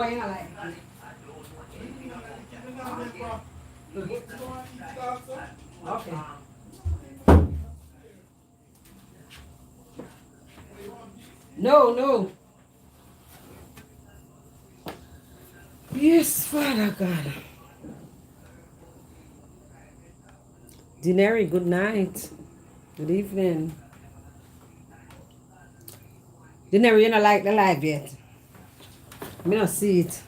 why you not like it? Okay. No, no. Yes, Father God. Dineri, good night. Good evening. Dineri, you not like the live yet. Me not see it.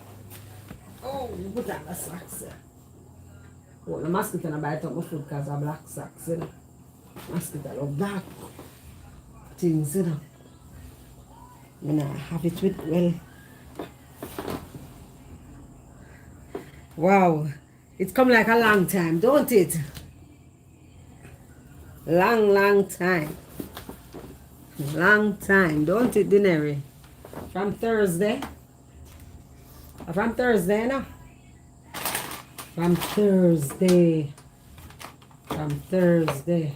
Oh, put on the socks. Oh, the mosquito not bite up my foot because of black socks, you know. Mosquito love black things, you know. Me not have it with, well. Wow. It's come like a long time, don't it? Long time. Long time, don't it, Dineri? From Thursday. From Thursday, no? From Thursday. From Thursday.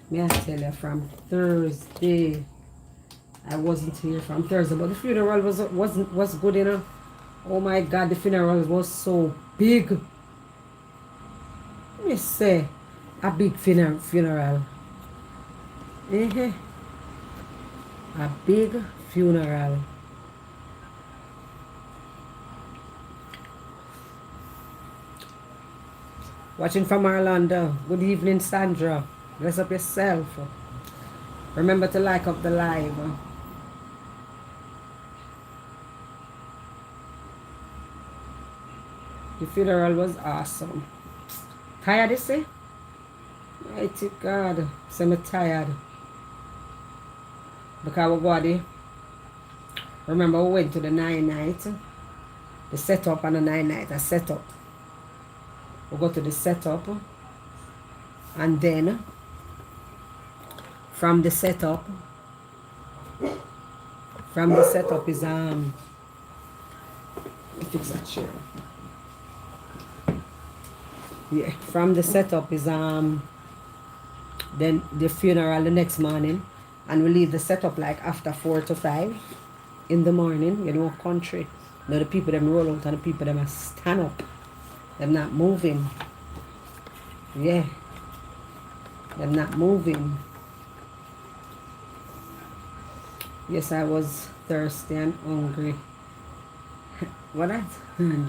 May I tell you, from Thursday. I wasn't here from Thursday, but the funeral was good, you know. Oh my God, the funeral was so big. Let me say, a big funeral. A big funeral. Watching from Orlando. Good evening, Sandra. Bless up yourself. Remember to like up the live. The funeral was awesome. Tired, you see? Mighty God. So I'm tired. Because we go there. Remember we went to the 9-night. The setup and the 9-night. A setup. We go to the setup. And then from the setup is fix that chair. Yeah, from the setup is then the funeral the next morning, and we leave the setup like after 4 to 5 in the morning. You know, country. You know, the people them roll out and the people them stand up. Them not moving. Yeah. Them not moving. Yes, I was thirsty and hungry. What that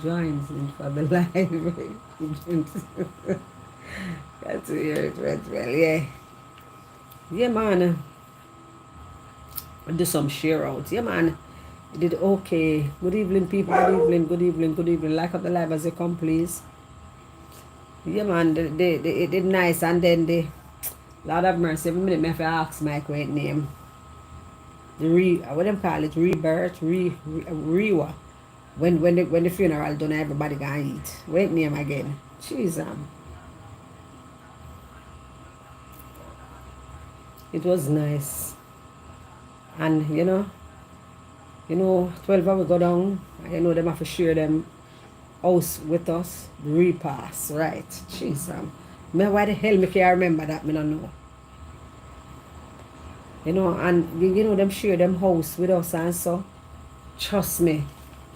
joins in for the live. Got to hear it went well, yeah. Yeah, man. I do some share out. Yeah, man. You did okay. Good evening, people. Good evening, good evening, good evening. Like up the live as you come, please. Yeah, man. It did nice, and then the Lord have mercy. Every minute, I have to ask Mike what name. What them call it? Rebirth, rewa. When the funeral done, everybody gonna eat. What name again? Jeez, it was nice, and you know, 12 hours go down. You know them have to share them house with us. The repass, right? Jeez, me why the hell me can't remember that? Me don't know. You know, and you know them share them house with us, and so trust me,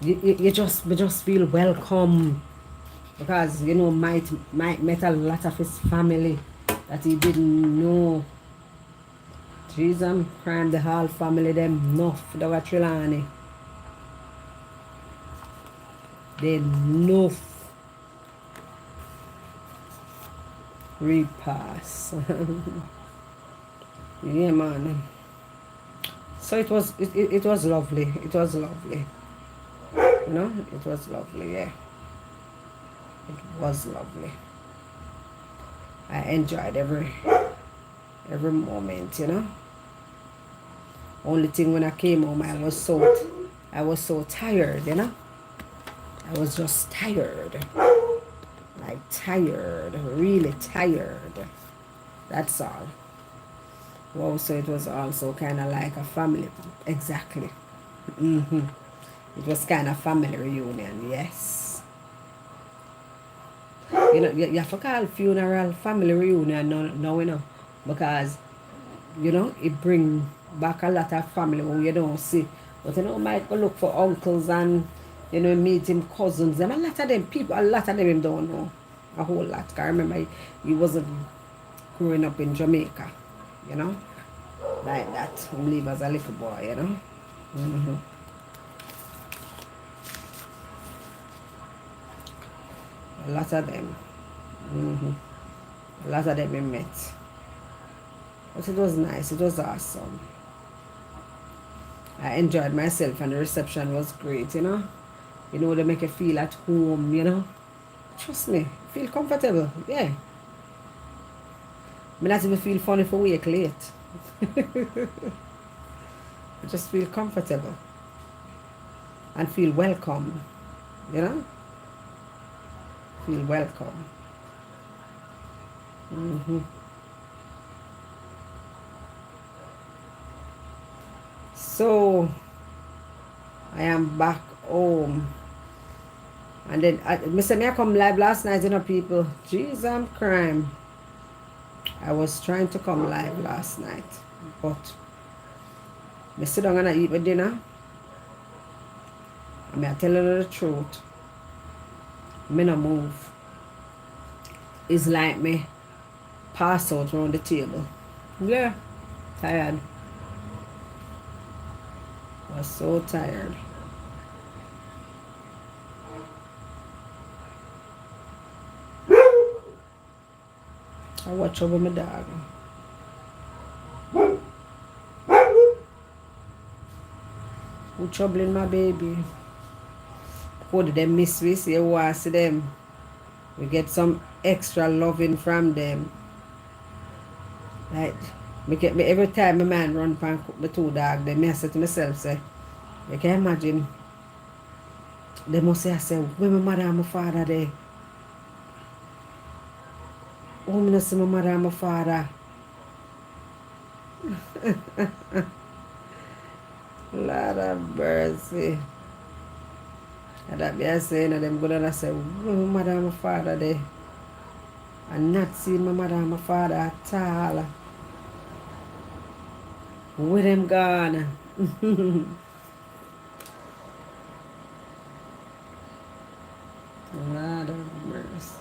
you just feel welcome, because you know Mike met a lot of his family that he didn't know. Jeez, I'm crying. The whole family them enough. They were Trelawney. They enough. Repass. Yeah, man. So it was lovely. It was lovely. You know, it was lovely, yeah. It was lovely. I enjoyed every moment, you know. Only thing when I came home, I was so tired, you know. I was just tired. Like tired, really tired. That's all. Wow, so it was also kind of like a family. Exactly. It was kind of family reunion, yes. You know, you have to call funeral family reunion now, you know, because, you know, it bring back a lot of family when you don't see But you know, might go look for uncles and, you know, meet him cousins. And a lot of them people, a lot of them him don't know. A whole lot. 'Cause I remember he wasn't growing up in Jamaica, you know. Like that. He live as a little boy, you know. Mm-hmm. A lot of them. Mm-hmm. A lot of them we met. But it was nice. It was awesome. I enjoyed myself and the reception was great, you know. You know, they make you feel at home, you know. Trust me. Feel comfortable. Yeah. I not even feel funny for wake late. I just feel comfortable. And feel welcome. You know? Feel welcome. Mm-hmm. So I am back home. And then I come live last night, you know, people. Jeez, I'm crying. I was trying to come live last night, but I sit down and I eat my dinner. And I tell you the truth. Me no move. It's like me pass out around the table. Yeah, tired. I was so tired. I watch over my dog. Who troubling my baby? How did they miss we see you see them? We get some extra loving from them. Like me every time my man run pan cook my two dog, then me I say to myself, say, you can imagine they must say I say, where my mother and my father there? Oh, me not see my mother and my father. Lord of mercy. And that be I say, and them go down and say, where my mother and my father there? And not seeing my mother and my father at all. Where them gone? Lord of mercy.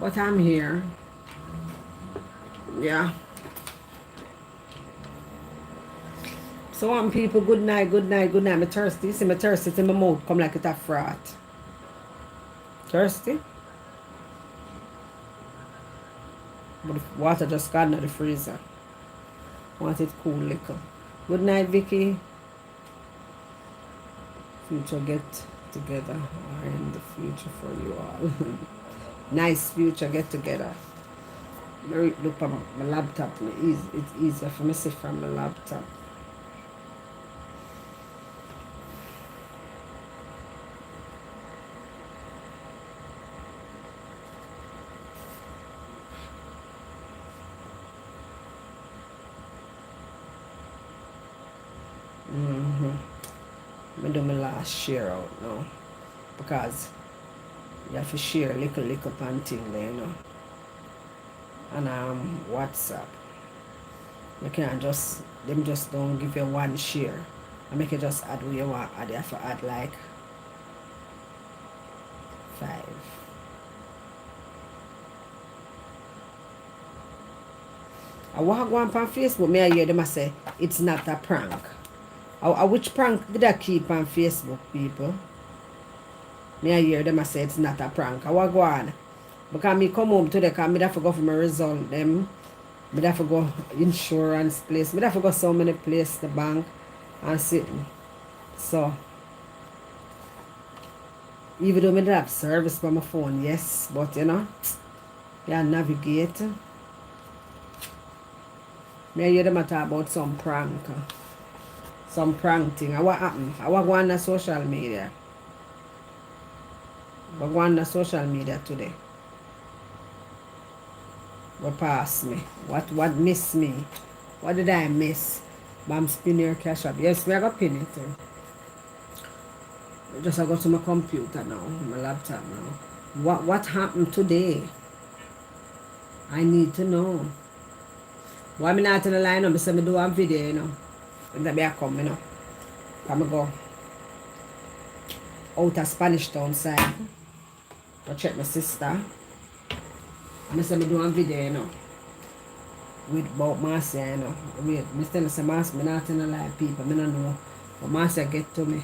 But I'm here. Yeah. So people, good night, good night, good night. I'm thirsty. You see my thirsty in my mouth come like it's a frat. Thirsty? But the water just gone out of the freezer. Want it cool liquor. Good night, Vicky. Future get together. Or in the future for you all. Nice future get together. Look at my laptop. It's easier for me to see from my laptop. I do my last share out now. Because you have to share little pan thing there, you know. And WhatsApp. You can't just them just don't give you one share. I make you just add what you want add. You have to add like 5. I walk on Facebook, me I hear them I say it's not a prank. Which prank did I keep on Facebook, people? Me I hear them I say it's not a prank. I walk on. Because me come home today because me have to go for my result them. Me have to go insurance place. Me have to go so many places, the bank and sitting. So even though me don't have service by my phone, yes, but you know, you navigate. Me I hear them talk about some prank. Some prank thing. And what happened? I was going on social media. I was going on social media today. What passed me? What missed me? What did I miss? Bam spin your cash up. Yes, me I got pin it. Just I go to my computer now, my laptop now. What happened today? I need to know. Why me not in the line? I say me do a video, you know. And that be a come, you know. I'm go out of Spanish Town side. I check my sister. I say me do a video, you know. With about Marcia, you know. Wait, I tell you, say Marcia, me not in the line, people. I don't know. But Marcia get to me.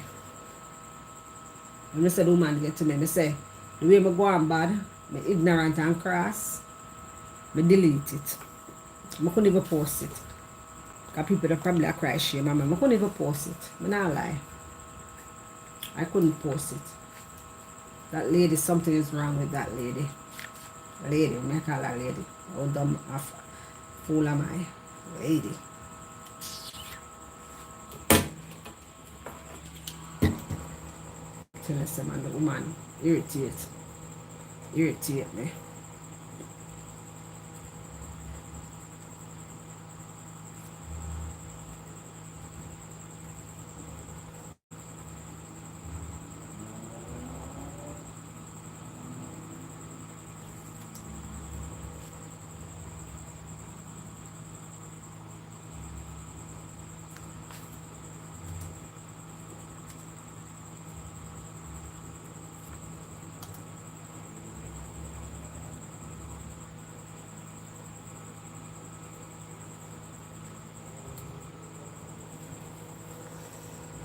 When I say the woman get to me, I say, the way I go on bad, me ignorant and cross, me delete it. I couldn't even post it. Because people that probably cry shame. I couldn't even post it. I not lie. I couldn't post it. That lady, something is wrong with that lady. Lady, I call her lady. How dumb, fool am I? Lady. Tell us, man, the woman irritate me.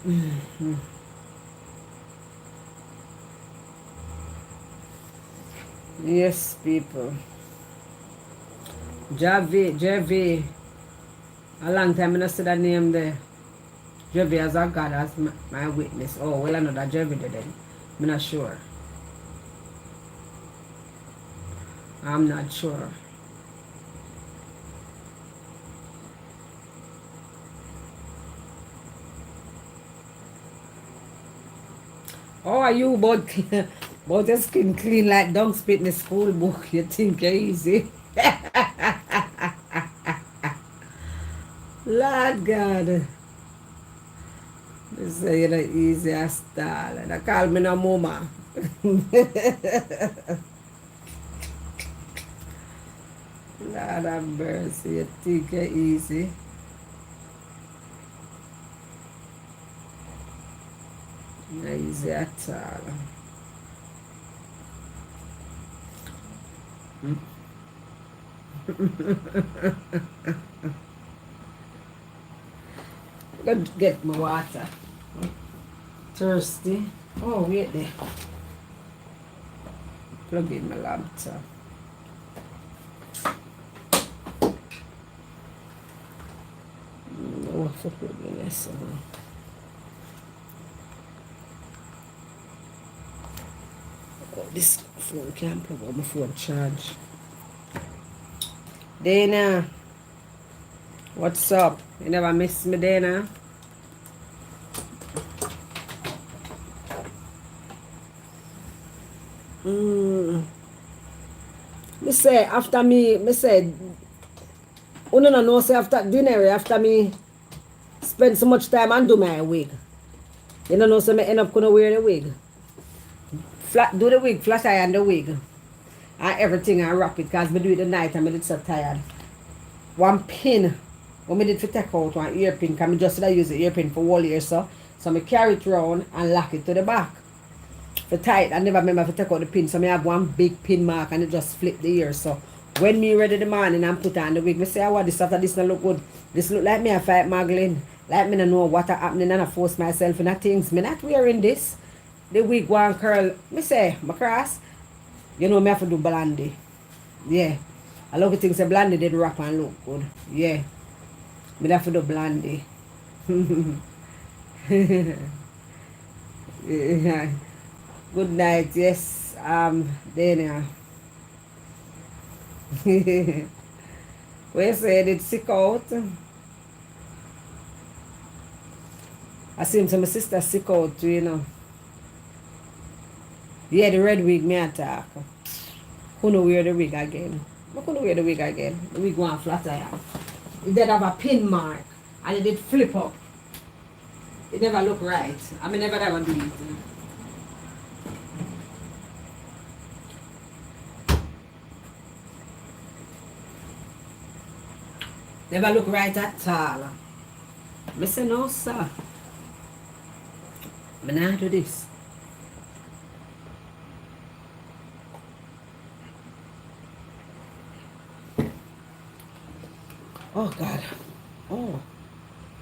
Mm-hmm. Yes, people. Javi. A long time I not see that name there. Javi as a God as my witness. Oh, well, I know that Javi did it. I'm not sure. I'm not sure. How are you about your skin clean like dung spit in the school book? You think you're easy? Lord God. They say you're the easiest style. And I call me no mama. Lord have mercy. You think you're easy? Not easy at all. Go get my water. Thirsty. Oh, wait there. Plug in my laptop. Oh, for goodness. Oh, this phone can't plug on my phone charge. Dana, what's up? You never miss me, Dana? Me say after me say, you don't know, say after dinner, after me spend so much time and do my wig. You don't know, so me end up gonna wear the wig. Do the wig, flash iron the wig. And everything and wrap it, because me do it the night and I did so tired. One pin, when I did to take out one ear pin, because I just use the ear pin for whole year, so I carry it round and lock it to the back. For tight, I never remember to take out the pin, so I have one big pin mark and it just flip the ear. So when me ready the morning and put on the wig, I say, oh, this after this not look good. This look like me a fight Magdalene. Like me don't know what happening and I force myself in things. Me not wearing this. The wig one curl. Me say, my cross, you know me have to do blondie. Yeah. I love the things say blondie did wrap and look good. Yeah. Me have to do blondie. Yeah. Good night, yes. Dana. Where said it sick out? I see him to my sister sick out too, you know. Yeah, the red wig me attack. Couldn't wear the wig again. I couldn't wear the wig again. The wig went flat iron. It did have a pin mark and it did flip up. It never look right. I mean never ever do it. Never look right at all. I say, no, sir. I not do this. Oh, God. Oh.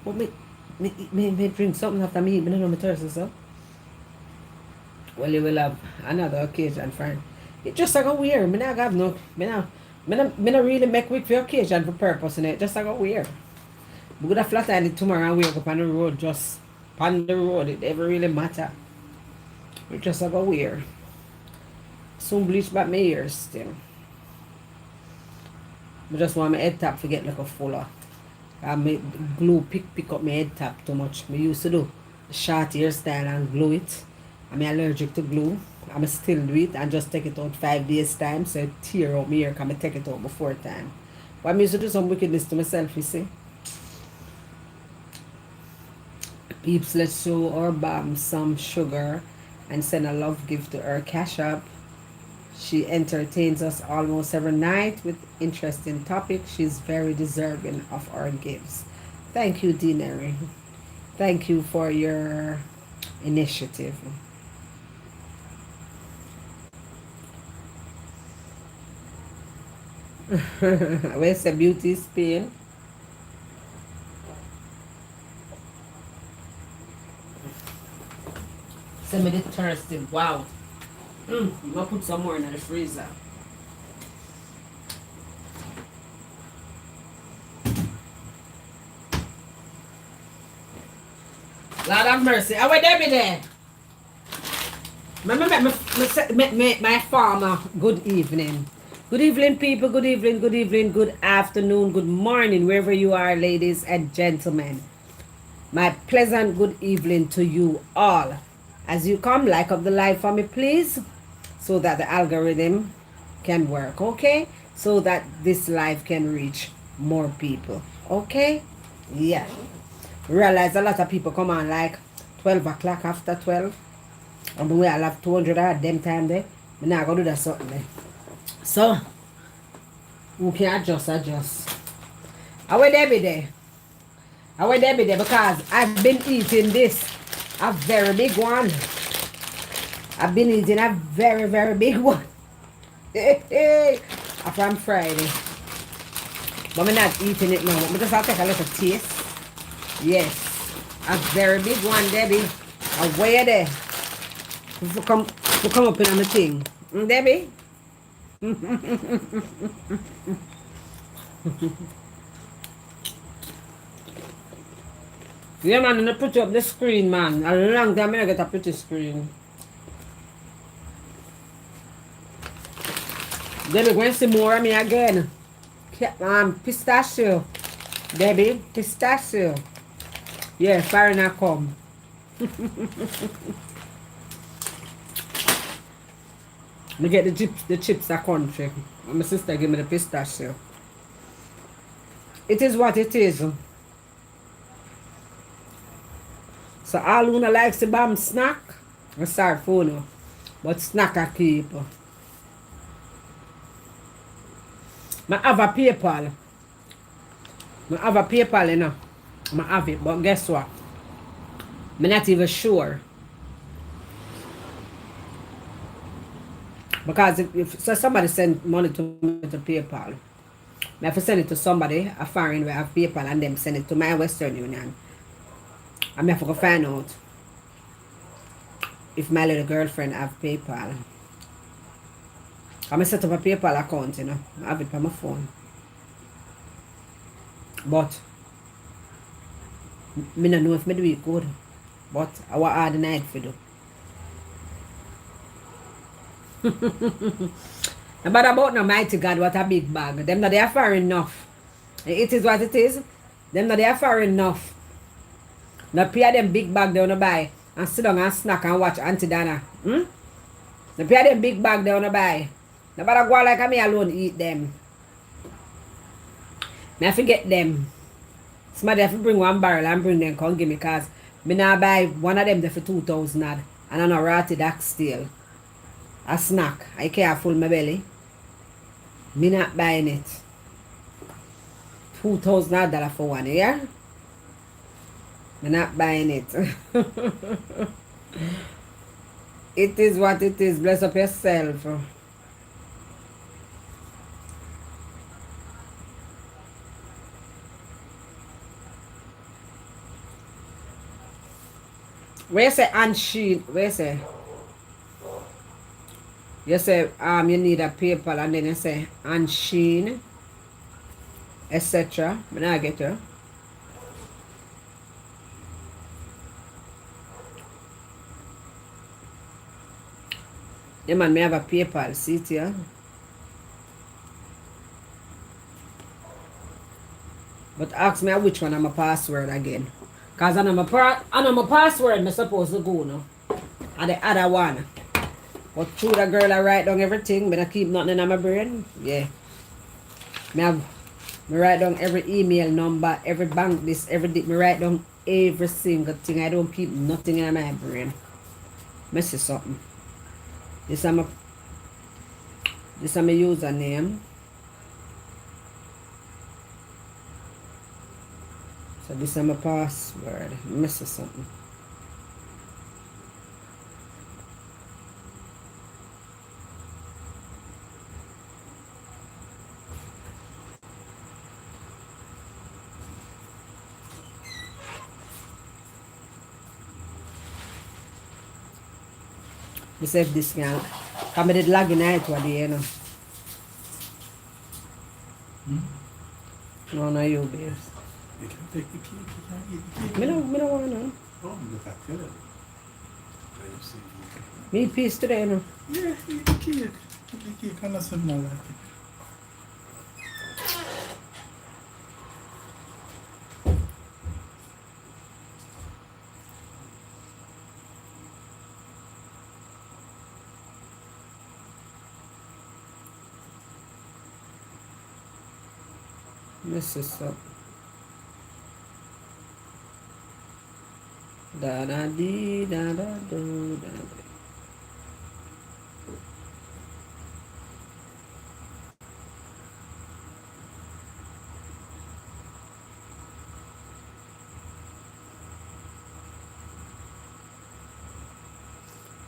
What me drink something after me eat. I don't know my thirst, so. Well, you will have another occasion, friend. It just like a weird. Me not have no. Me not really make with for occasion for purpose in it. Just like a weird. We could have flat iron it tomorrow and wake up on the road just on the road. It never really matter. It just like a weird. Soon bleach back my ears still. I just want my head tap to get like a fuller. And my glue pick up my head tap too much. I used to do short hairstyle and glue it. I'm allergic to glue. I'm still do it and just take it out 5 days time. So it tear out my hair because I take it out before time. But I used to do some wickedness to myself, you see. Peeps, let's show our Bam some sugar and send a love gift to her Cash App. She entertains us almost every night with interesting topics. She's very deserving of our gifts. Thank you, Dinary. Thank you for your initiative. Where's the beauty Spain? Send me the thirsty. Wow. I'm gonna put some more in the freezer. Lord have mercy. I went there, me there. My farmer, good evening. Good evening, people. Good evening, good evening, good afternoon, good morning, wherever you are, ladies and gentlemen. My pleasant good evening to you all. As you come, like up the live for me, please, so that the algorithm can work, okay? So that this live can reach more people, okay? Yeah. Realize a lot of people come on like 12 o'clock after 12. And the way I'll have 200 at them time there. I'm not going to do that something there. So, we can adjust. I went every day. Because I've been eating this. A very big one. I've been eating a very, very big one. From Friday. But I'm not eating it now. I'm just have to take a little taste. Yes. A very big one, Debbie. Away there. To come up in on the thing. Debbie? Yeah, man, I'm gonna put up the screen, man. A long time I get a pretty screen. Debbie, going to see more of me again. Pistachio. Debbie, pistachio. Yeah, foreigner come. I get the chips a country. My sister give me the pistachio. It is what it is. So all who likes the bomb snack, I start for you. But snack I keep. I have a PayPal. I have a PayPal, you know. I have it, but guess what? I'm not even sure. Because if so somebody send money to me to PayPal, I have to send it to somebody, a foreign where I have PayPal, and them send it to my Western Union. I have to go find out if my little girlfriend have PayPal. I'm set up a PayPal account, you know. I have it on my phone. But I don't know if I do it good. But I want hard night for do. But about no mighty God, what a big bag. Them not there far enough. It is what it is. Them not there far enough. Not pay them big bag they wanna buy and sit down and snack and watch Auntie Dana. Not pay them big bag they wanna buy. Nobody go like me alone eat them. Me have to get them. Somebody have to bring one barrel and bring them come give me, cause me now buy one of them there for 2,000 and I know rotted oxtail. A snack. I can't full my belly. Me not buying it. $2,000 for one, yeah? I'm not buying it. It is what it is. Bless up yourself. Where you say Ansheen? Where you say? You say you need a PayPal and then you say Ansheen, etc. But now I get you. Yeah man, me have a PayPal. See it here. But ask me which one I'm a password again. Cause I know my password I'm supposed to go now. And the other one. But through the girl I write down everything, but I keep nothing in my brain. Yeah. Me write down every email number, every bank this, me write down every single thing. I don't keep nothing in my brain. Messy something. This is my username. So this is my password. Messy something. Me save this now. Come did log in it what you know. No, you babes. You can take the cake, you can't eat the cake. Me don't want to. Oh, look at that. Me eat peace today, no. Yeah, eat the cake. Eat the cake and that's something like it. Mess this up. Da da dee da da do da da.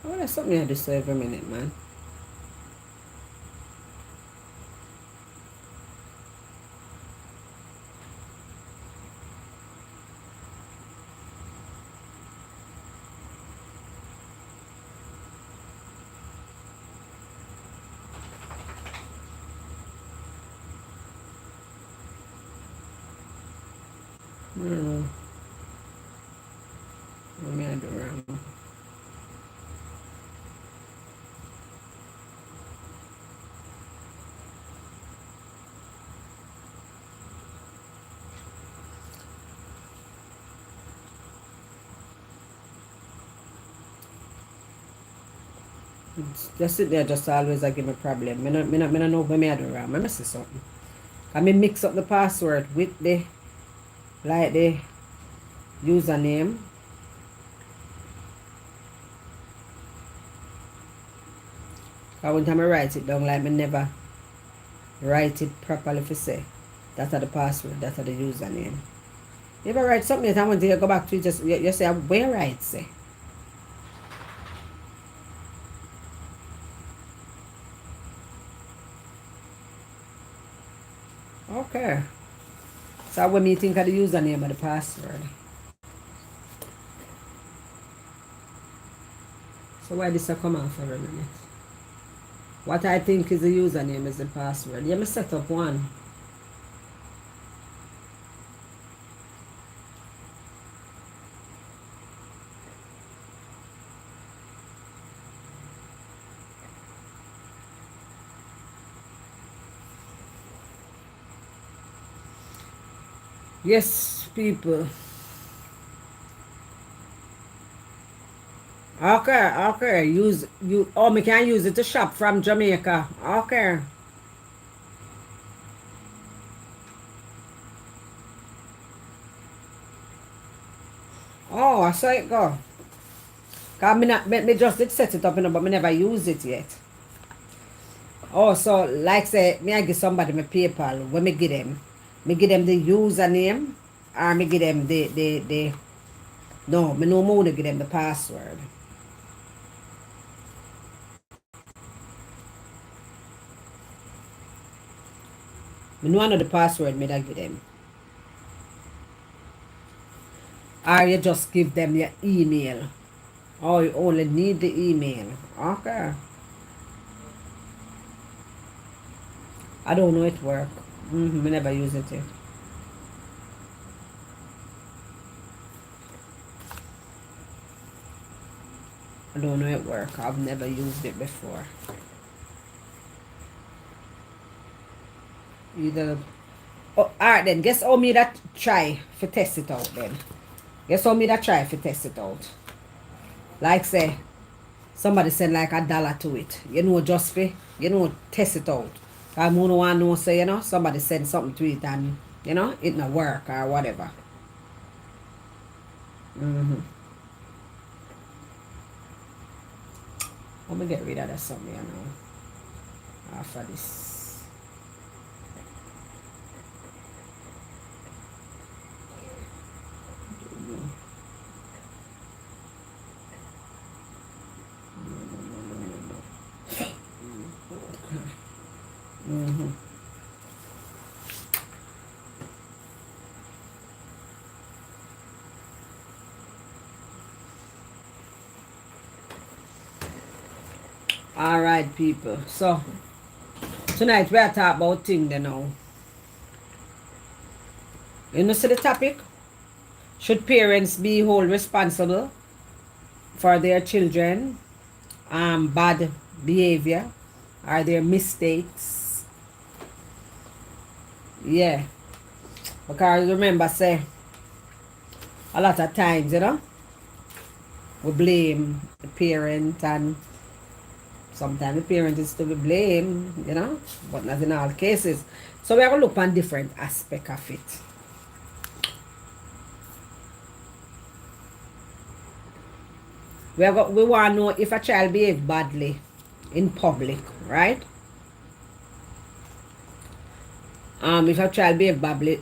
Oh, that's something I had to say every minute, man. I don't know. What me I do wrong? Just sit there, just always give me problem. Me not know what me I do wrong. I mess something. I me mix up the password with the username. When time I write it down, like me never write it properly for say. That's the password, that's the username. You ever write something that I want to go back to, you say where I say. Okay. So when me think of the username of the password. So why this a come off every minute? What I think is the username is the password. Yeah, me set up one. Yes, people. Okay. Me can use it to shop from Jamaica. Okay. Oh, I saw it go. Cause me just did set it up, but me never use it yet. Oh, so like say me I give somebody my PayPal when me give them. Me give them the username or me give them the no, me no more to give them the password. Me no know the password me that give them. Or you just give them your email. Or you only need the email. Okay. I don't know it work. Me never use it yet. I don't know it work. I've never used it before. Either. Oh, alright then. Guess how me that try for test it out then. Guess how me that try for test it out. Like say, somebody send like $1 to it. You know, just for, test it out. I don't want to know, say, somebody send something to it and, it not work or whatever. I'm going to get rid of that something, after this. Alright, people. So, tonight we are talking about things now. You know, see the topic? Should parents be held responsible for their children bad behavior? Are there mistakes? Yeah. Because remember, say, a lot of times, we blame the parent and sometimes the parent is to be blamed, but not in all cases. So we are going to look on different aspects of it. We want to know if a child behaves badly in public, right? If a child behaves badly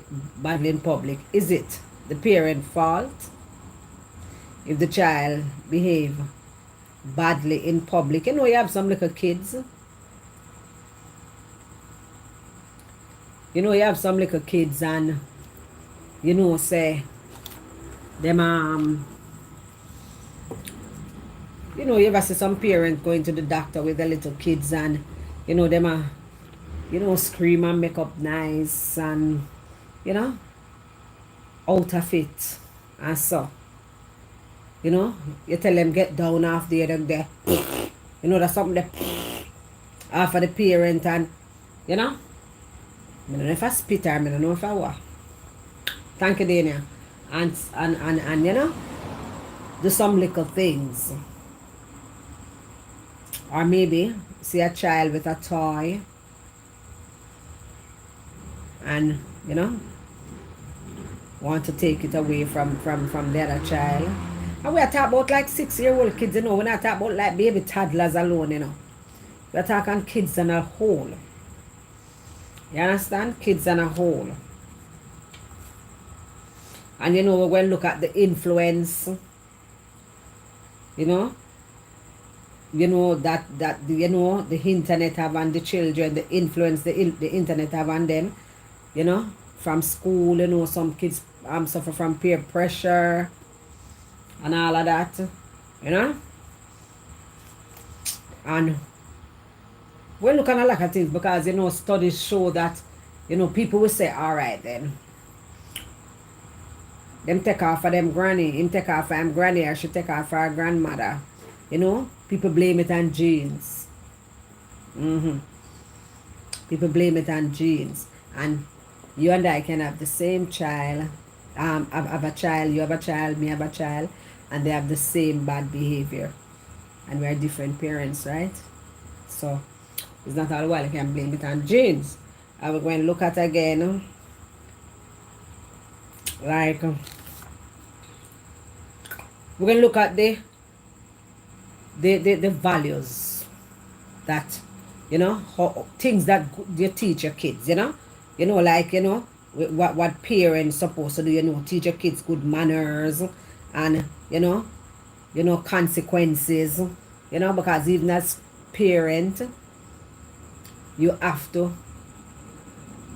in public, is it the parent's fault? If the child behave badly in public, you have some little kids. You have some little kids and say them you ever see some parents going to the doctor with their little kids and them scream and make up nice and out of it and so you tell them get down off there and there that's something that after the parent and I don't know if I spit or I don't know if I what. Thank you, Dania. And do some little things. Or maybe see a child with a toy and want to take it away from the other child. And we are talking about like 6-year-old kids, we're not talking about like baby toddlers alone, we're talking kids on a whole. You understand? Kids on a whole. And we're going to look at the influence, that the internet have on the children, the influence the internet have on them, from school, some kids suffer from peer pressure and all of that, and we're looking at a lot of things because studies show that people will say, all right then, them take off for them granny, him take off for him granny, or she take off for her grandmother. People blame it on genes. People blame it on genes. And you and I can have the same child, have a child, you have a child, me have a child, and they have the same bad behavior. And we are different parents, right? So, it's not all well, you can blame it on genes. I will go and look at again, like, we're going to look at the values that, how, things that you teach your kids, like, what parents supposed to do, teach your kids good manners and consequences, because even as parent, you have to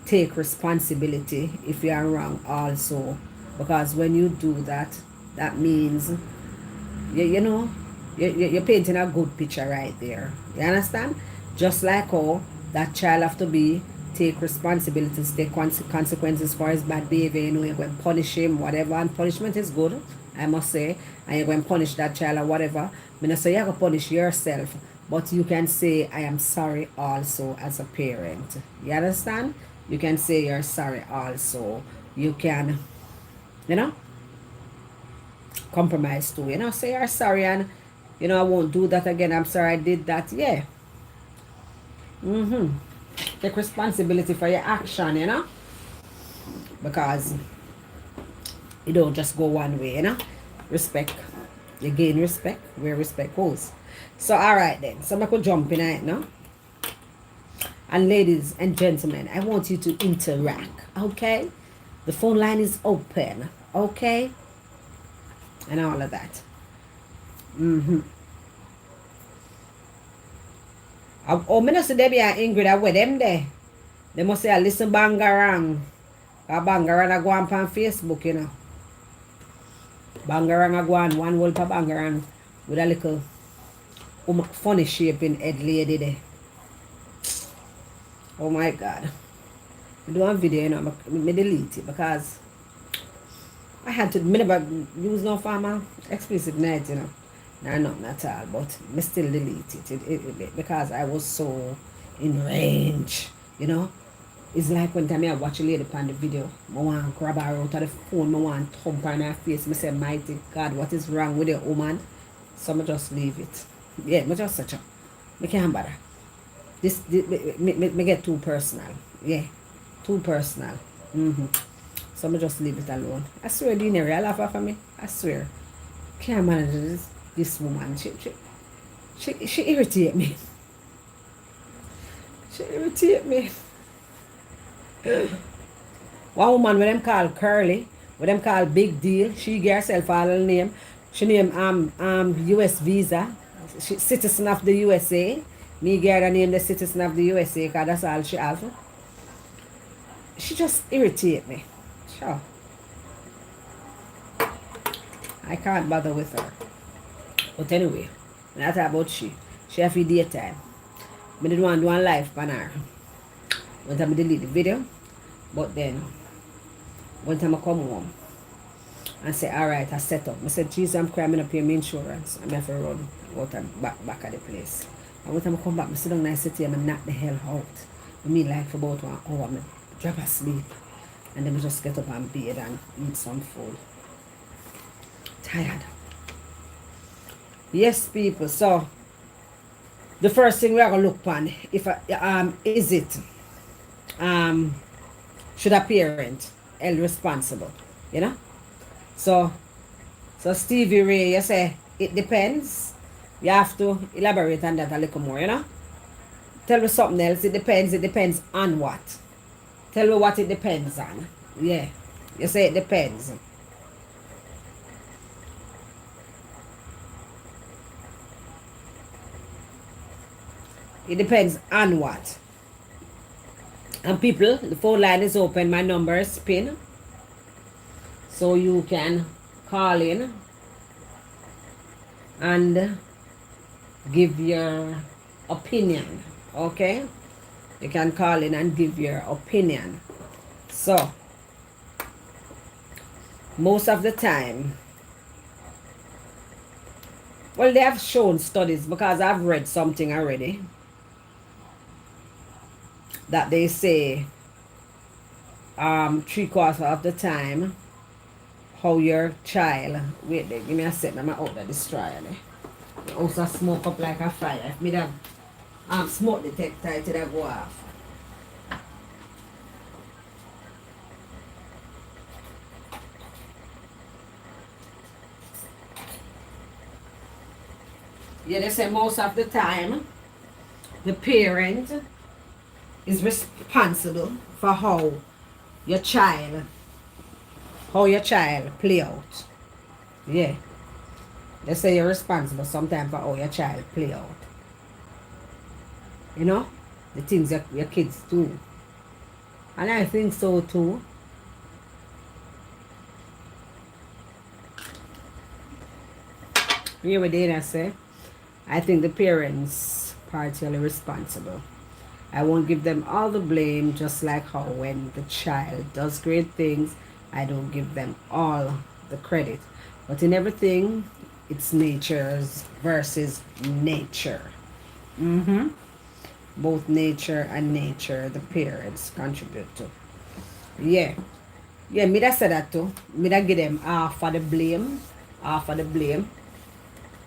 take responsibility if you are wrong also, because when you do that, that means you're painting a good picture right there. You understand? Just like how that child have to take responsibilities, take consequences for his bad behavior. You're going to punish him, whatever, and punishment is good, I must say, and you're going to punish that child or whatever. I mean, so you have to punish yourself, but you can say, I am sorry also as a parent. You understand? You can say you're sorry also. You can, you know, compromise too. Say you're sorry and, I won't do that again. I'm sorry I did that. Yeah. Take responsibility for your action, because you don't just go one way, Respect. You gain respect where respect goes. So, all right then. So, I could jump in it, no? And ladies and gentlemen, I want you to interact, okay? The phone line is open, okay? And all of that. Oh, me not see Debbie and Ingrid are with them there. They must say, listen Bangarang. Bangarang I go on Facebook, Bangarang I go on, one whole pa Bangarang with a little funny shape in head lady there. Oh my God. I do one video, I delete it because I had to, never use no farmer explicit night, No, not at all, but I still delete it, because I was so enraged, It's like when time I watch a lady on the video, I want to grab her out of the phone, I want to thump her in her face, I say, mighty God, what is wrong with the woman? So I just leave it. Yeah, I just such a, I can't bother. This me get too personal. Yeah, too personal. So I just leave it alone. I swear, Dina, I laugh for me. I swear. Can't manage this woman. She irritate me. She irritate me. One woman with them call Curly, with them call Big Deal. She get herself all her name. She name US visa. She citizen of the USA. Me get her name the citizen of the USA because that's all she have. She just irritate me. Sure. I can't bother with her. But anyway, not about she. She have a daytime. I didn't want to do one live on her. One time I delete the video. But then, one time I come home and say, alright, I set up. I said, Jesus, I'm crying, I'm going to pay my insurance. I'm have to run out and back at the place. And one time I come back, I sit down and I sit here and I knock the hell out. I mean, like for about 1 hour, I drop asleep. And then I just get up and bed and eat some food. Tired. Yes, people. So, the first thing we are going to look upon, is it, should a parent held responsible, So Stevie Ray, you say, it depends. You have to elaborate on that a little more, Tell me something else. It depends on what? Tell me what it depends on. Yeah. You say it depends. It depends on what? And people, the phone line is open. My number is pinned. So you can call in and give your opinion. Okay? You can call in and give your opinion. So, most of the time, well, they have shown studies, because I've read something already, that they say 3/4 of the time how your child, wait there, give me a second, I'm out of this trial. You also smoke up like a fire. If me that smoke detector, it'll go off. Yeah, they say most of the time the parent is responsible for how your child, how your child play out. Yeah. They say you're responsible sometimes for how your child play out. You know? The things that your kids do. And I think so too. Hear what Dana say? I think the parents partially responsible. I won't give them all the blame, just like how when the child does great things, I don't give them all the credit. But in everything, it's nature's versus nature. Both nature and nature, the parents contribute to. Yeah. Yeah, me that say that too. Me that give them half of the blame. Half of the blame.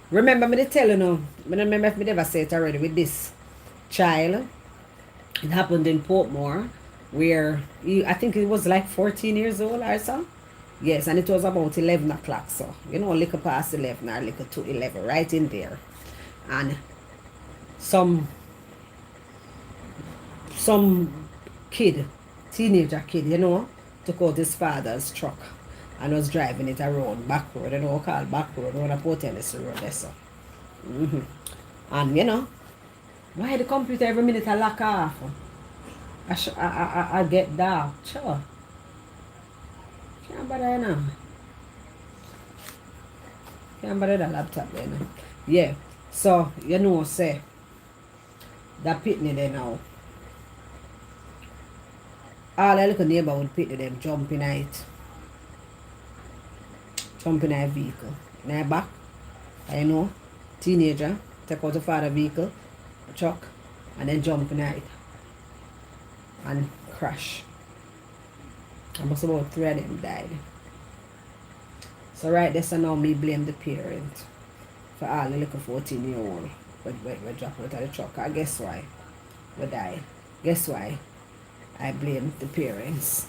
Remember me to tell you now. I don't remember if me never said it already with this child. It happened in Portmore where I think it was like 14 years old or so. Yes, and it was about 11 o'clock. So, you know, a little past 11 or a little to 11, right in there. And some kid, teenager kid, you know, took out his father's truck and was driving it around back road, you know, called back road, around a Port Tennessee road there, so. And, you know, why the computer every minute I lock off? I get dark, sure. Can't bother, you know. Can't bother the laptop there, you know. Yeah, so, you know, say, that pitney there now. All the little neighborhood pitney them jump in it. Jump in a vehicle. In a back, you know, teenager, take out the father vehicle, a truck, and then jump in it. And crash. Almost about 3 of them died. So right there, so now me blame the parent for all the little 14-year-old we drop out of the truck. I guess why we died. Guess why I blame the parents.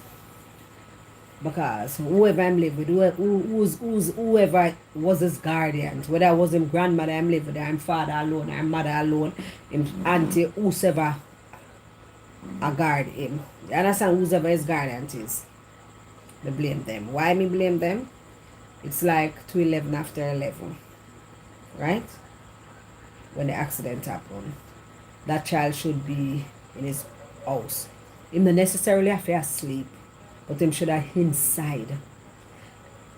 Because whoever I'm living with, whoever was his guardians, whether it was his grandmother I'm living with, him father alone, him mother alone, him auntie, whoever I guard him. You understand? Whoever his guardian is. Me blame them. Why me blame them? It's like 2:11 after 11. Right? When the accident happened. That child should be in his house. Him not necessarily have to asleep, but him should have inside.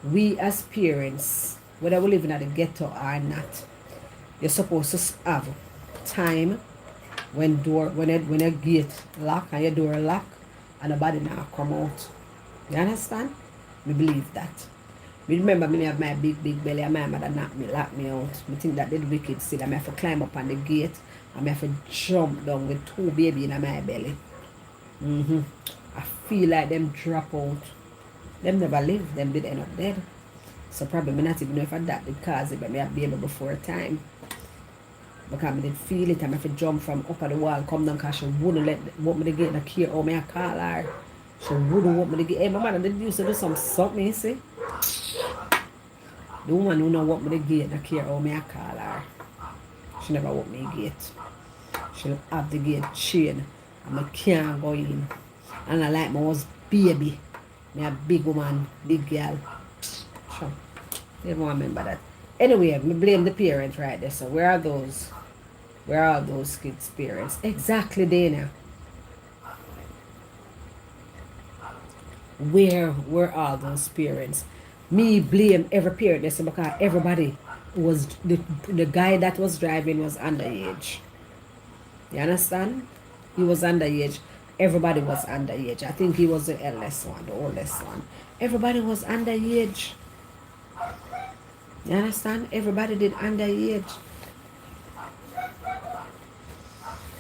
We as parents, whether we living at the ghetto or not, you're supposed to have time when a gate lock and your door lock and nobody now come out. You understand? We believe that. Me remember me have my big belly and my mother lock me out. Me think that the wicked see that I have to climb up on the gate and I have to jump down with 2 baby in my belly. I feel like them drop out. Them never live, them did end up dead. So probably me not even know if that did cause it, but me have baby before time. Because I did feel it, I have to jump from up at the wall, come down because she wouldn't want me to get in the care or me I call her. She wouldn't want me to get. Hey, my mother did used to do something, you see. The woman who don't want me to get in the care or me I call her. She never want me to get. She'll have the gate chain and I can't go in. And I like my was baby. Me a big woman, big girl. Sure. They don't remember that. Anyway, me blame the parents right there. So where are those? Where are those kids' parents? Exactly, Dana. Where were all those parents? Me blame every parent because everybody was the guy that was driving was underage. You understand? He was underage. Everybody was underage. I think he was the eldest one, the oldest one. Everybody was underage. You understand? Everybody did underage.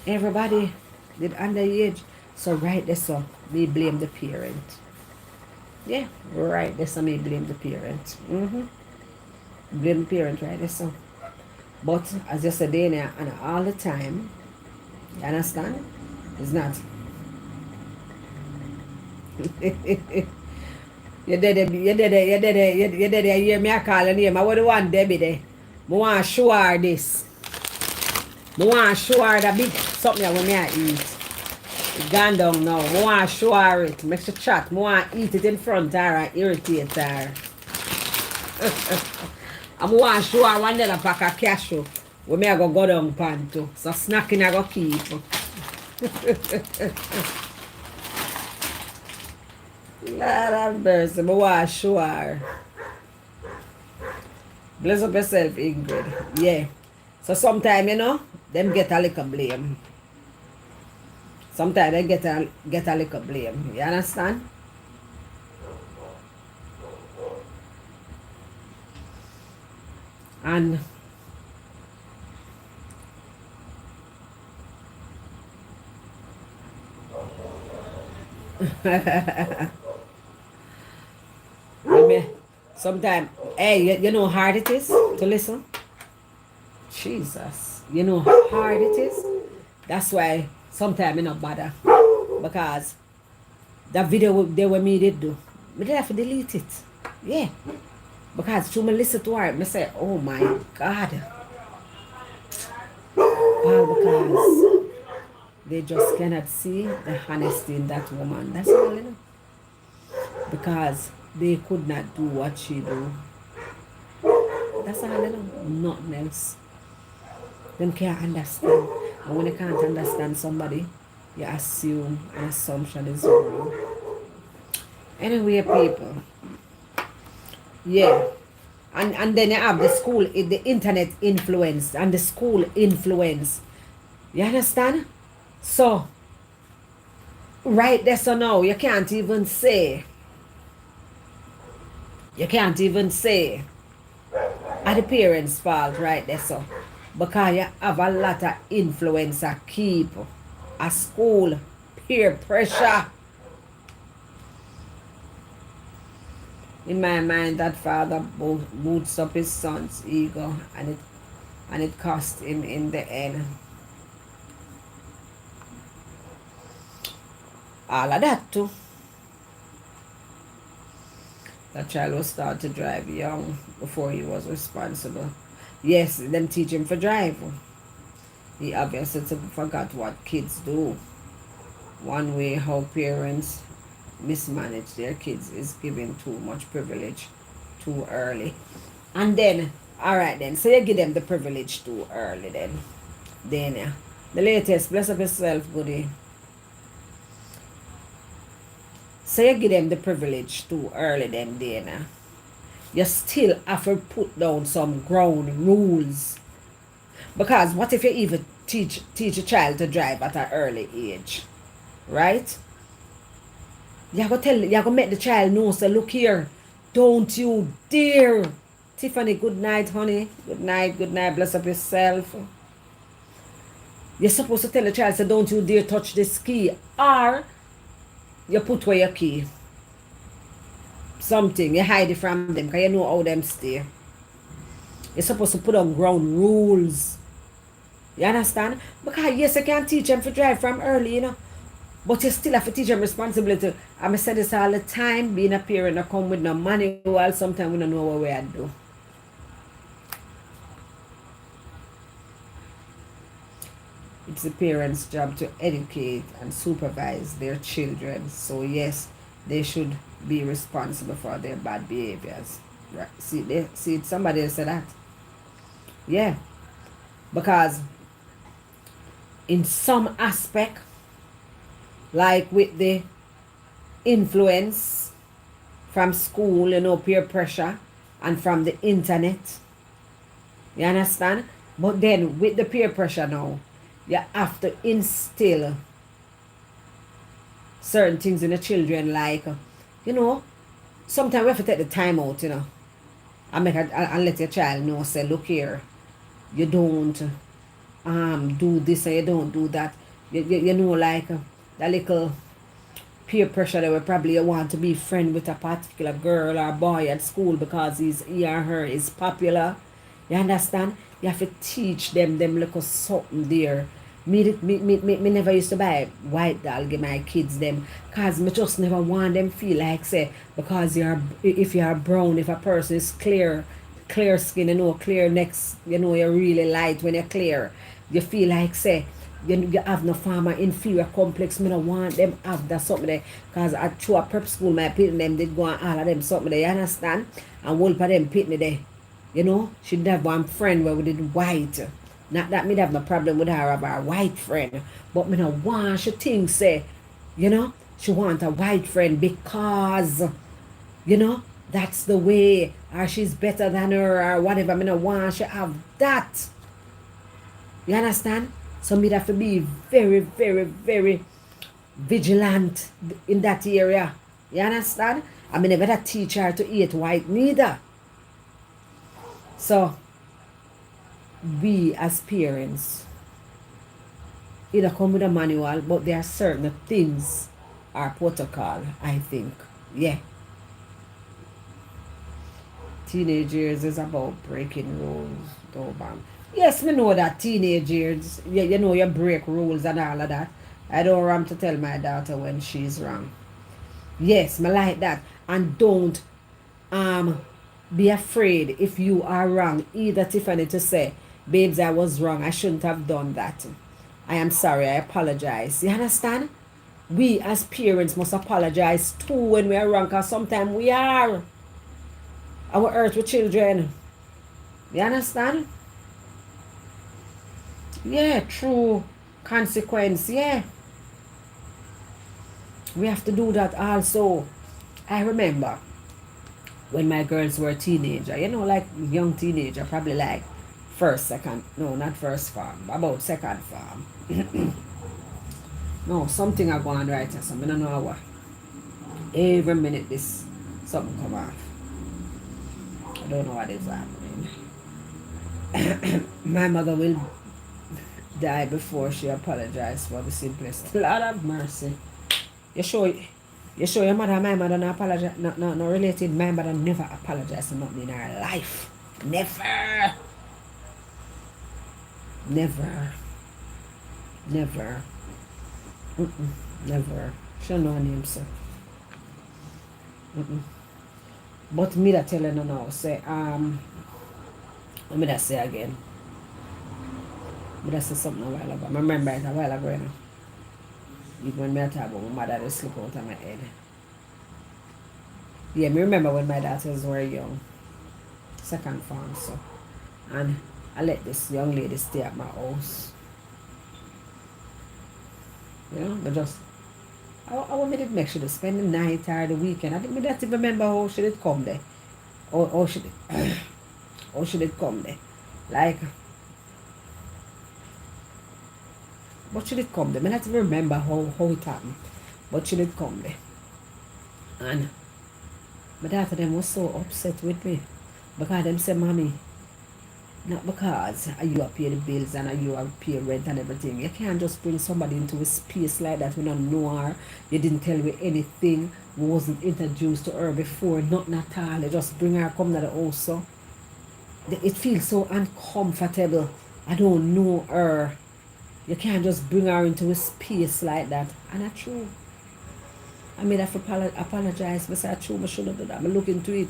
Everybody did underage. So right there, so me blame the parent. Yeah, right there, so me blame the parent. Blame the parent right there, so. But as you said, Dana, and all the time, you understand? It's not. You did it, hear me call her name. I would want Debbie there. I want to show her this. I want to show her the big something when I eat. Gone down now. I want to show her it. Make she chat. I want to eat it in front of her and irritate her. I want to show her one little pack of cashew. We may go down pan too. So snacking I go keep. Lord have mercy. I want to show her. Bless up yourself, Ingrid. Yeah. So sometimes, them get a little blame. Sometimes they get a little blame. You understand? And sometimes, hey, you know how hard it is to listen? Jesus. You know how hard it is? That's why sometimes I not bother. Because that video they were me did do. I did have to delete it. Yeah. Because through me listen to her, I say, oh my God. All because they just cannot see the honesty in that woman. That's all you know. Because they could not do what she do. That's all you know. Nothing else. Them can't understand. And when you can't understand somebody, you assume an assumption is wrong. Anyway, people. Yeah. And then you have the school, the internet influence and the school influence. You understand? So, right there, so now, you can't even say are the parents' fault right there, so. Because you have a lot of influence a keep a school, peer pressure. In my mind, that father boots up his son's ego, and it cost him in the end. All of that too. That child was started to drive young before he was responsible. Yes, them teach him for drive. He obviously forgot what kids do. One way how parents mismanage their kids is giving too much privilege too early. And then, alright then, so you give them the privilege too early then. Then, the latest, bless up yourself, goodie. So you give them the privilege too early then, Dana. You still have to put down some ground rules. Because what if you even teach a child to drive at an early age? Right? You have to make the child know, say, look here, don't you dare. Tiffany, good night, honey. Good night, bless up yourself. You're supposed to tell the child, say, don't you dare touch this key. Or you put away your key. Something, you hide it from them because you know how them stay. You're supposed to put on ground rules. You understand? Because yes, you can teach them to drive from early, but you still have to teach them responsibility. I say this all the time, being a parent that come with no money, while sometimes we don't know what we are do. It's the parents' job to educate and supervise their children. So yes, they should be responsible for their bad behaviors. Right? See, somebody said that. Yeah. Because in some aspect, like with the influence from school, peer pressure, and from the internet, you understand? But then with the peer pressure now, you have to instill certain things in the children, like, sometimes we have to take the time out, and let your child know, say, look here, you don't do this and you don't do that. Like that little peer pressure that we probably want to be friend with a particular girl or boy at school because he or her is popular. You understand? You have to teach them little something there. Me never used to buy white doll give my kids them because me just never want them feel like, say, because if you're brown, if a person is clear skin, clear necks, you're really light when you're clear. You feel like, say, you have no farmer inferior complex. Me no want them have that something there. Cause I through a prep school, my pitting them did go on all of them something there, you understand? And one of them pitting there. You know, she did have one friend where we did white. Not that me have no problem with her of her white friend. But me no want she think say, you know, she want a white friend because, you know, that's the way, or she's better than her, or whatever. Me no want she have that. You understand? So me have to be very, very, very vigilant in that area. You understand? I mean, never teach her to eat white neither. So we as parents either come with a manual, but there are certain things are protocol, I think. Yeah. Teenage years is about breaking rules, though, bam. Yes, me know that teenage years, you know, you break rules and all of that. I don't want to tell my daughter when she's wrong. Yes, me like that. And don't be afraid if you are wrong. Either Tiffany to say, babes, I was wrong. I shouldn't have done that. I am sorry. I apologize. You understand? We as parents must apologize too when we are wrong, because sometimes we are. Our earth with children. You understand? Yeah, true consequence. Yeah. We have to do that also. I remember when my girls were teenager, you know, like young teenager, probably like first, second, no, not first farm, about second farm. No, something I go on right or something, I don't know what. Every minute this, something come off. I don't know what is happening. My mother will die before she apologized for the simplest. Lord have mercy. You sure your mother and my mother not apologize, not related? My mother never apologized for nothing in her life. Never. Never. Never. Never. She don't know her name, sir. But me that tell her no now, say, let me that say again. Me that say something a while ago. I remember it a while ago, you know. Even when I talk about my mother, they slip out of my head. Yeah, me remember when my daughters were young. Second farm, so. And I let this young lady stay at my house. You know, but just, I want me to make sure to spend the night or the weekend. I didn't even remember how she did come there. Or she did, how she did come there. Like, but she did come there. I don't even remember how it happened. But she did come there. And my daughter them was so upset with me. Because them say, Mommy, not because you are pay the bills and you are pay rent and everything. You can't just bring somebody into a space like that. We don't know her. You didn't tell me anything. We wasn't introduced to her before. Nothing at all. You just bring her come to the house. So it feels so uncomfortable. I don't know her. You can't just bring her into a space like that. And that's true. I made have to apologize. I said, true, I should have done that. I look into it.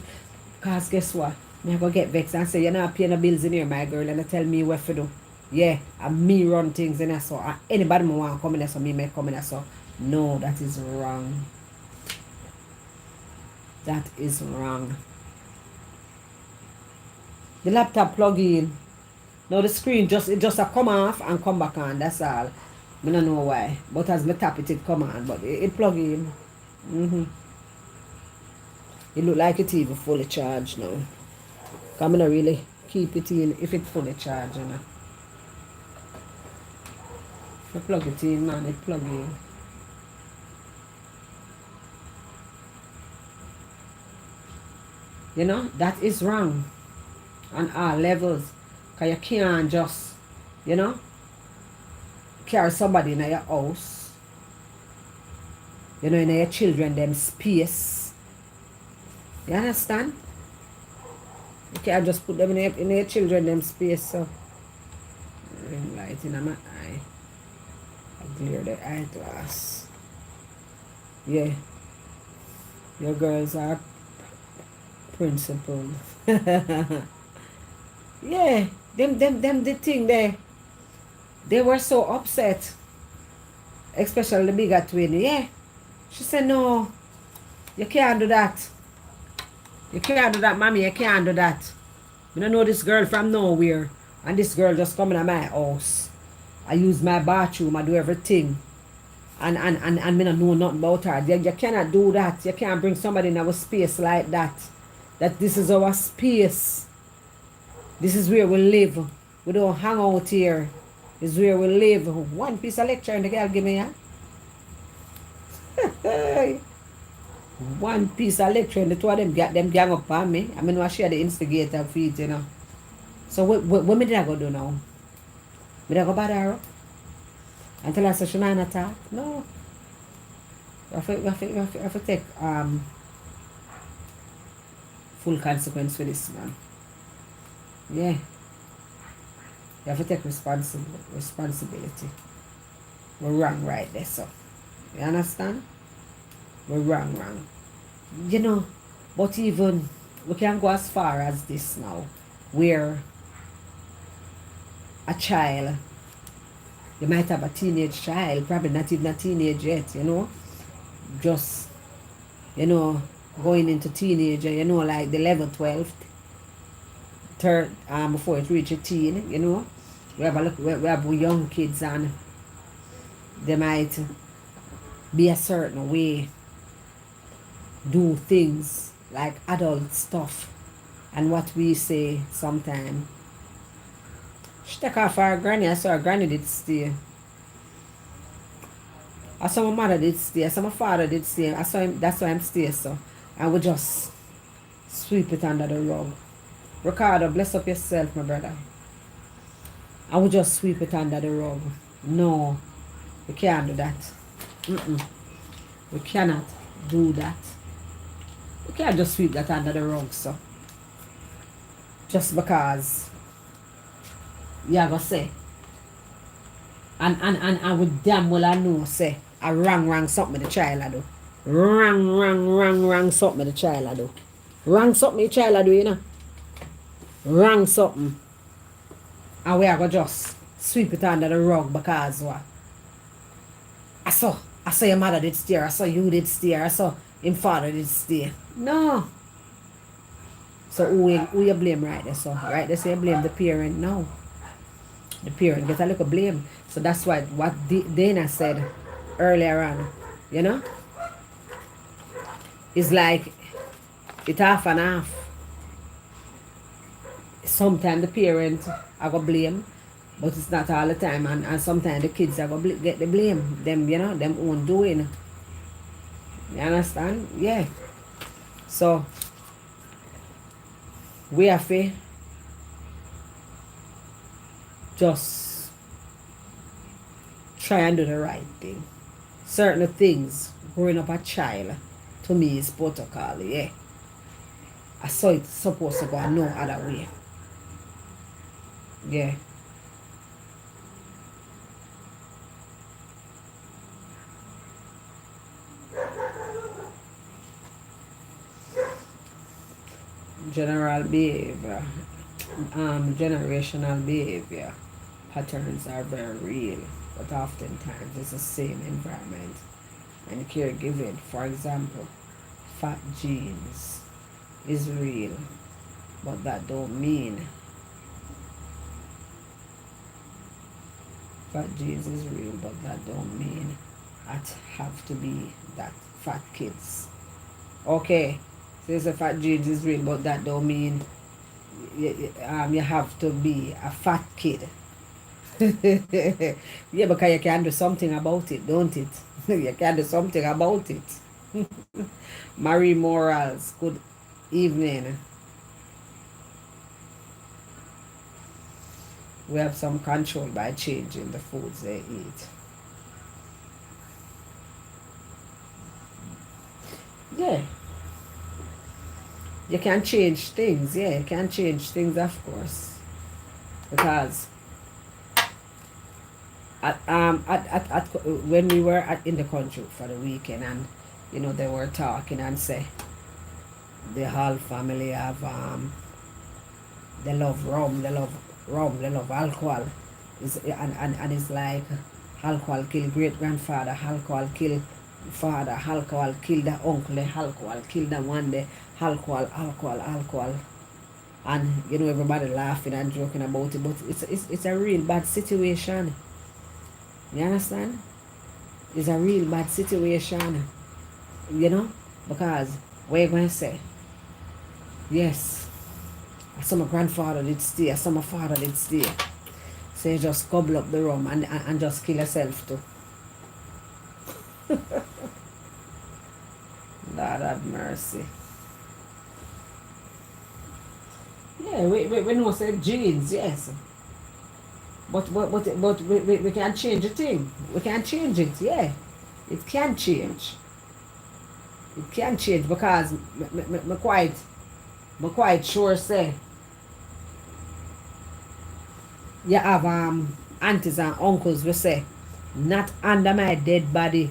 Because guess what? I go get vexed and say, you're not paying the bills in here, my girl, and I tell me what to do. Yeah, and me run things in there, so anybody want to come in there, so me may come in there, so no, that is wrong. That is wrong. The laptop plug in. Now the screen just a come off and come back on, that's all. I don't know why. But as me tap it come on, but it plug in. It look like it even fully charged now. I'm gonna really keep it in if it's fully charged, you know. If you plug it in, man, it plug in. You know, that is wrong on all levels. Because you can't just, you know, carry somebody in your house. You know, in your children, them space. You understand? You can't just put them in your children, them space, so. Ring light in my eye. I clear the eyeglass. Yeah. Your girls are principled. Yeah. Them the thing there. They were so upset, especially the bigger twin. Yeah. She said, no, you can't do that. You can't do that, mommy. You can't do that. You don't know this girl from nowhere. And this girl just coming to my house. I use my bathroom. I do everything. And me don't know nothing about her. You cannot do that. You can't bring somebody in our space like that. That this is our space. This is where we live. We don't hang out here. This is where we live. One piece of lecture and the girl give me, yeah? One piece of lecture and the two of them gang up on me. I mean, I share the instigator feet, you know. So what me did I go do now? Me did I go bother her up? Until I say she not attack? No. I have to take full consequence for this, man. Yeah. You have to take responsibility. We're wrong right there, so. You understand? We're wrong. You know, but even, we can go as far as this now, where a child, you might have a teenage child, probably not even a teenage yet, you know, just, you know, going into teenager, you know, like the level 12, third, before it reaches teen, you know, we have young kids and they might be a certain way, do things like adult stuff, and what we say sometimes. She take off her granny. I saw her granny did stay. I saw my mother did stay. I saw my father did stay. I saw him. That's why I'm stay. So I would just sweep it under the rug. Ricardo, bless up yourself, my brother. I would just sweep it under the rug. No, we can't do that. We cannot do that. We can't just sweep that under the rug, so. Just because you are gonna say. And I would damn well I know say I wrong something the child I do. Wrong something the child I do. Wrong something the child I do, you know. Wrong something. And we are gonna just sweep it under the rug because what? I saw your mother did steer, I saw you did steer, I saw him father did steer. No. So who you blame right there? So right there say you blame the parent. No. The parent get a little blame. So that's what Dana said earlier on. You know? It's like it half and half. Sometimes the parent are gonna blame, but it's not all the time, and sometimes the kids are gonna get the blame. Them, you know, them own doing. You understand? Yeah. So we have to just try and do the right thing. Certain things, growing up a child, to me is protocol, yeah. I saw it supposed to go no other way. Yeah. General behavior, generational behavior patterns are very real, but oftentimes it's the same environment and caregiving. For example, fat genes is real, but that don't mean fat genes is real, but that don't mean it have to be that fat kids. Okay, so it's a fat genes is real, but that don't mean you have to be a fat kid. Yeah, because you can do something about it, don't it? You can do something about it. Marie Morals, good evening. We have some control by changing the foods they eat. Yeah. You can change things, yeah, you can change things, of course. Because when we were in the country for the weekend, and you know they were talking and say the whole family have they love rum, they love alcohol, And it's like alcohol kill great grandfather, alcohol kill father, alcohol kill the uncle, the alcohol kill the one, the alcohol. And you know everybody laughing and joking about it, but it's a real bad situation. You understand? It's a real bad situation. You know? Because what you going to say? Yes, some of grandfather did stay, some of father did stay. So you just gobble up the rum and just kill yourself too. Lord have mercy. Yeah, we know say genes, yes. But we can change the thing. We can change it, yeah. It can change. It can change because me quite sure say you have aunties and uncles we say not under my dead body.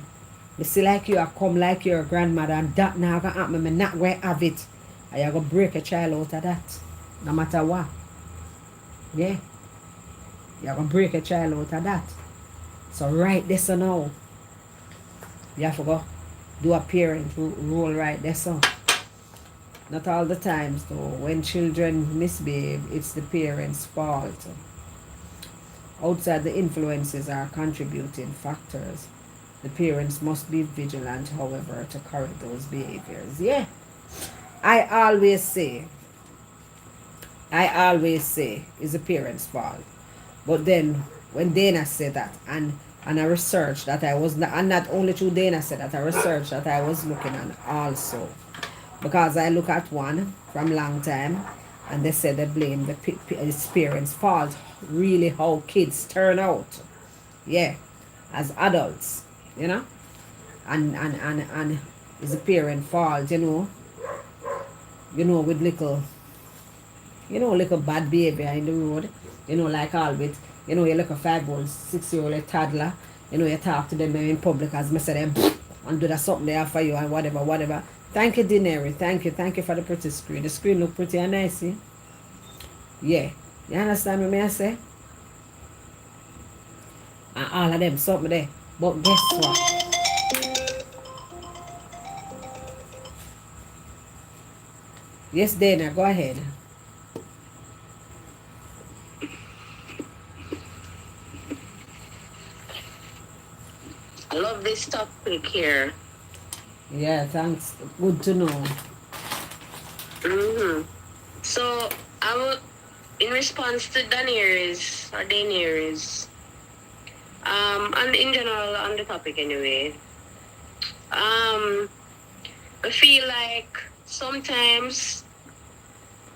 Me see like you are come like your grandmother and that now gonna happen. Me not going to have it. And you gonna break a child out of that. No matter what. Yeah. You're gonna break a child out of that. So right this so now. You have to go do a parent role right there so. Not all the times though. When children misbehave, it's the parents' fault. Outside the influences are contributing factors. The parents must be vigilant, however, to correct those behaviors. Yeah. I always say it's the parents' fault. But then when Dana said that and a research that I was not, and not only through Dana said that, a research that I was looking at also. Because I look at one from long time and they said they blame the parents' fault, really how kids turn out. Yeah. As adults, you know? And it's the parent fault, with little bad behavior in the road, like always, you look a 5-year-old, 6-year-old, a toddler, you talk to them in public as me say them and do that something there for you and whatever. Thank you, Dineri. Thank you for the pretty screen. The screen look pretty and nice, see? Yeah. You understand what I say? And all of them something there. But guess what? Yes, Dana, go ahead. I love this topic here. Yeah, thanks. Good to know. So, I will, in response to Daenerys, and in general on the topic anyway, I feel like sometimes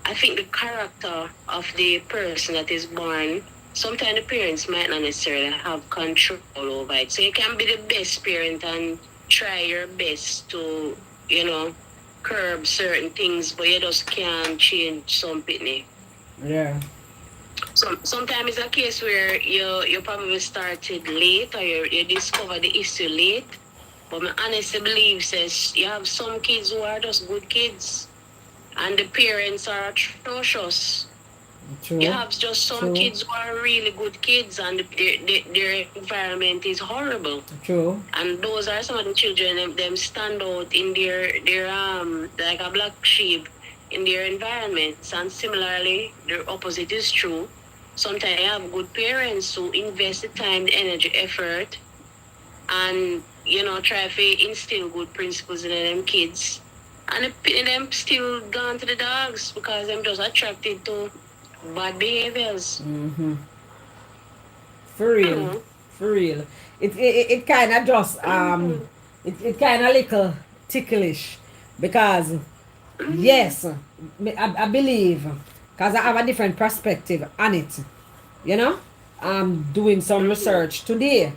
I think the character of the person that is born, sometimes the parents might not necessarily have control over it. So you can be the best parent and try your best to, curb certain things, but you just can't change something. Yeah. Sometimes it's a case where you probably started late or you discover the issue late. But my honestly believe says you have some kids who are just good kids and the parents are atrocious. True. You have just some True. kids who are really good kids and their environment is horrible. True. And those are some of the children them stand out in their like a black sheep in their environments. And similarly, the opposite is true. Sometimes you have good parents who invest the time, the energy, effort, and try to instill good principles in them kids. And them still gone to the dogs because them just attracted to bad behaviors. For real. For real. It kind of just it kind of little ticklish because yes, I believe because I have a different perspective on it. I'm doing some research today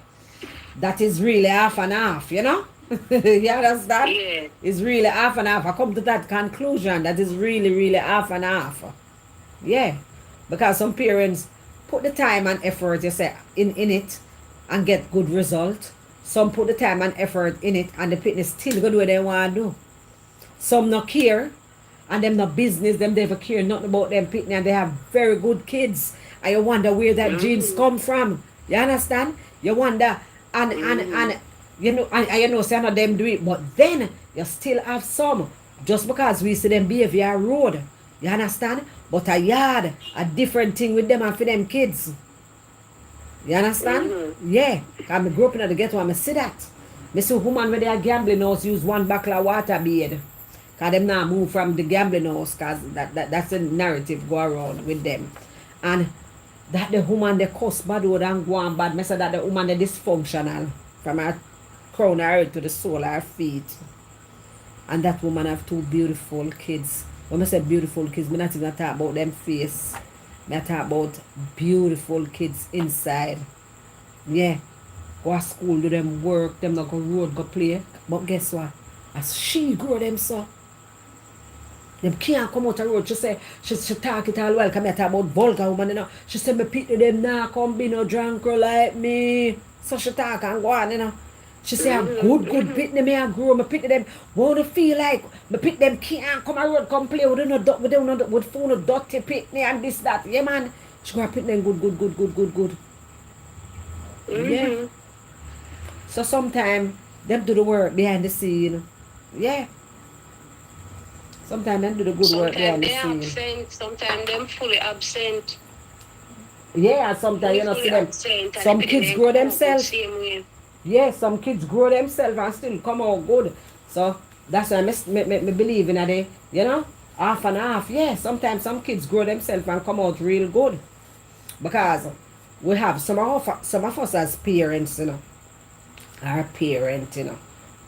that is really half and half. You understand? Yeah. It's really half and half. I come to that conclusion that is really, really half and half. Yeah. Because some parents put the time and effort, you say, in it and get good result. Some put the time and effort in it and the fitness still go do what they want to do. Some not care and them no business, them never care nothing about them pitney, and they have very good kids. And you wonder where that genes come from. You understand? You wonder, and you know, and you know, some of them do it, but then you still have some. Just because we see them behavior road. You understand? But a yard, a different thing with them and for them kids. You understand? Yeah. Because I grew up in the ghetto and I see that. I see woman when they are gambling house use one bottle of water bathe. Because them now move from the gambling house because that's the narrative go around with them. And that the woman they cuss bad word and go on bad. I say that the woman they dysfunctional from her crown her head to the sole of her feet. And that woman have two beautiful kids. When I say beautiful kids, I'm not even talk about them face. I talk about beautiful kids inside. Yeah. Go to school, do them work, them not go road, go play. But guess what? As she grow them so. Them can't come out the road. She say, she talk it all well. Come here talk about vulgar woman, you know. She say, me pity them now come be no drunk like me. So she talk and go on, you know. She say, I'm good pitney me and grow. Me pity them. Wanna feel like me pity them can't come a road, come play with them with phone of dirty pitney and this, that. Yeah, man. She go pity them good. Yeah. So sometimes them do the work behind the scene. Yeah. Sometimes them do the good work behind the scene. Sometimes they absent, sometimes them fully absent. Yeah, and sometimes you know see them. Some kids grow themselves. Yeah, some kids grow themselves and still come out good. So that's why me believe in it. You know, half and half. Yeah, sometimes some kids grow themselves and come out real good. Because we have some of us as parents, you know, our parent, you know,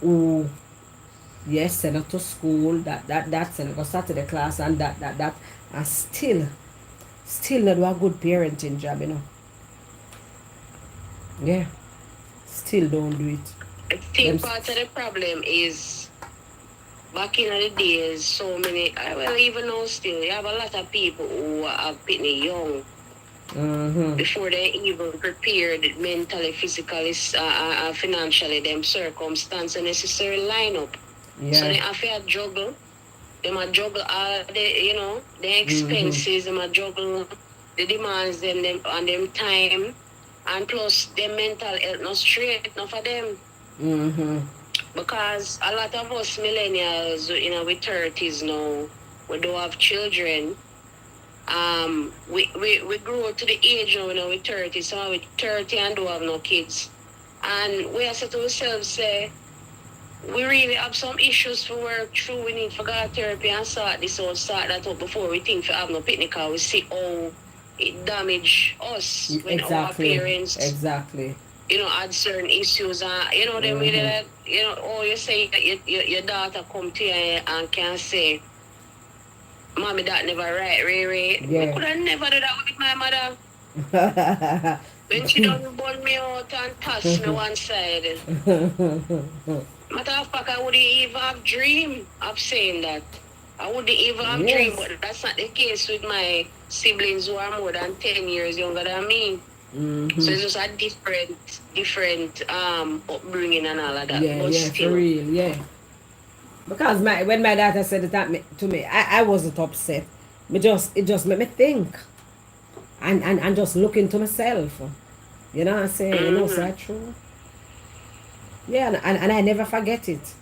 who yes, send her to school, that send her go Saturday class and that and still not do a good parenting job, you know. Yeah. Still don't do it. I think part of the problem is back in the days, so many, well, even now still, you have a lot of people who are pretty young before they even prepared mentally, physically, financially, them circumstance and necessary line up. Yeah. So they have to juggle. They might juggle all the, you know, the expenses, they might juggle the demands them on them time. And plus, their mental health not straight, not for them. Because a lot of us millennials, you know, we 30s now, we don't have children. We grow to the age now, you know, we 30, so we 30 and don't have no kids. And we are said to ourselves, say, we really have some issues to work through. We need to go to therapy and sort this out, sort that out before we think we have no picnic. We see how it damage us when our parents you know had certain issues and you know them really like, you know, oh, you say that your daughter come to you and can say, mommy, that never right, Ray. We could have never do that with my mother. When she done burn me out and toss me one side. Matter of fact, I wouldn't even have dream of saying that. I wouldn't even have dreamed, but that's not the case with my siblings who are more than 10 years younger than me. So it's just a different upbringing and all of that. Yeah, but yeah, still. for real, yeah. Because when my daughter said it to me, I wasn't upset. It just made me think. And just look into myself. You know what I'm saying? You know, is that true? Yeah, and I never forget it.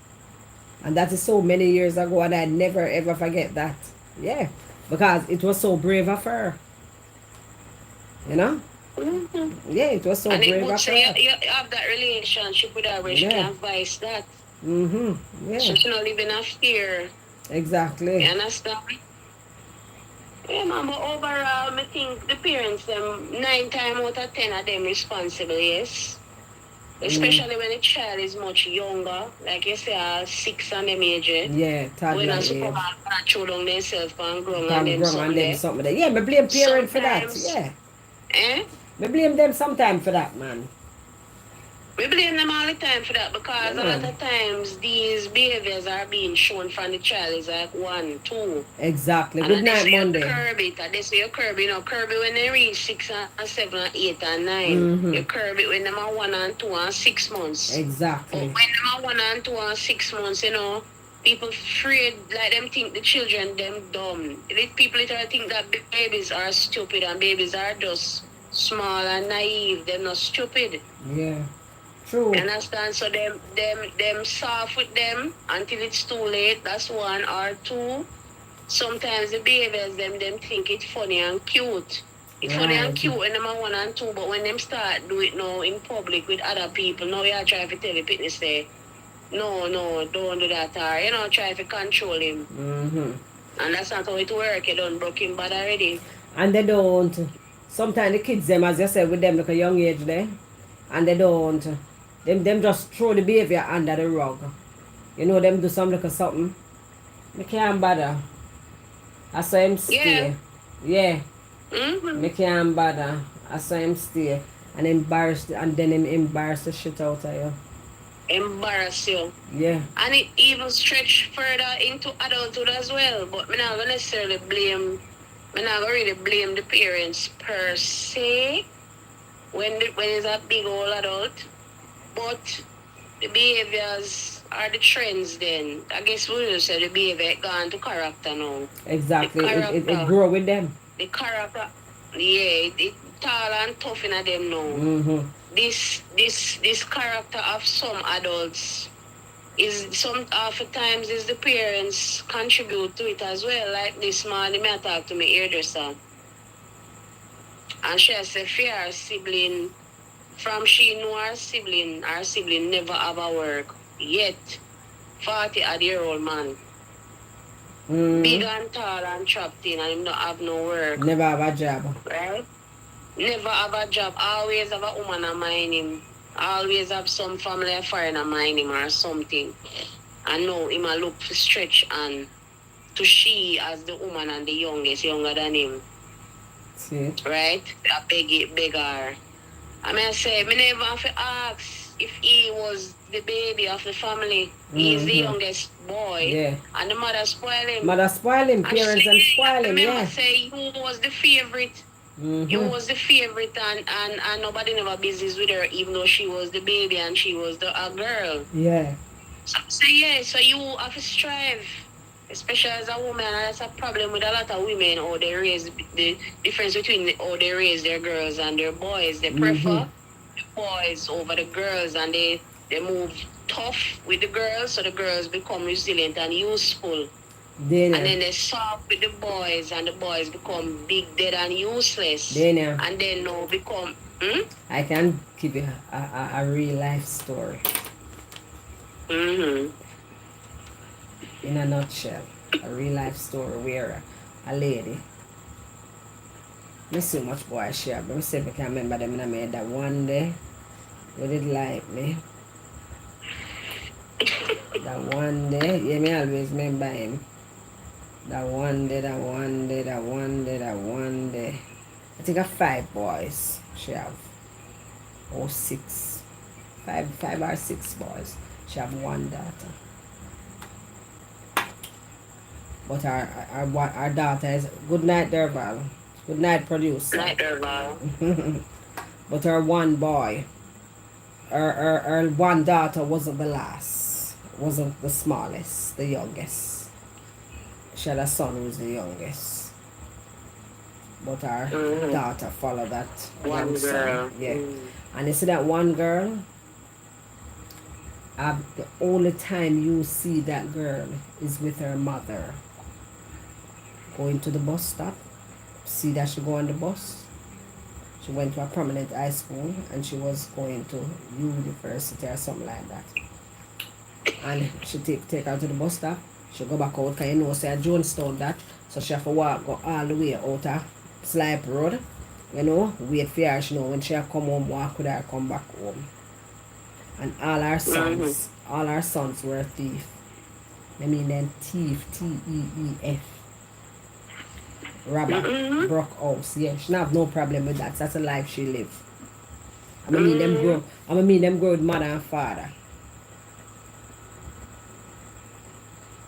And that is so many years ago, and I never ever forget that. Yeah, because it was so brave of her. You know? Yeah, it was so brave of her. So you have that relationship with her where she can advise that. Yeah. So she's not living in fear. Exactly. You understand? Yeah, man, but overall, I think the parents, them 9 times out of 10 of them responsible, yes. Especially when the child is much younger, like you say, 6 and them age. Yeah, toddler when age. When they throw down themselves and grow and them something there. Yeah, me blame parents for that. Yeah. Me blame them sometime for that, man. We blame them all the time for that because a lot of times these behaviors are being shown from the child is like 1, 2. Exactly. Good night, Monday. Curb it. And they say you curb it, you know, curb it when they reach 6 and 7 and 8 and 9. You curb it when they are 1 and 2 and 6 months. Exactly. But when they are 1 and 2 and 6 months, you know, people afraid, like them think the children them dumb. People literally think that babies are stupid and babies are just small and naive. They're not stupid. Yeah. True. Understand? So them soft with them until it's too late. That's one. Or two, sometimes the behaviors them think it's funny and cute. It's funny and Right. cute when them are 1 and 2, but when them start do it now in public with other people, now you are trying to tell the fitness say, no, don't do that, or try to control him. Mm-hmm. And that's not how it work. You don't broke him bad already. And they don't. Sometimes the kids them, as you said, with them like a young age there, and they don't. Them just throw the behavior under the rug. You know, them do some little something. Me can't bother. I saw him stay. Yeah. Mm-hmm. Me can't bother. I saw him stay. And then him embarrass the shit out of you. Embarrass you. Yeah. And it even stretch further into adulthood as well. But me not gonna necessarily blame, me not gonna really blame the parents per se when it's a big old adult. But the behaviors are the trends then. I guess we will say the behavior gone to character now. Exactly. It It grow with them. The character, yeah, it tall and tough in them now. Mm-hmm. This character of some adults is some half the times is the parents contribute to it as well. Like this morning, I talk to my hairdresser, and she said, "For her sibling, from she know her sibling never have a work yet. 40-odd-year-old man, big and tall and trapped in, and him not have no work. Never have a job. Right? Never have a job. Always have a woman a mind him. Always have some family affair a mind him or something. And now him a look for stretch and to she as the woman and the youngest, younger than him. See? Right? I beg her. I mean, I say, me never have to ask if he was the baby of the family. He's the youngest boy. Yeah. And the mother spoil him. Mother spoil him, parents and spoil him, remember yeah. say who was the favorite. You was the favorite and nobody never business with her even though she was the baby and she was a girl. Yeah. So you have to strive. Especially as a woman, and that's a problem with a lot of women, or they raise the difference between how they raise their girls and their boys. They prefer the boys over the girls and they move tough with the girls so the girls become resilient and useful. Then, and then they soft with the boys and the boys become big, dead and useless. Then, and then now become... I can give you a real life story. Mm-hmm. In a nutshell, a real life story where a lady, me so much boy share, but me say I can remember them and I made that one day, they did like me. That one day, yeah, me always remember him. That one day. I think I have 5 boys she have. Or 6. 5 or 6 boys. She have 1 daughter. But our daughter is good night, Derval. Good night, producer. Night, Derval. But her one boy, her one daughter wasn't the last, wasn't the smallest, the youngest. She had a son who was the youngest. But her daughter followed that one young girl. son. Yeah. And you see that one girl, the only time you see that girl is with her mother. Going to the bus stop, see that she go on the bus. She went to a prominent high school and she was going to university or something like that. And she take her to the bus stop. She go back out because you know say Jonestown that. So she have to go all the way out of Slipe Road. You know, wait for her, you know, when she come home, walk with her, come back home. And all our sons were thief. I mean then thief, T-E-E-F. Robber, broke house. Yeah, she don't have no problem with that. That's a life she live. I mean them grow with mother and father.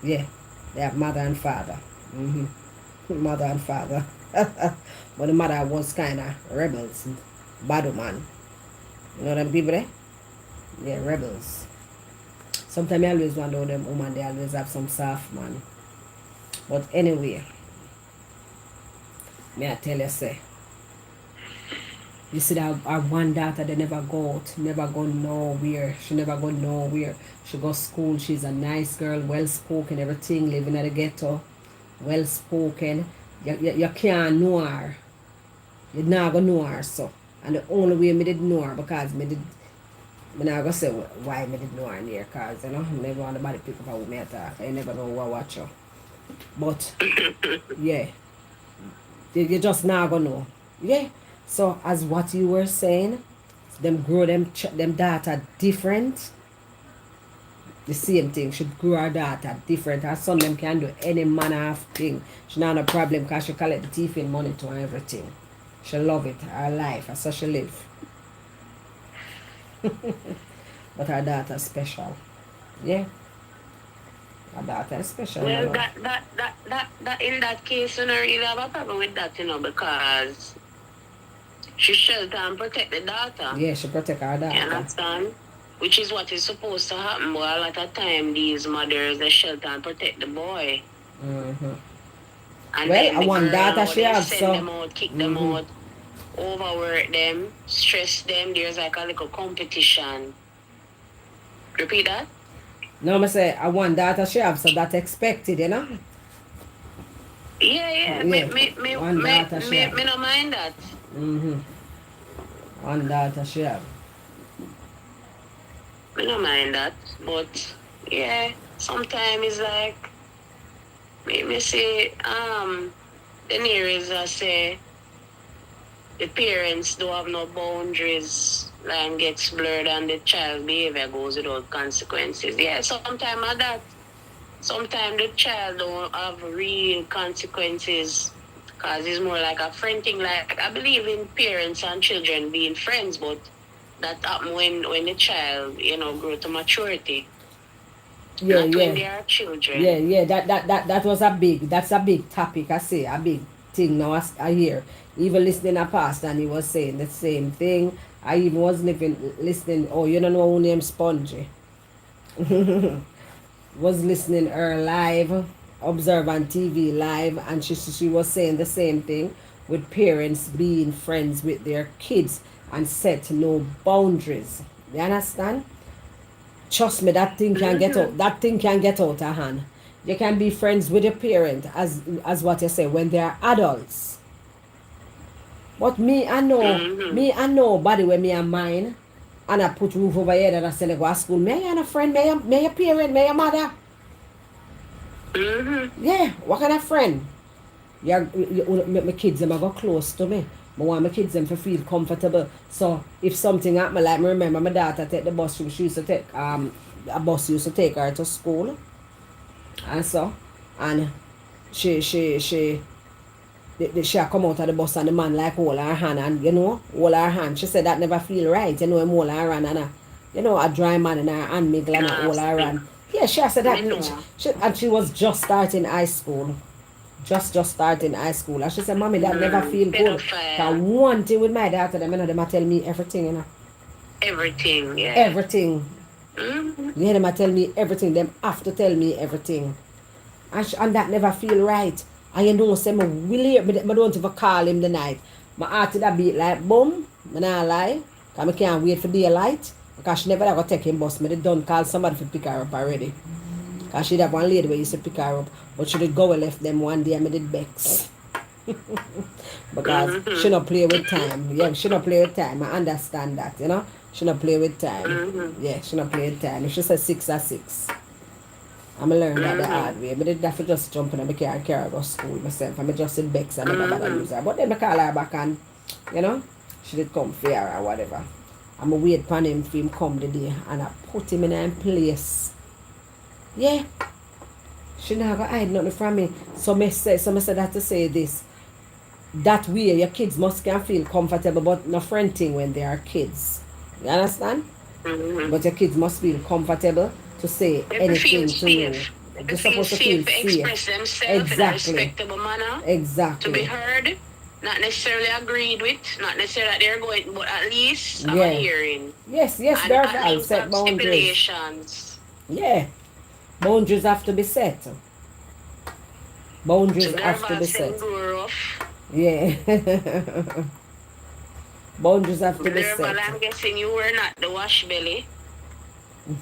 Yeah, they have mother and father. Mother and father. But the mother was kind of rebels, bad man. You know them people there? Yeah, rebels. So Sometimes I always wonder how them woman, they always have some soft man. But anyway, may I tell you, say, you see that our one daughter, they never go out, never go nowhere. She never go nowhere. She go school. She's a nice girl, well spoken, everything, living at the ghetto, well spoken. You can't know her. You not gonna know her, so. And the only way me did know her because me not gonna say why me did know her near, cause you know, never want nobody pick up how me attack. I never know who I watch her. But yeah, you just not gonna know. Yeah. So as what you were saying, them grow them data different. The same thing. She grow her data different. Her son them can do any manner of thing. She not a problem because she collect the tiffin money to her everything. She love it. Her life. That's how she live. But her daughter special. Yeah. Her daughter is special. Well, You know? that in that case, you don't really have a problem with that, because she shelter and protect the daughter. Yeah, she protect her daughter. You understand? Which is what is supposed to happen, but a lot of time these mothers, they shelter and protect the boy. Mm-hmm. And Well, then I the want girl, daughter she they have, send so. them out, kick them out, overwork them, stress them. There's like a little competition. Repeat that? No, I say I want daughter she have, so that's expected, you know? Yeah. One daughter she have. Me no mind that. Mm-hmm. One daughter she have. Me no mind that. But yeah, sometimes it's like me say, the nearest I say the parents don't have no boundaries, line gets blurred and the child behavior goes without consequences. Yeah, sometimes of that. Sometimes the child don't have real consequences because it's more like a friend thing. Like, I believe in parents and children being friends, but that happen when the child, grow to maturity. Yeah, Not yeah. when they are children. Yeah. That was that's a big topic, I say, a big thing now I hear. Even listening a pastor and he was saying the same thing. I even was listening, oh, you don't know who named Spongy. Was listening her live, observe on TV live, and she was saying the same thing with parents being friends with their kids and set no boundaries. You understand? Trust me, that thing can get out. That thing can get out of hand. You can be friends with your parent as what you say when they are adults. But me, I know body where me and mine, and I put roof over here and I say, go to school. Me and a friend, me your parent, me your mother. Yeah, what kind of friend? My kids them go close to me. I want my kids them to feel comfortable. So if something happen, like me remember my daughter take the bus, she used to take a bus used to take her to school. And so she come out of the bus and the man like hold her hand and hold her hand. She said that never feel right, him hold her hand and a dry man in her hand mingle and hold her hand. Yeah, she said that she was just starting high school. Just starting high school. And she said, Mommy, that never feel good. Cause one thing with my daughter, them tell me everything, Everything, yeah. Everything. Yeah, them tell me everything. Them have to tell me everything. And that never feel right. And say, I don't even call him the night. My heart that beat like boom. I not lie. Cause I can't wait for daylight. Because she never ever take him bus. I done call somebody to pick her up already. Because she have one lady where used to pick her up. But she did go and left them one day and I did vex. Because she not play with time. Yeah, she not play with time. I understand that, She not play with time. Yeah, she not play with time. If she says 6 or 6. I'm going to learn that the hard way. I did have to just jump in and car and carry her to school myself. I'm just in vex and never bother use her. But then I call her back and, she did come for her or whatever. I'm going to wait for him for him come the day and I put him in a place. Yeah. She not going to hide nothing from me. So I say that to say this. That way your kids must can feel comfortable but no friend thing when they are kids. You understand? But your kids must feel comfortable to say anything to you. They're supposed to feel safe. Express themselves in a respectable manner. Exactly. To be heard. Not necessarily agreed with, not necessarily that they're going, but at least I'm hearing. Yes, there are set boundaries. Stipulations. Yeah. Boundaries have to be set. Boundaries So have to Derval be saying set. grow rough. Yeah. Boundaries have to be Derval, set. I'm guessing you were not the wash belly.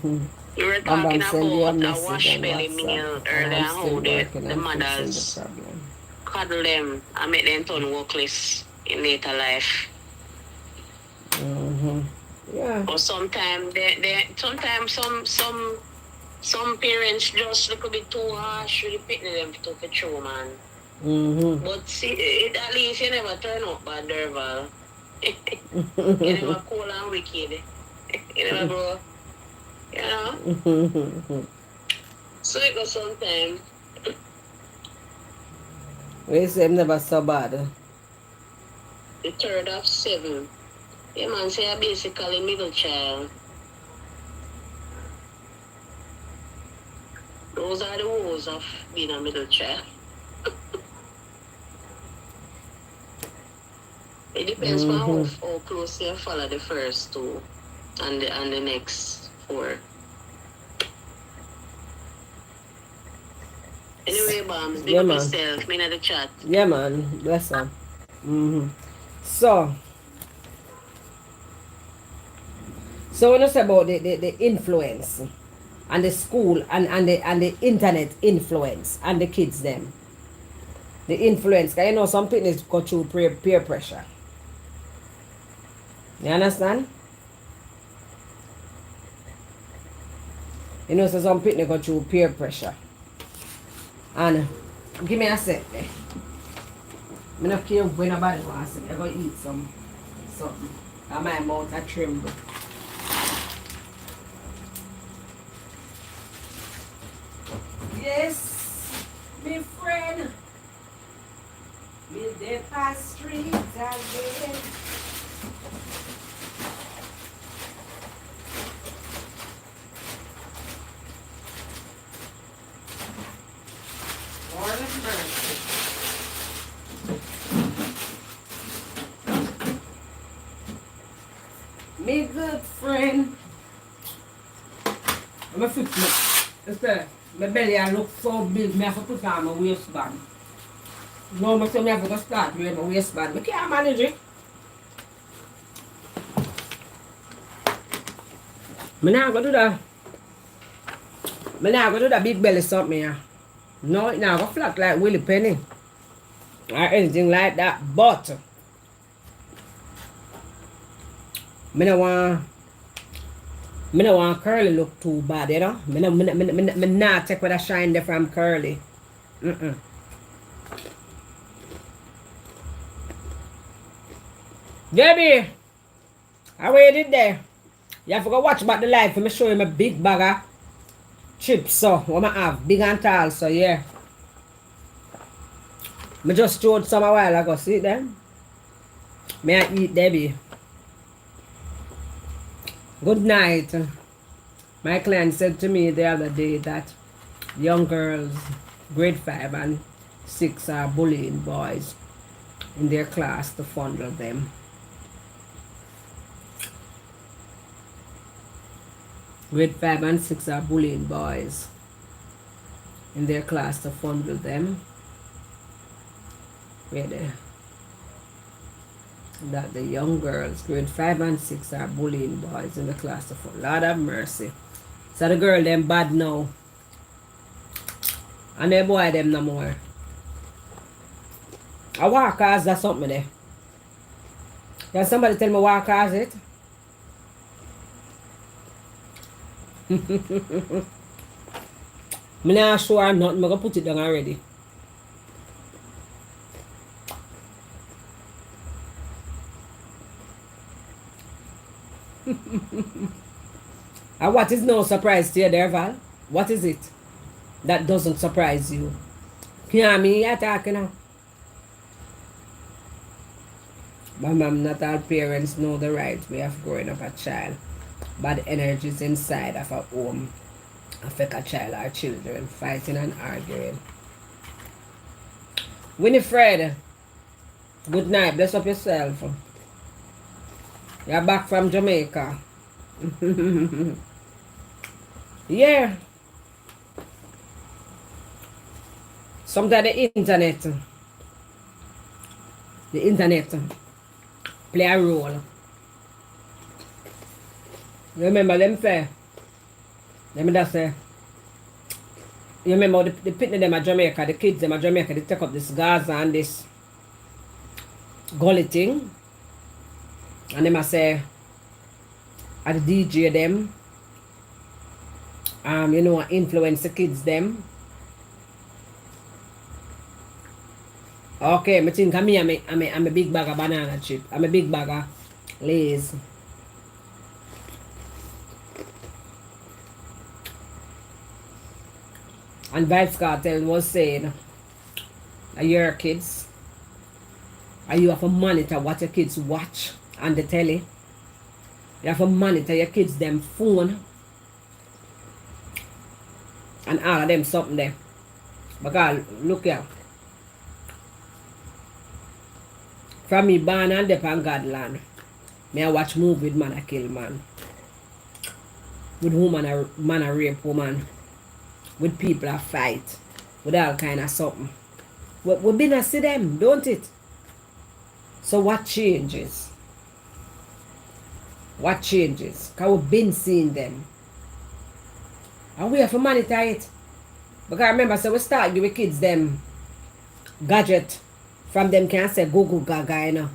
You were Bam talking Bam send you a about a message wash on belly WhatsApp. meal I earlier, am still how working the on fixing the mothers problem. cuddle them and make them turn workless in later life. Yeah. Or sometimes sometimes some parents just look a bit too harsh with the pitney them to control, man. But see, at least you never turn up bad, Derval. You never cool and wicked. You never go, you know? So it goes sometimes. We say him never so bad. The third of 7. Yeah, man, say I'm basically middle child. Those are the woes of being a middle child. It depends on how close you follow the first 2 and the next 4. Anyway, Bams, big Yeah, up man. yourself. Me in the chat. Yeah, man. Bless her. So when you say about the influence and the school and the internet influence and the kids them. The influence, because you know some people go through peer pressure. You understand? You know, so some people go through peer pressure. And give me a sec there. I don't care when nobody wants to. I'm going to eat something. And my mouth a tremble. Yes, my friend. With the past streets again. Lord of mercy. Me good friend. I'm a fix it. My belly I look so big, I have to put on my waistband. No, I say I have to start wearing my waistband. I can't manage it. I'm not going to do that. I'm not going to do that big belly something here. No, it's not going to flat like Willie Penny. Or anything like that. But I don't want curly look too bad, you know. I not take what I shine there from curly. Debbie, I waited there. You have to go watch about the life. Let me show you my big bag of chips, so what I have. Big and tall, so yeah. I just showed some a while ago. See them? May I eat, Debbie? Good night. My client said to me the other day that young girls, grade 5 and 6, are bullying boys in their class to fondle them. Grade 5 and 6 are bullying boys in their class to fondle them. Where that the young girls, grade 5 and 6, are bullying boys in the class to fondle. Lord have mercy. So the girl them bad now. And the boy them no more. I walk cause that's something there. Can somebody tell me what cause it? I'm not sure nothing. I'm going to put it down already. And what is no surprise to you there, Val? What is it that doesn't surprise you? You hear me talking now? But not all parents know the right way of growing up a child. Bad energies inside of a home affect a child or children fighting and arguing. Winifred, good night. Bless up yourself. You're back from Jamaica. Yeah. Sometimes the internet play a role. Remember them say, let me just say, you remember the picnic them at Jamaica, the kids them at Jamaica, they take up this Gaza and this gully thing, and them I say, at the DJ them, influence the kids them. Okay, I think I'm a big bag of banana chip. I'm a big bag of Lay's. And Vibes Cartel was saying, are your kids, are you have to monitor what your kids watch on the telly? You have to monitor your kids them phone and all of them something there. Because look here. From me born and up on God land, me I watch movie with man a kill man. With man a rape woman. With people a fight. With all kind of something. We been a see them, don't it? So what changes? What changes? Because we've been seeing them. And we have to monitor it. Because remember, so we start giving kids them gadget. From them can say Google Gaga, you know.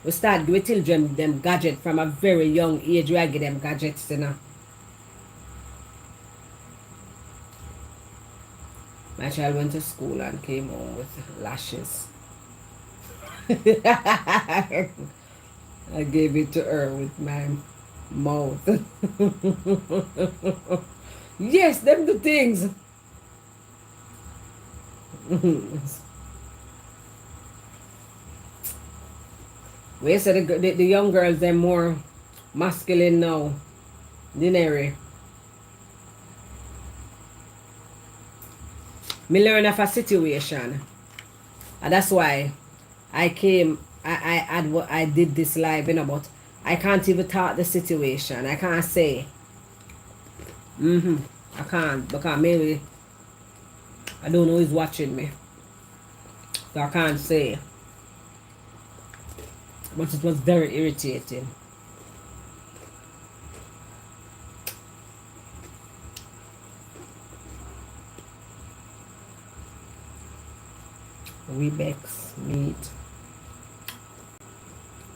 We start giving children them gadget from a very young age. We give them gadgets, you know. My child went to school and came home with lashes. I gave it to her with my mouth. Yes, them the things. We said the young girls, they're more masculine now. Dinary. Me learn of a situation. And that's why I did this live, but I can't even talk the situation. I can't say. I can't, because maybe I don't know who's watching me. So I can't say. But it was very irritating. Webex meat.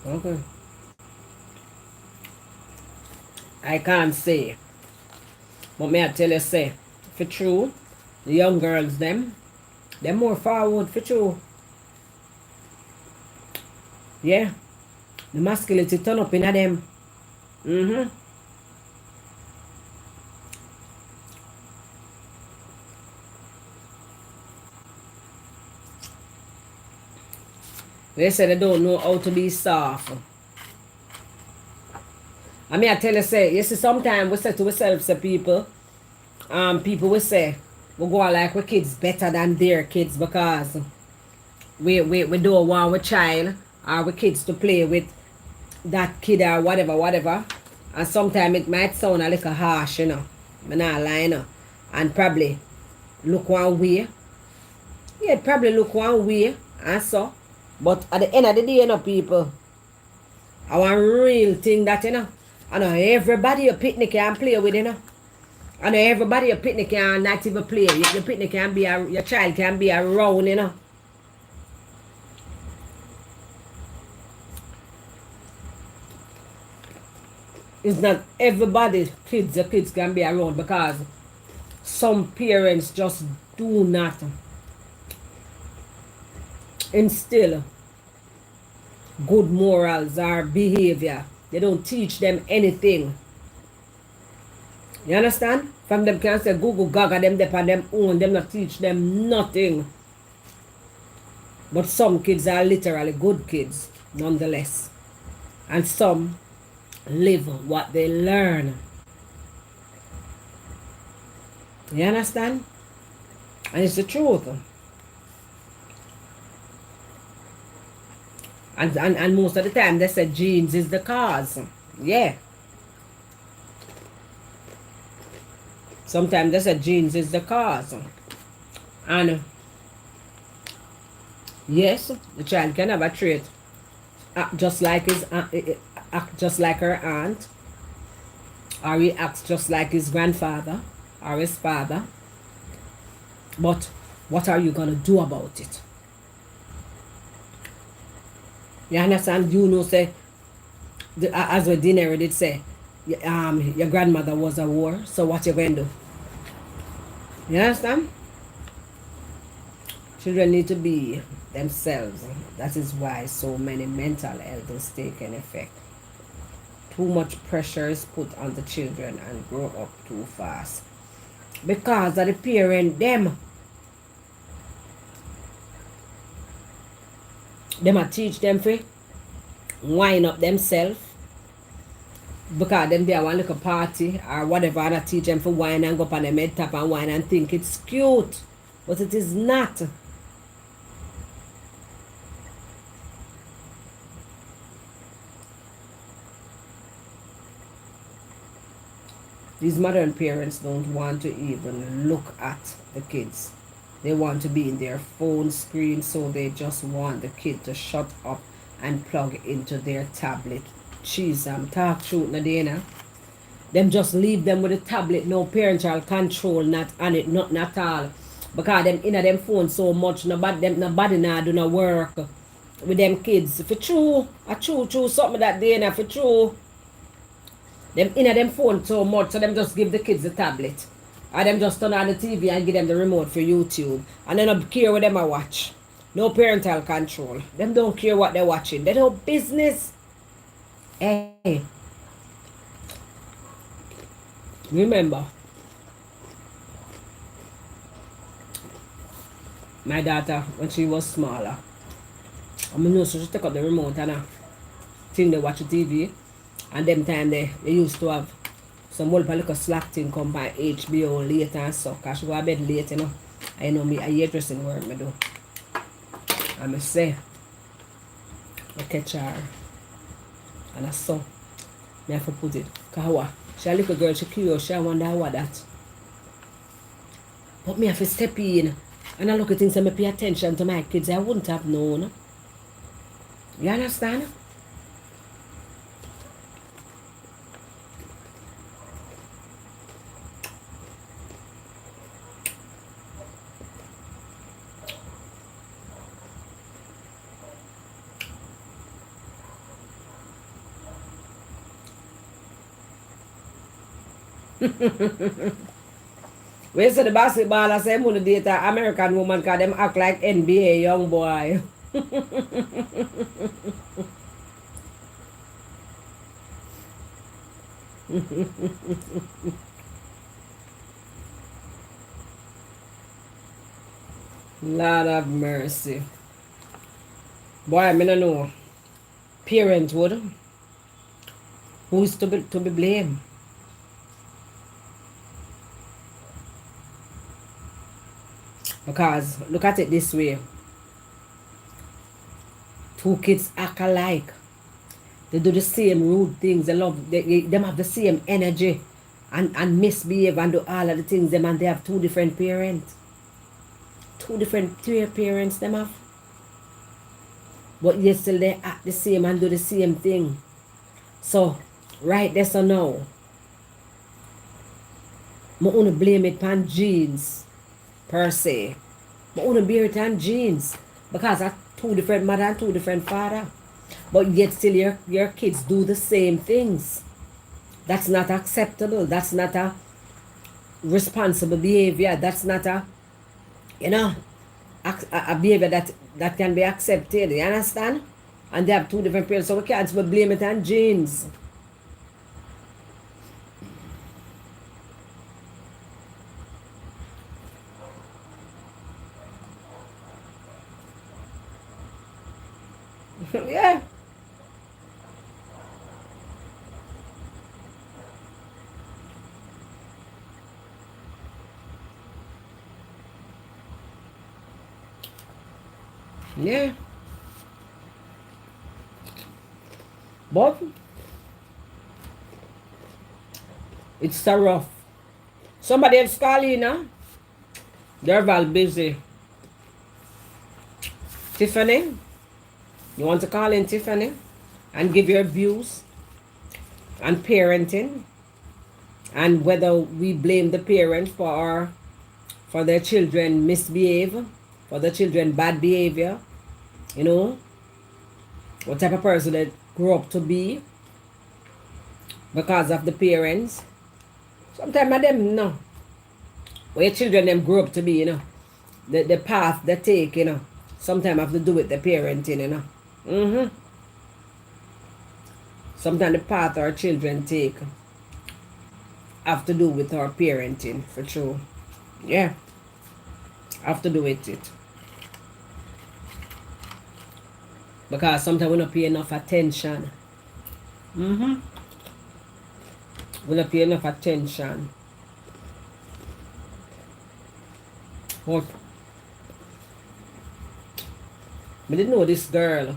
Okay. I can't say. But may I tell you, say, for true, the young girls, they're more forward, for true. Yeah. The masculinity turn up in them. They say they don't know how to be soft. I mean, I tell you, say, you see, sometimes we say to ourselves, say, people will say, we go on like our kids better than their kids because we don't want our child or our kids to play with that kid or whatever. And sometimes it might sound a little harsh, I'm not lying, and probably look one way. Yeah, it probably look one way and so. But at the end of the day, people, I want real thing that, I know everybody you picnic can play with, I know everybody you picnic can not even play. Your picnic can be, your child can be around, It's not everybody's kids, the kids can be around because some parents just do not instill good morals or behavior. They don't teach them anything. You understand? From them can say Google Gaga them on them own, them not teach them nothing. But some kids are literally good kids, nonetheless. And some live what they learn. You understand? And it's the truth. And most of the time they say genes is the cause. Yeah. Sometimes they say genes is the cause. And yes, the child can have a trait. Act just like act just like her aunt, or he acts just like his grandfather or his father. But what are you gonna do about it? You understand? You know, say as what Dinero did say, your grandmother was a whore. So what you going to do? You understand? Children need to be themselves. That is why so many mental health is taking effect. Too much pressure is put on the children and grow up too fast. Because of the parent, them a teach them for wind up themselves. Because them there want like a party or whatever, and I teach them for wine and go up on the med tap and wine and think it's cute. But it is not. These modern parents don't want to even look at the kids. They want to be in their phone screen, so they just want the kid to shut up and plug into their tablet. Jeez, I'm talk truth, Nadina. Them just leave them with a tablet, no parental control, not on it, nothing at all. Because them in them phone so much, nobody now do no work with them kids. For true, something that day now, for true. Them in them phone so much, so them just give the kids the tablet. Or them just turn on the TV and give them the remote for YouTube. And they don't care what them a watch. No parental control. Them don't care what they're watching. They don't business. Hey. Remember, my daughter, when she was smaller, I know so she took up the remote and I think they watch the TV. And them time they used to have some old little slack thing come by HBO late and so. Cause she go to bed late, you know. I know me, a hairdressing work me do. And I say, I catch her. And I saw, me have to put it. Cause what? She a little girl, she curious, she wonder what that. But me have to step in and I look at things and I pay attention to my kids. I wouldn't have known. You understand? We say the basketball I say I'm gonna date an American woman cause them act like NBA young boy. Lord of mercy. Boy, I don't know. Parenthood. Who is to be blamed? Because look at it this way. Two kids act alike. They do the same rude things. Them have the same energy and misbehave and do all of the things them and they have two different parents. Two different parents them have. But yet still they act the same and do the same thing. So, right there so now. I want to blame it on genes per se. But I want to bear it on genes. Because I two different mother and two different father. But yet still your kids do the same things. That's not acceptable. That's not a responsible behavior. That's not a, a behavior that can be accepted. You understand? And they have two different parents. So we can't blame it on genes. Yeah. Yeah. But it's so rough. Somebody else call in, huh? They're all busy. Tiffany, you want to call in, Tiffany, and give your views on parenting and whether we blame the parents for their children misbehave, for the children bad behavior, you know, what type of person they grow up to be because of the parents. Sometimes of them, what your children them grow up to be, the path they take, sometimes have to do with the parenting, Sometimes the path our children take have to do with our parenting, for true. Yeah, have to do with it. Because sometimes we don't pay enough attention. We don't pay enough attention. But I didn't know this girl.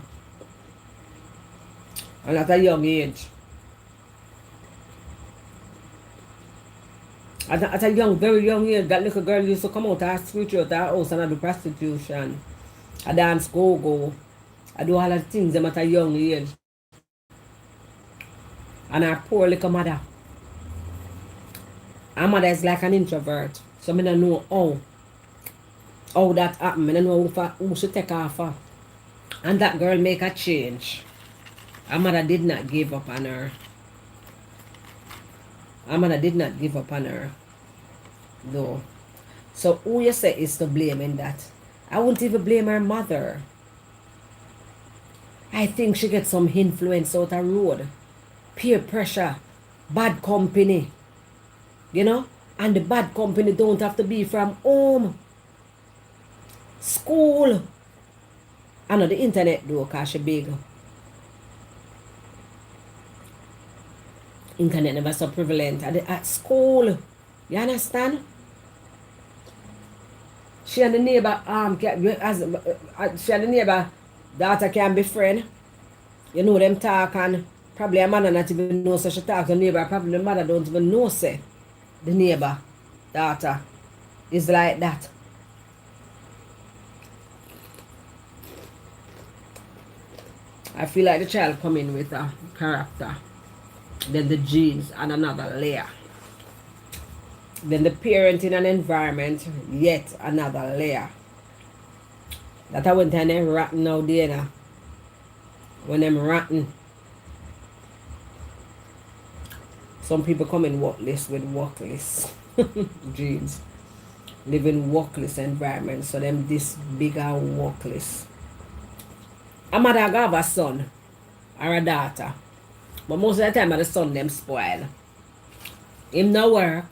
And at a young age. At a very young age, that little girl used to come out of her street, out of her house and do prostitution. I dance go-go. I do all the things them at a young age. And her poor little mother. Her mother is like an introvert. So I don't know how that happened. I don't know who should take her for. And that girl make a change. Her mother did not give up on her. Her mother did not give up on her. Though. So who you say is to blame in that? I wouldn't even blame her mother. I think she gets some influence out the road. Peer pressure. Bad company. And the bad company don't have to be from home. School. I know the internet though, because she big. Internet never so prevalent. At school. You understand? She and the neighbor, she and the neighbor daughter can be friend. You know them talk and probably a mother not even know so she talk to the neighbor. Probably the mother don't even know say the neighbor daughter is like that. I feel like the child come in with a character. Then the genes and another layer. Then the parenting and environment, yet another layer. That I went and them rotten out there. When them rotten. Some people come in workless with workless genes. Live in workless environment. So them this bigger workless. A mother have a son or a daughter. But most of the time the son them spoil. Him no work.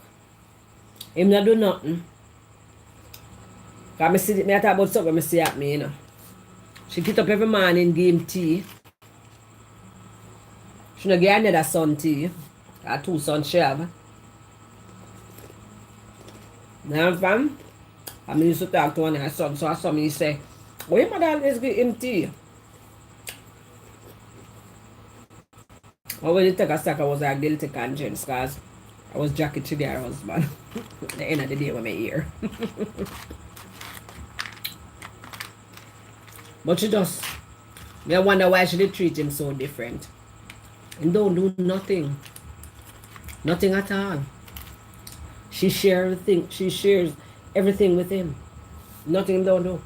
Him not do nothing. Cause me talk about something I see at me, She get up every morning, give him tea. She not give another son tea. Her 2 sons she have. Now fam, I used to talk to one of her sons, so her son me say, why your mother always give him tea? But when you take a sack, I was a guilty conscience because I was jacket to their husband. At the end of the day with my ear. But she just, I wonder why she did treat him so different. And don't do nothing. Nothing at all. She shares everything with him. Nothing don't do.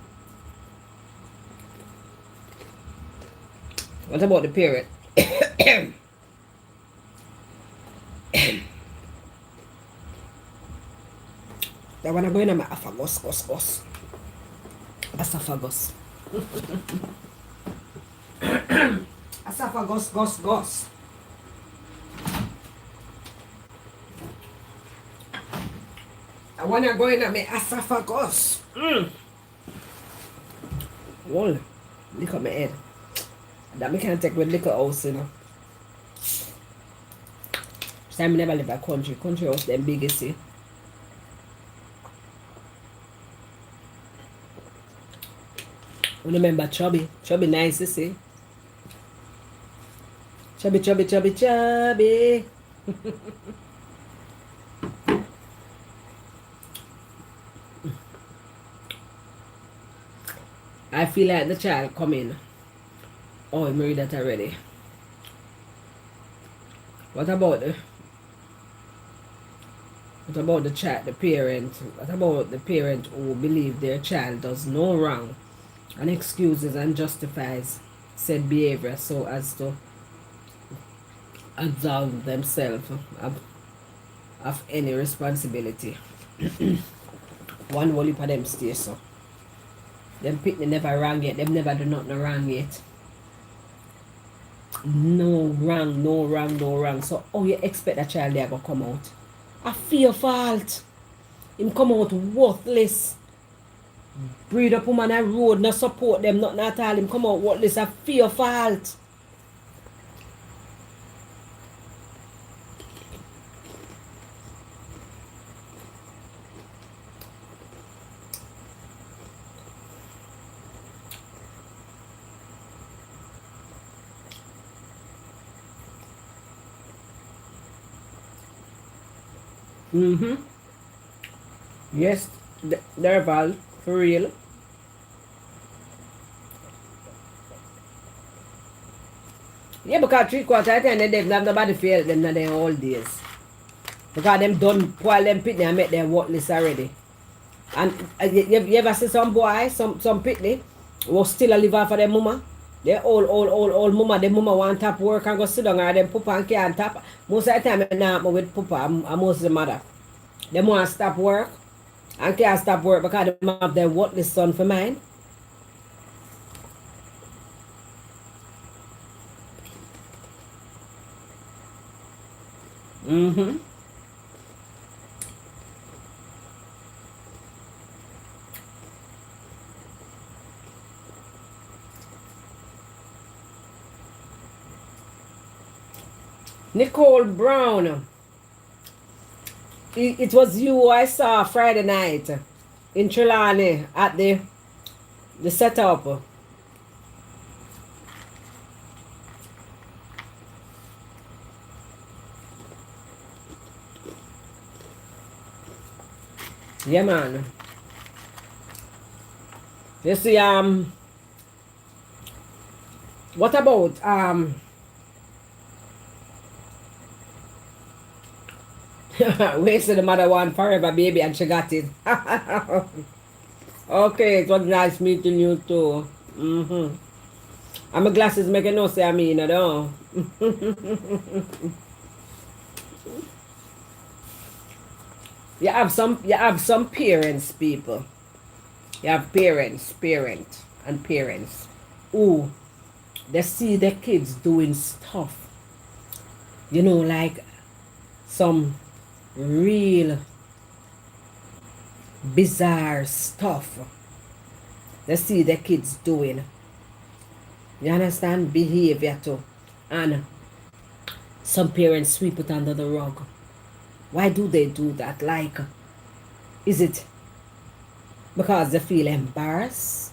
What about the parent? That one I'm going to my esophagus. Esophagus. Esophagus. I want to go in at my esophagus. Well, look at my head. That me can't take with liquor house, So I never live a country. Country house, them big, you see. Remember Chubby? Chubby nice, you see. Chubby. feel like the child come in. Oh, you read that already. What about the child, the parent? What about the parent who believe their child does no wrong and excuses and justifies said behavior so as to absolve themselves of any responsibility? One whole heap of them stay so. Them pitney never wrong yet. Them never do nothing wrong yet. No wrong, no wrong, no wrong. So how you expect a child there to come out? I fear fault. Him come out worthless. Breed up woman on road, no support them, nothing at all. Him come out worthless. I fear fault. Mm-hmm. Yes, they're val for real. Yeah, because 3/4 of the time they have nobody feel them in their old days. Because them done while them pitney and make them worthless already. And you ever see some boy, some pitney, who still a live off of their mama? They old mama, their mama want tap work and go sit down or them papa and can't tap. Most of the time I not with papa and most of the mother. They want to stop work and can't stop work because they have their worthless son for mine. Mm-hmm. Nicole Brown. It was you I saw Friday night in Trelawney at the setup. Yeah, man. You see, what about wasted the mother one forever baby and she got it. Okay, it was nice meeting you too. Mm-hmm. And my glasses make no say I mean at all. You have some parents, people. You have parents and parents who they see their kids doing stuff. You know, like some real bizarre stuff. They see their kids doing. You understand? Behavior too. And some parents sweep it under the rug. Why do they do that? Like, is it because they feel embarrassed?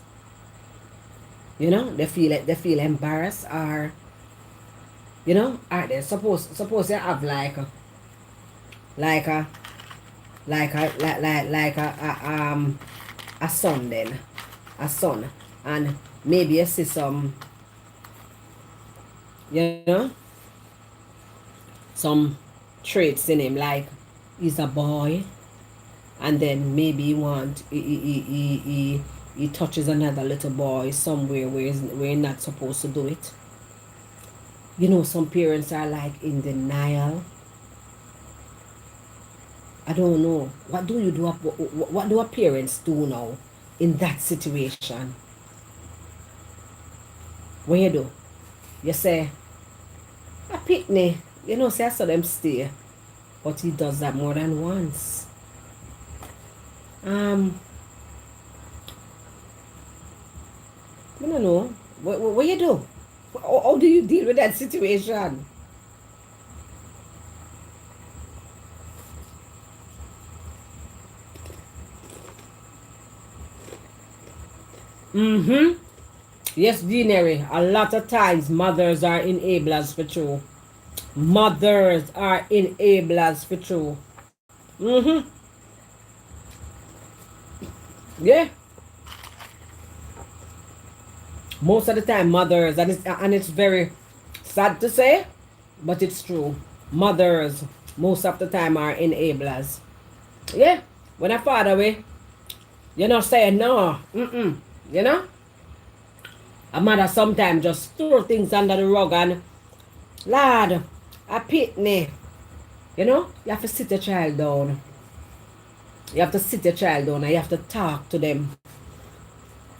You know, they feel embarrassed, or you know, are they suppose they have like a son then, a son, and maybe you see some, you know, some traits in him, like he's a boy, and then maybe he touches another little boy somewhere where he's not supposed to do it. You know, some parents are like in denial. I don't know. What do you do? What do our parents do now in that situation? What you do? You say, a picnic. You know, say I saw them stay. But he does that more than once. I don't know. What you do? How do you deal with that situation? Mm-hmm. Yes, Deanery. A lot of times mothers are enablers for true. Mothers are enablers for true. Mm-hmm. Yeah. Most of the time, mothers, and it's very sad to say, but it's true. Mothers, most of the time, are enablers. Yeah, when a father way, you know, saying no, you know, a mother sometimes just throw things under the rug and, lad, a pitney, you know, you have to sit your child down. You have to sit your child down and you have to talk to them.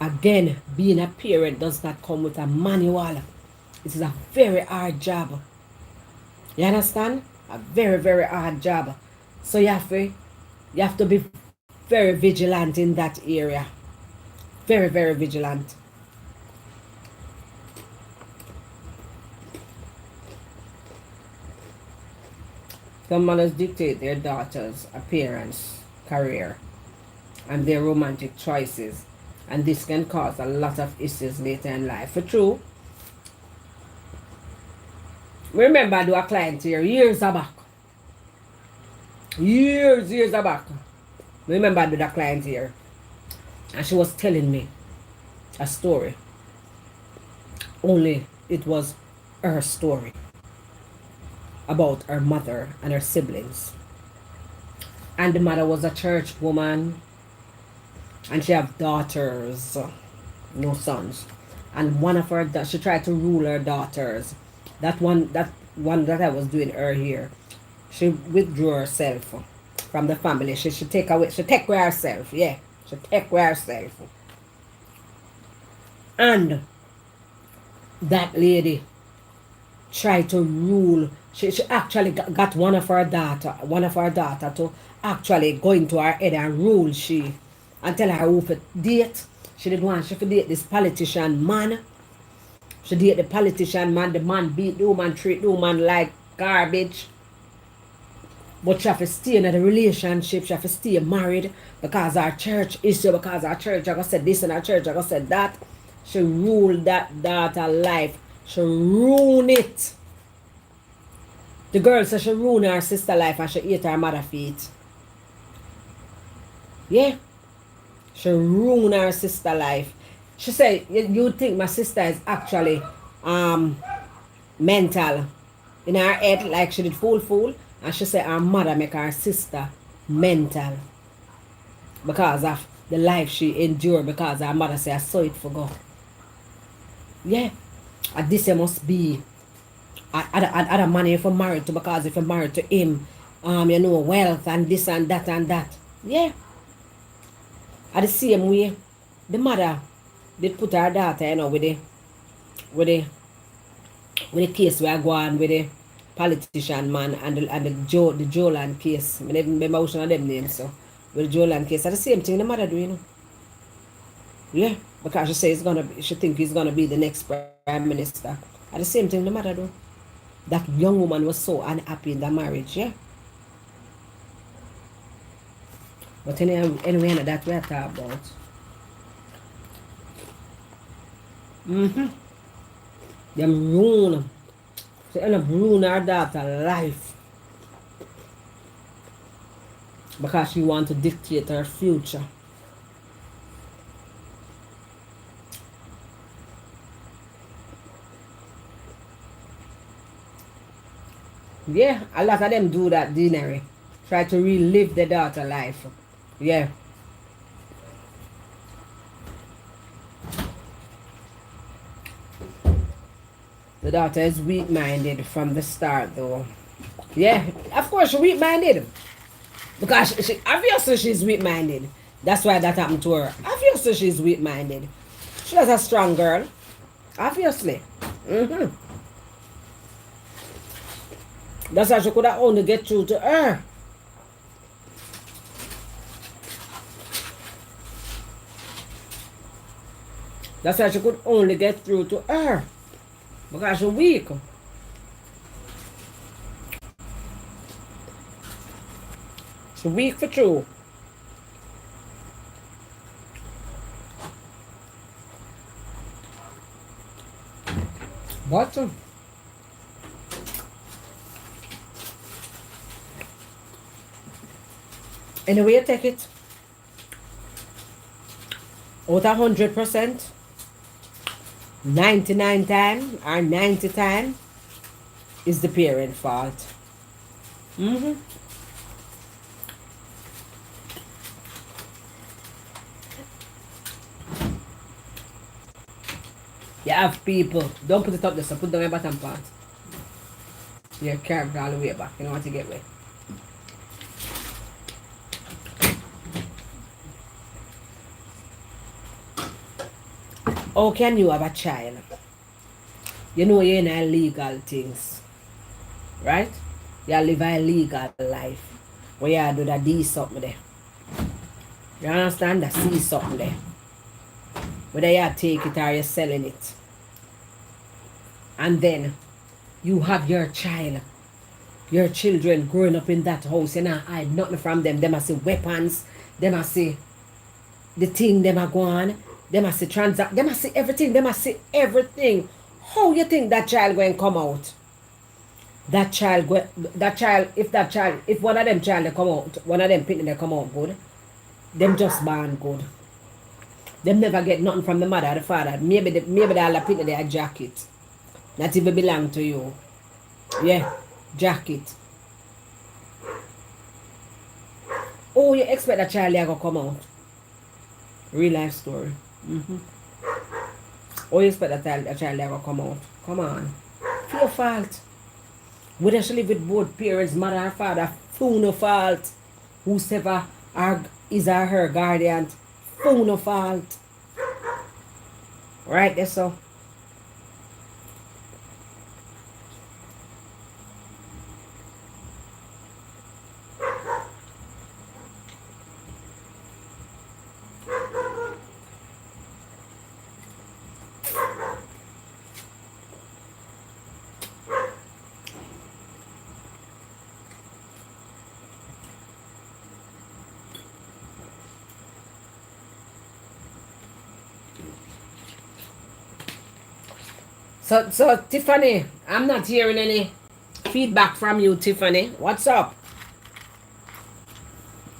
Again, being a parent does not come with a manual. It is a very hard job. You understand? A very, very hard job. So you have to be very vigilant in that area. Very, very vigilant. Some mothers dictate their daughters' appearance, career, and their romantic choices. And this can cause a lot of issues later in life. For true, remember I do a client here years back. Years back. Remember I did a client here. And she was telling me a story. Only it was her story about her mother and her siblings. And the mother was a church woman. And she have daughters, no sons. And one of her, she tried to rule her daughters. That one that I was doing her here, she withdrew herself from the family. She take away herself, yeah. She take away herself. And that lady tried to rule. She actually got one of her daughter to actually go into her head and rule she. And tell her who to date. She didn't want she to date this politician man. She date the politician man. The man beat the woman, treat the woman like garbage. But she have to stay in a relationship. She have to stay married because our church issue, because our church I said this and our church I said that. She ruled that daughter life. She ruined it. The girl said she ruined her sister life and she ate her mother feet. Yeah. She ruined her sister life. She said, you think my sister is actually mental in her head like she did fool. And she said her mother make her sister mental. Because of the life she endured. Because her mother said I saw it for God. Yeah. And this must be other money if you're married to. Because if you're married to him, you know, wealth and this and that and that. Yeah. At the same way, the mother did put her daughter, you know, with the case we are going with the politician man and the Jolan case. I never remember which one of them names, so with the Jolan case. At the same thing the mother do, you know. Yeah. Because she says she think he's gonna be the next prime minister. At the same thing the mother do. That young woman was so unhappy in the marriage, yeah. But anyway, that we are talking about. Them ruin. She end up ruining her daughter's life. Because she want to dictate her future. Yeah, a lot of them do that, Dinary. Try to relive the daughter life. Yeah. The daughter is weak-minded from the start, though. Yeah, of course she's weak-minded. Because obviously she's weak-minded. That's why that happened to her. Obviously she's weak-minded. She was a strong girl. Obviously. That's why she could have only get through to her. That's why she could only get through to her. Because she's weak. She's weak for true. But anyway, you take it. Out of 100%, 99 times or 90 times is the parent fault. Mm-hmm. You have people, don't put it up there, so put down your bottom part. You're carved all the way back. You know what to get with. How can you have a child? You know you're in illegal things, right? You live a illegal life. Where you do that D something there. You understand? That C something there. Whether you take it or you're selling it. And then you have your child, your children growing up in that house. You know, hide nothing from them. Them I see weapons. Them I see the thing them are going. Them I see transact. Them I see everything. Them I see everything. How you think that child going to come out? That child, if one of them child they come out, one of them picking they come out good, them just born good. Them never get nothing from the mother or the father. Maybe the other picking their jacket. Not even belong to you. Yeah, jacket. Oh, you expect a child to come out? Real life story. Mm-hmm. Oh, you expect a child to come out? Come on. It's your fault. Whether she live with both parents, mother and father, full no fault. Whosoever is or her guardian, full no fault. Right, that's so. So Tiffany, I'm not hearing any feedback from you, Tiffany. What's up?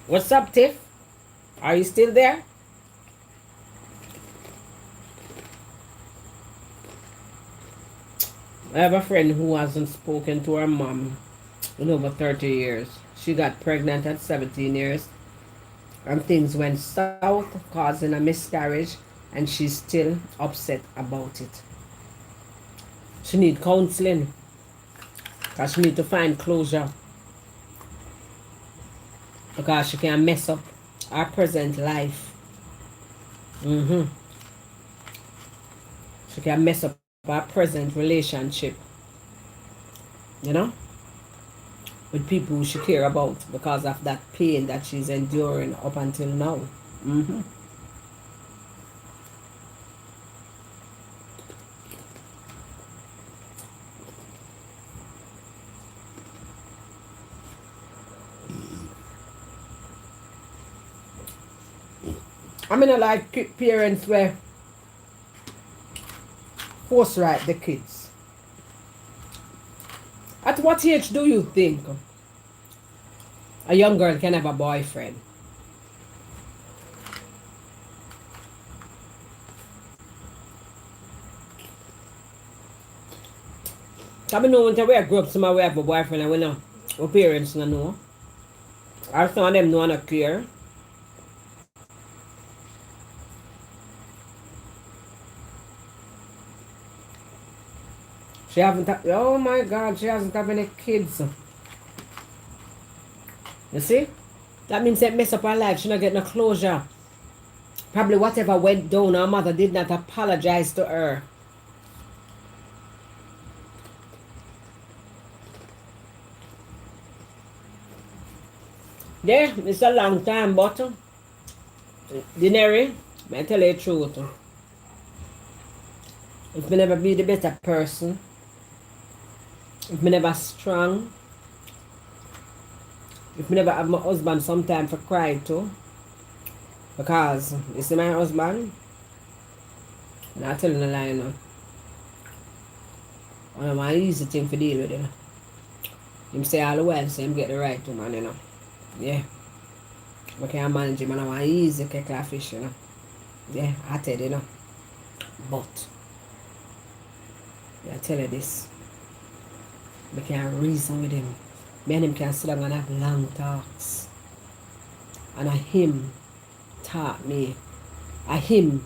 What's up, Tiff? Are you still there? I have a friend who hasn't spoken to her mom in over 30 years. She got pregnant at 17 years and things went south, causing a miscarriage, and she's still upset about it. She need counseling because she need to find closure because she can mess up her present life. She can mess up her present relationship, you know, with people who she care about because of that pain that she's enduring up until now. I mean, I like parents where force right the kids. At what age do you think a young girl can have a boyfriend? I know when we grow up, somebody we have a boyfriend and we know our parents don't know. Or some of them don't want to care. She haven't, oh my God, she hasn't have any kids. You see? That means that mess up her life. She not get no closure. Probably whatever went down, her mother did not apologize to her. Yeah, it's a long time, but Dineri, I tell you the truth. If me never be the better person, if me never strong, if me never have my husband sometime for cry too, because you see my husband, and I tell you a lie, you know, one of my easy thing to deal with, you know. Him say all the while, so him get the right woman, you know. Yeah. I can manage him and I want easy catch fish, you know. Yeah, I tell you, you know. But I tell you this. We can reason with him. Me and him can sit down and have long talks. And a him taught me. A him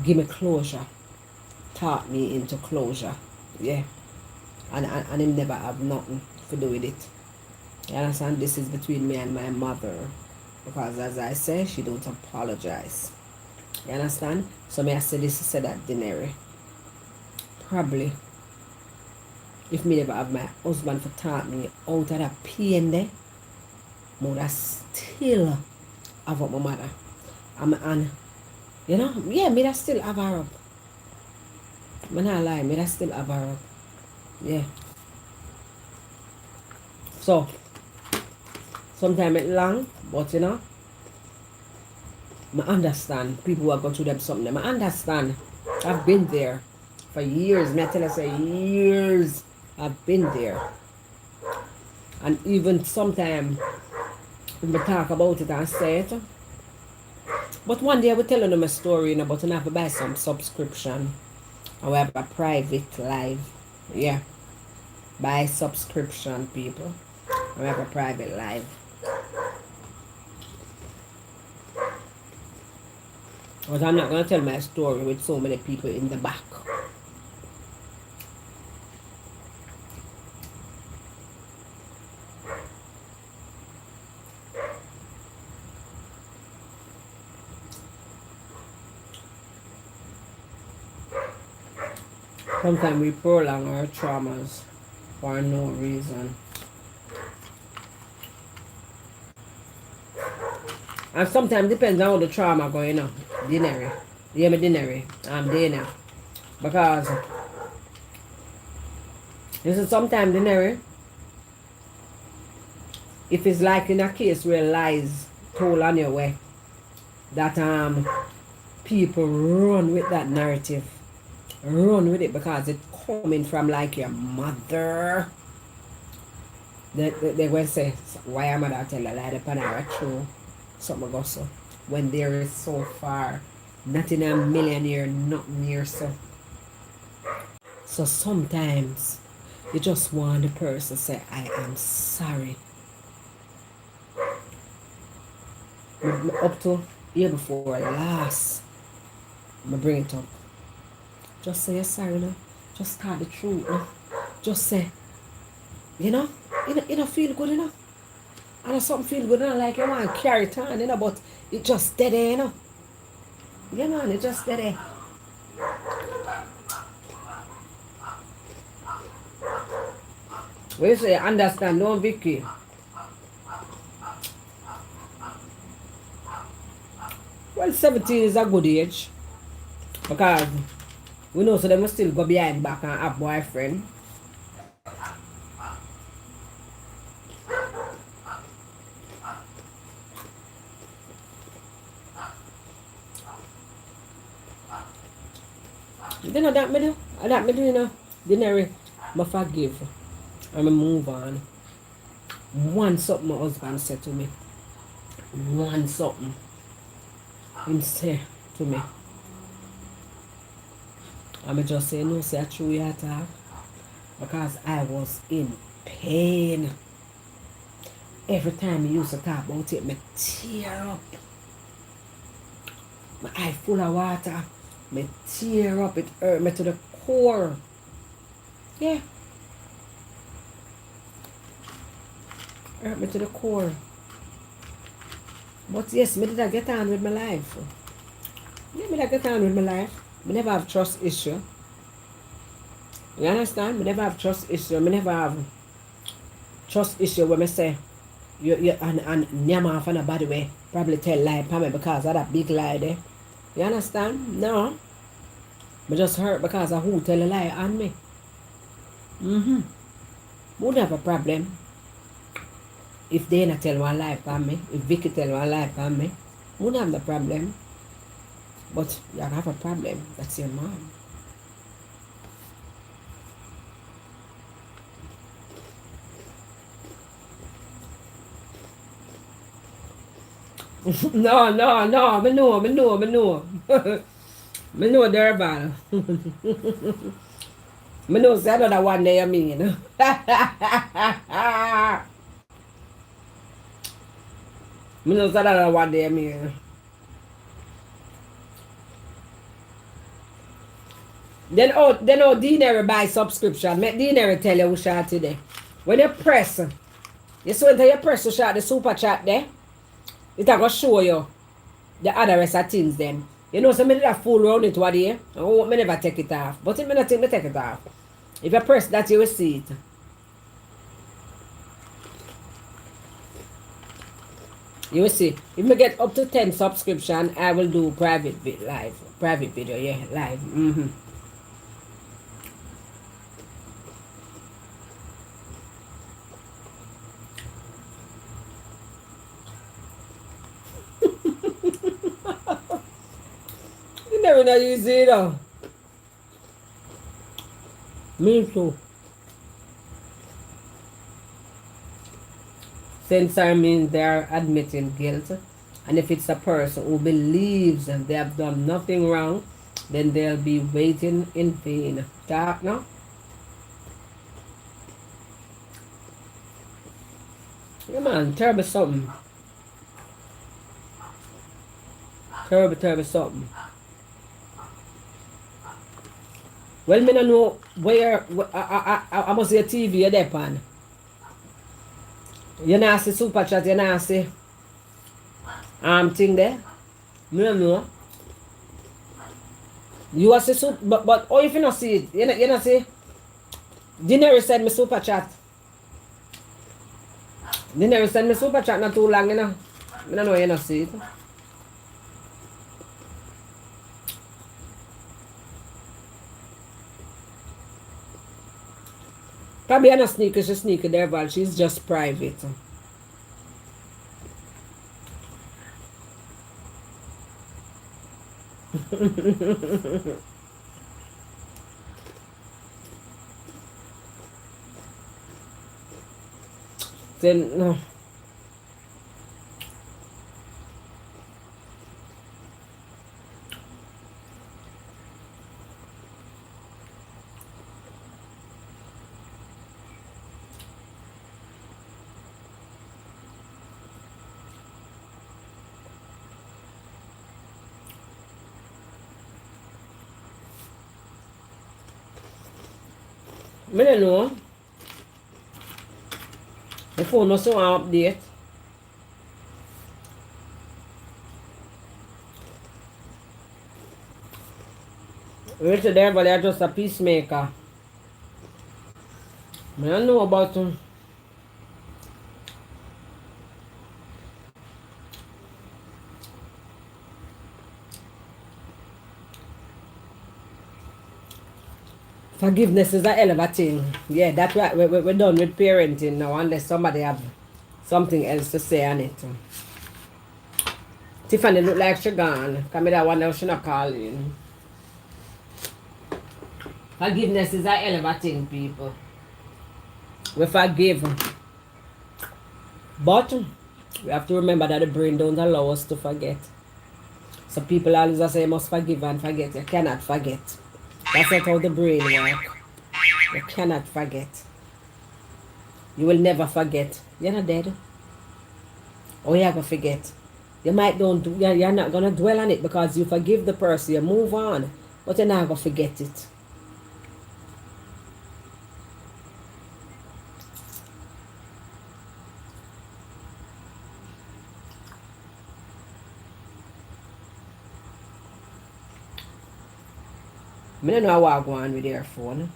give me closure. Taught me into closure. Yeah. And him never have nothing to do with it. You understand? This is between me and my mother. Because as I say, she don't apologize. You understand? So may I say this, say that dinner. Probably if me never have my husband for taught me out of that pain there, I would have still have up my mother. And you know, yeah, me that still have her up. I'm not lying, me that still have her up. Yeah. So sometimes it's long, but you know, I understand people who are going through them something. I understand. I've been there for years. Me I tell you, say years. I've been there. And even sometimes we talk about it and say it. But one day I will tell them a story, you know, but I have to buy some subscription. And we have a private live. Yeah. Buy subscription, people. And we have a private live. But I'm not going to tell my story with so many people in the back. Sometimes we prolong our traumas for no reason. And sometimes depends on how the trauma going on. Dinner. Yeah, me dinner. I'm dinner. Because this is sometimes dinner. If it's like in a case where lies told on your way, that people run with that narrative. Run with it because it's coming from like your mother. They will say, why am I not tell a lie upon her true? Something go so. When there is so far, not in a million year, not near so. So sometimes you just want the person to say, I am sorry. Up to year before last, I bring it up. Just say you're sorry now. Just tell the truth now. Just say, you know, it don't feel good enough. And if something feel good enough, like you want to carry it on, you know, but it just dead there, you know. Yeah, man, it just dead there. What you say, understand, no, Vicky? Well, 17 is a good age. Because we know so they must still go behind back and have boyfriend. Then that me do. That me do, you know. Dinner, I forgive. And I move on. One something my husband said to me. One something. Him say to me. And I just say, no, say a true attack. Because I was in pain. Every time he used to talk about it, me tear up. My eye full of water. Me tear up. It hurt me to the core. Yeah. Hurt me to the core. But yes, me did I get on with my life. Yeah, me did I get on with my life. Me never have trust issue. You understand? Me never have trust issue. Me never have trust issue when me say you and nyama off on a body way probably tell lie for me because of that big lie there. You understand? No. Me just hurt because of who tell a lie on me. Wouldn't have a problem if they not tell one lie for me. If Vicky tell one lie for me, wouldn't have the problem. But you have a problem. That's your mom. No, me know. Me know they're bad. Me know say another one there you mean. Me know say another one there you mean. Then Dinero buy subscription. Make Dinero tell you who shot today. When you press, you see when you press to shot the super chat there, it a go show you the other rest of things them. You know, so me did a fool round it one day. I hope me never take it off. But if me not think me take it off. If you press that, you will see it. You will see. If me get up to 10 subscription, I will do private live. Private video, yeah, live. You never know you see it though. Me too. Censor means they are admitting guilt. And if it's a person who believes they have done nothing wrong, then they'll be waiting in vain. Talk now? Yeah, man, terrible something. Terrible something. Well, me no know where I must see a TV you're there, pan. You not see super chat, you not see thing there. Me no know. You are see super, but oh, if you not see it, you not see. Dinner send me super chat. Dinner send me super chat not too long, you know. Me no know you not see it. Probably not sneaky, she's sneaky there, but she's just private. Then no. I don't know. The phone must want update. Richard everybody are just a peacemaker. I don't know about him. Forgiveness is a hell of a thing. Yeah, that's right. We're done with parenting now unless somebody have something else to say on it. Tiffany look like she gone. Come that one else she not calling. Forgiveness is a hell of a thing, people. We forgive. But we have to remember that the brain don't allow us to forget. So people always say you must forgive and forget. You cannot forget. That's not how the brain works. You cannot forget. You will never forget. You're not dead. Or you're going to forget. You might you're not going to dwell on it because you forgive the person. You move on. But you're not going to forget it. I don't know how I go on with their phone.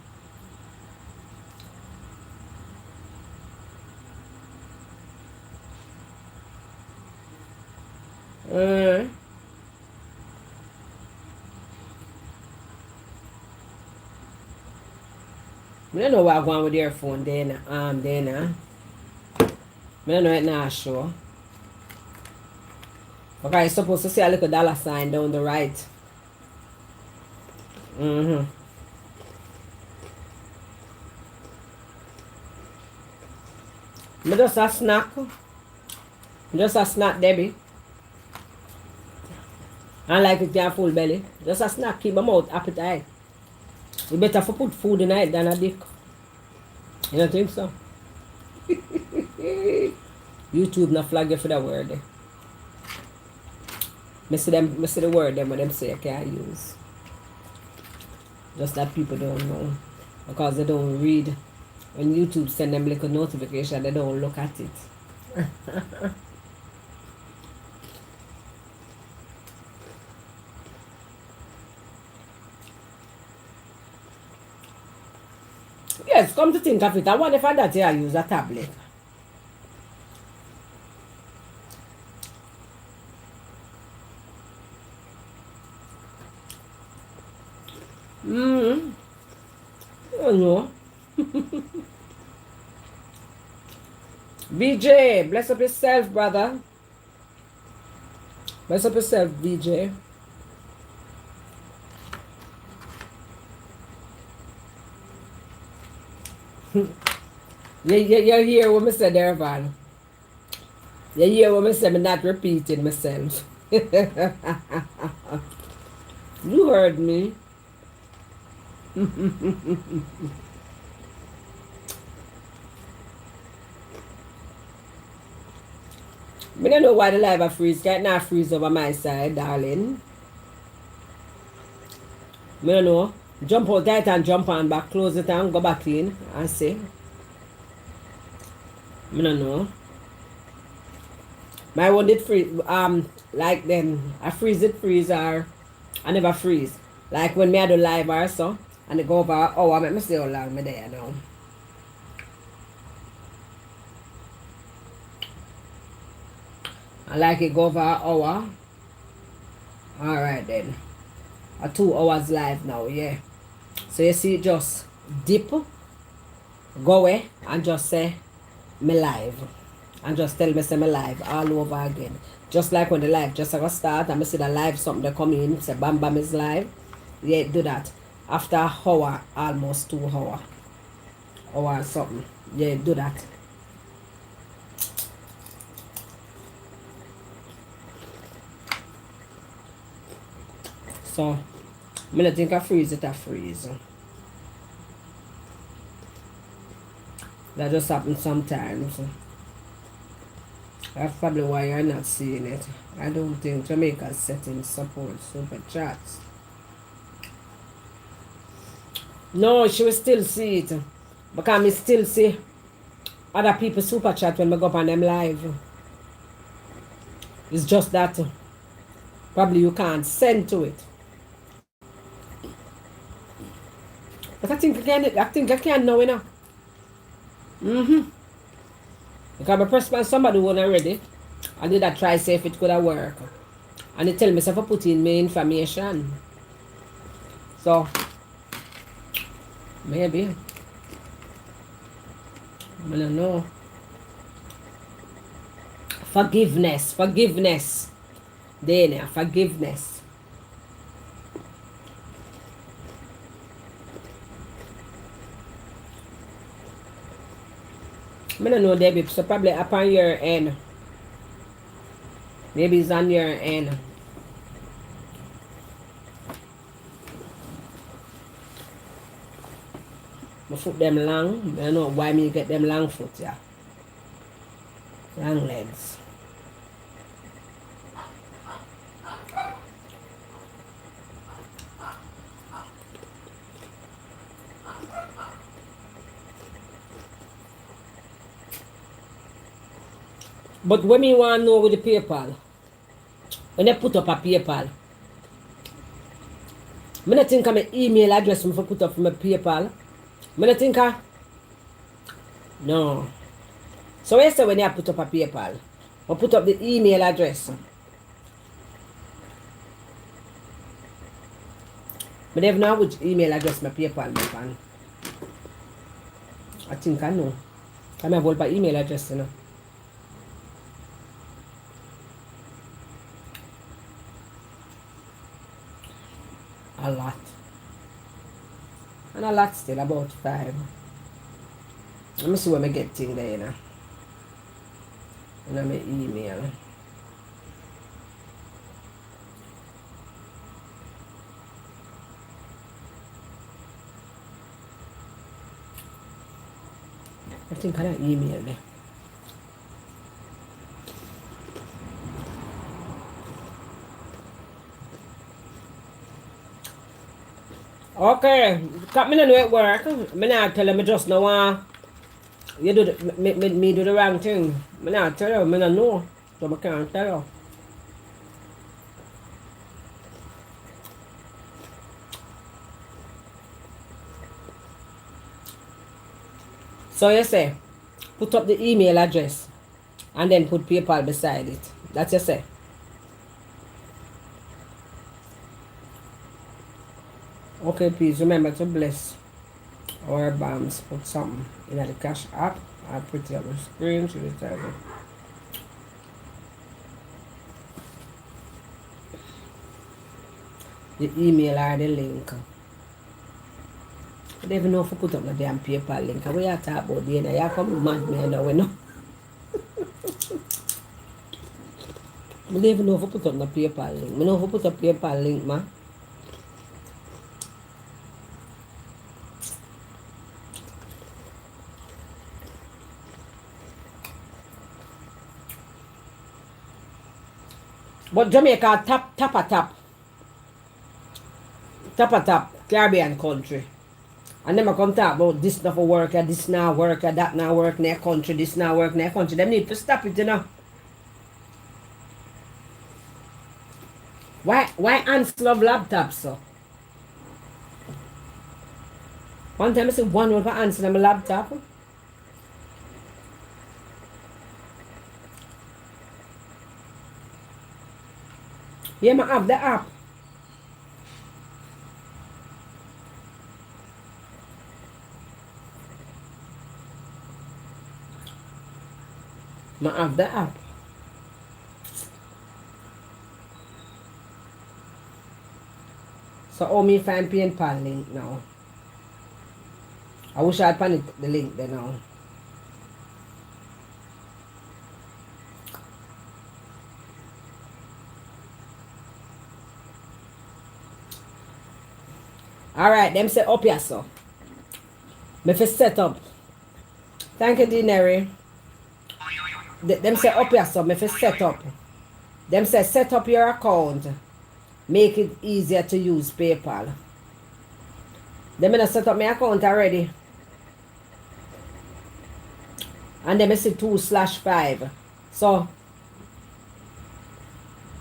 I don't know what I go on with their phone then. I don't know it now, sure. Okay, you're supposed to see a little dollar sign down the right. Me just a snack. Just a snack, Debbie. I like it can full belly. Just a snack, keep my mouth appetite. You better for put food in it than a dick. You don't think so? YouTube not flag you for that word. Me see the word them when them say I can't use. Just that people don't know. Because they don't read. When YouTube send them little notification, they don't look at it. Yes, come to think of it, I wonder if that I use a tablet. I don't know. BJ, bless up yourself, brother. Bless up yourself, BJ. You hear what I said there, Van. You hear what I said, I'm not repeating myself. You heard me. I don't know why the live a freeze. Can't not freeze over my side, darling. I don't know. Jump out tight and jump on back. Close it and go back in and see. I don't know. My one did freeze. Like then I freeze or I never freeze. Like when me I do live or so, and it go over an hour, make me see how long me there now. I like it go over an hour. Alright then. 2 hours live now, yeah. So you see just dip, go away and just say me live. And just tell me say me live all over again. Just like when the live just gonna start and me see the live something they come in, say bam bam is live. Yeah, do that. After an hour, almost 2 hours. Or something. Yeah, do that. So, I don't think I freeze it, I freeze. That just happens sometimes. That's probably why you're not seeing it. I don't think Jamaica's settings support super chats. No, she will still see it. Because I still see other people super chat when I go up on them live. It's just that probably you can't send to it. But I think I can now, you know. Because I pressed by somebody one already. I did that try see if it could have worked. And they tell me if I put in my information. So maybe. I don't know. Forgiveness. Dana, forgiveness. I don't know, Debbie. So probably upon your end. Maybe it's on your end. My foot them long. I don't know why me get them long foot, yeah. Long legs. But when me want to know with the PayPal, when they put up a PayPal, I don't think my email address me for put up for my PayPal. I don't think no. So I say when you put up a PayPal, I put up the email address. But they have now which email address my PayPal me can. I think I know. I have all my email address, you know. A lot. And a lot still, about 5. Let me see where I get thing there, you know. And my email. I think I got email there. Okay, cut me no know it work. Me not tell you, me just know you do the, me do the wrong thing. Me not tell you, me not know. So I can't tell you. So you say, put up the email address and then put PayPal beside it. That's you say. Okay, please remember to bless our bombs. Put something in the cash app. I'll put it on the screen to the table. The email or the link. I don't even know if I put up the damn PayPal link. We are talking about the end. You come mad me now, we know. I don't even know if I put up the PayPal link. I know if I put up PayPal link, man. But Jamaica tap a tap Caribbean country. And them a come talk about this not for work, this not work, that not work in their country, this not work in their country. Them need to stop it, you know. Why ants love laptops, so? One time I see one word for ants on my laptop. Yeah, I have the app. I have the app. So how me find PayPal link now? I wish I had found the link there now. Alright, them say up here so. Me fi set up. Thank you, Dineri. Them say up here so, me fi set up. Them say set up your account. Make it easier to use PayPal. Them gonna set up my account already. And then I see 2/5. So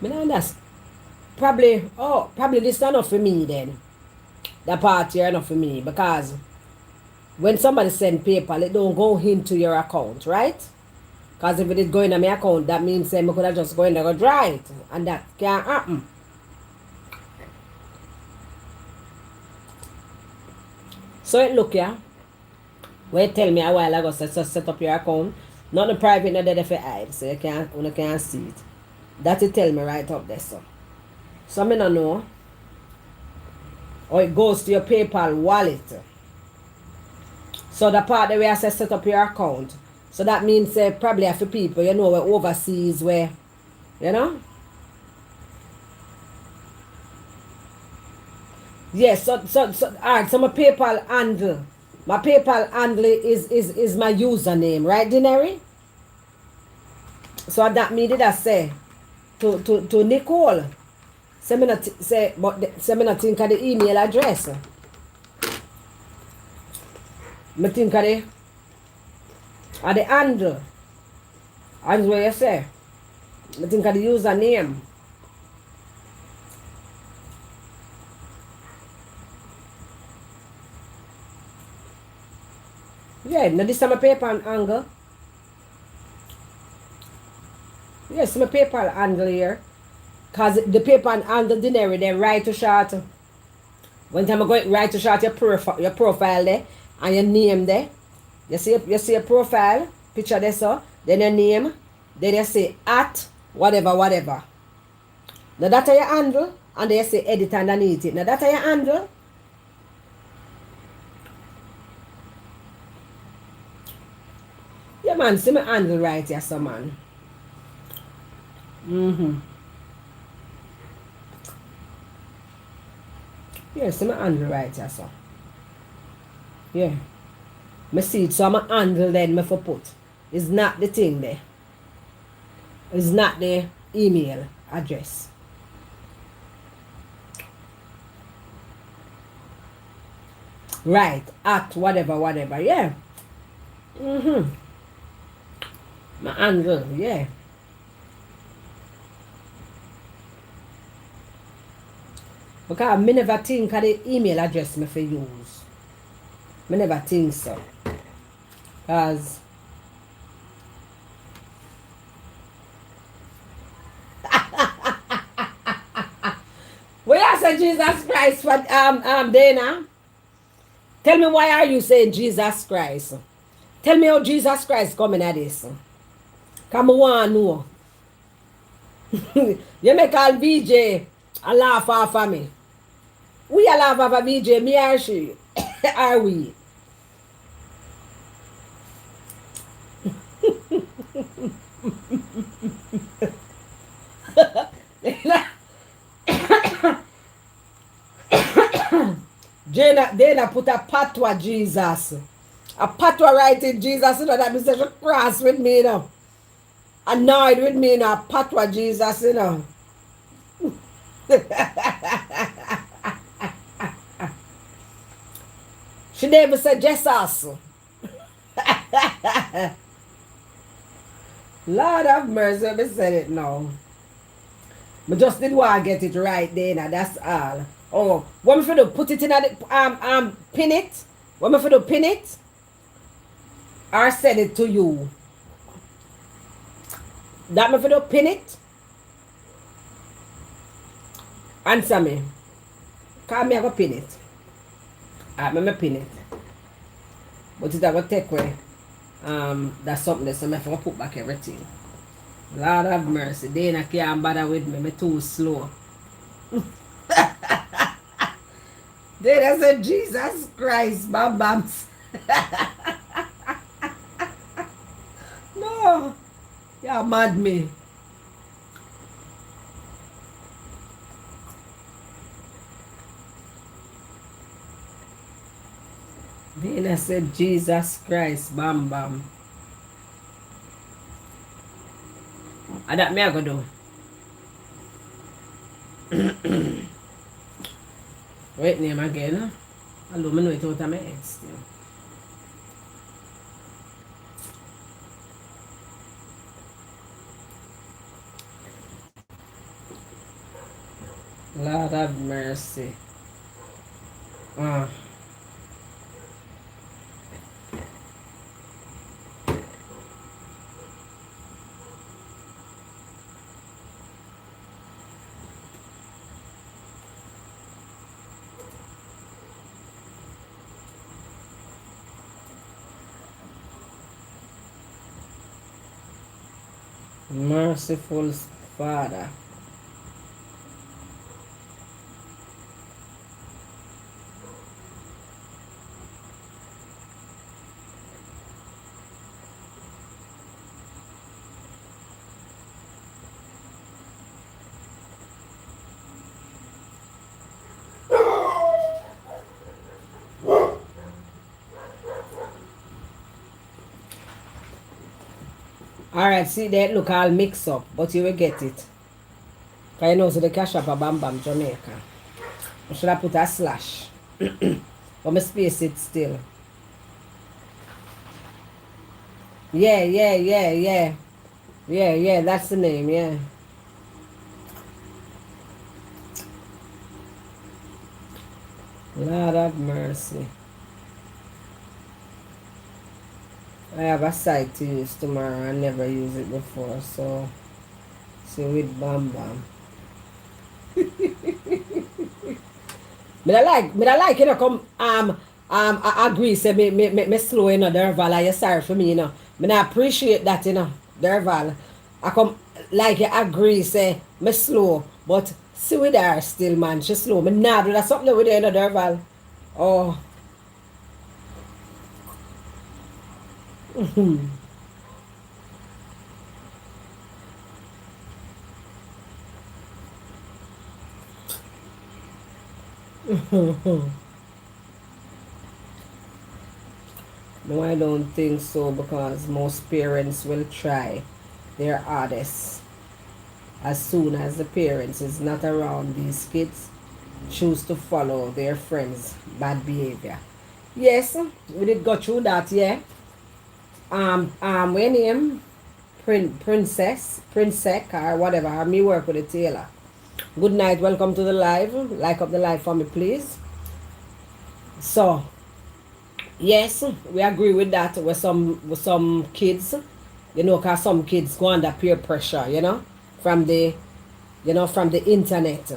me not understand. Probably this not enough for me then. That part here enough for me because when somebody send PayPal, it don't go into your account, right? Because if it is going to my account, that means I could have just go in there and go dry it. And that can't happen. So it look here. Where tell me a while ago, so just set up your account. Not the private, not the for hide. So you can't see it. That it tell me right up there, so. So I don't know. Or it goes to your PayPal wallet. So the part that we have to set up your account. So that means probably for people, you know, where overseas where, you know? Yes, so alright, so my PayPal handle. My PayPal handle is my username, right, Dineri? So that me did I say to Nicole. Say me not think of the email address. Me think of the handle. That's what you say. Me think of the username. Yeah, now this is my PayPal angle. Yes, my PayPal handle here. Because the PayPal handle didn't they write to short. One time I go write to short your profile there and your name there. You see your profile, picture there so, then your name, then you say at whatever. Now that's your handle, and then you say edit underneath it. Now that's your handle. Yeah man, see my handle right here, so man. Yeah, see my handle right here, so. Yeah. Me see it, so I'm handle then me for put. It's not the thing there. It's not the email address. Right, at whatever, whatever, yeah. Mm-hmm. My handle, yeah. Because me never think of the email address me for use. Me never think so. Because we are saying Jesus Christ for Dana. Tell me why are you saying Jesus Christ? Tell me how Jesus Christ coming at this. Come on, know. You may call VJ and laugh off of me. We are laugh off of VJ, me or she? Are we? Dana put a patwa Jesus. A patwa right in Jesus, you know, that means she cross with me, you know. Annoyed with me, you know, a patwa Jesus, you know. She never said Jesus. Lord have mercy, me said it now. I just didn't want to get it right there, now, that's all. Oh, what me for to put it in the pin it? What me for to pin it? Or send it to you? That me for to pin it? Answer me. Call me, I go pin it. Me pin it. But it's going to take away. That's something that I have to put back everything. Lord have mercy. They can't bother with me. I'm too slow. They said, Jesus Christ, bam bams. No. You're mad me. Dana said, Jesus Christ, bam bam. And that me I go do. Wait name again. Hello, I know it out of my head still. Lord have mercy. Merciful Father. Alright, see that look all mix up, but you will get it. Because you know, so the cash up a Bam Bam Jamaica. I should have put a slash. But me space it still. Yeah, that's the name, yeah. Lord have mercy. I have a site to use tomorrow. I never used it before, so see with Bam Bam. Me like you know come I agree say me slow you know Derval you sorry for me you know. Me not appreciate that you know Derval. I come like you agree say me slow but see with her still man she slow. Me not do that something with her you know Derval. Oh. Me No, I don't think so, because most parents will try their hardest. As soon as the parents is not around, these kids choose to follow their friends' bad behavior. Yes, we did go through that, yeah. When name Princess, or whatever. Me work with a tailor. Good night, welcome to the live. Like up the live for me, please. So, yes, we agree with that. With some kids, cause some kids go under peer pressure, from the from the internet,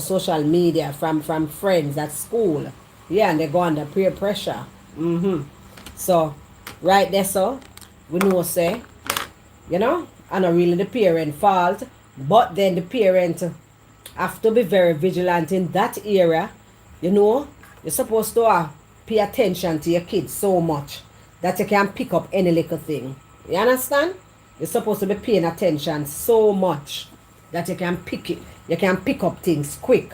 social media, from friends at school. Yeah, and they go under peer pressure. So, right there, so we know, say, and not really the parent fault, but then the parent have to be very vigilant in that area. You're supposed to pay attention to your kids so much that you can pick up any little thing. You understand? You're supposed to be paying attention so much that you can pick up things quick.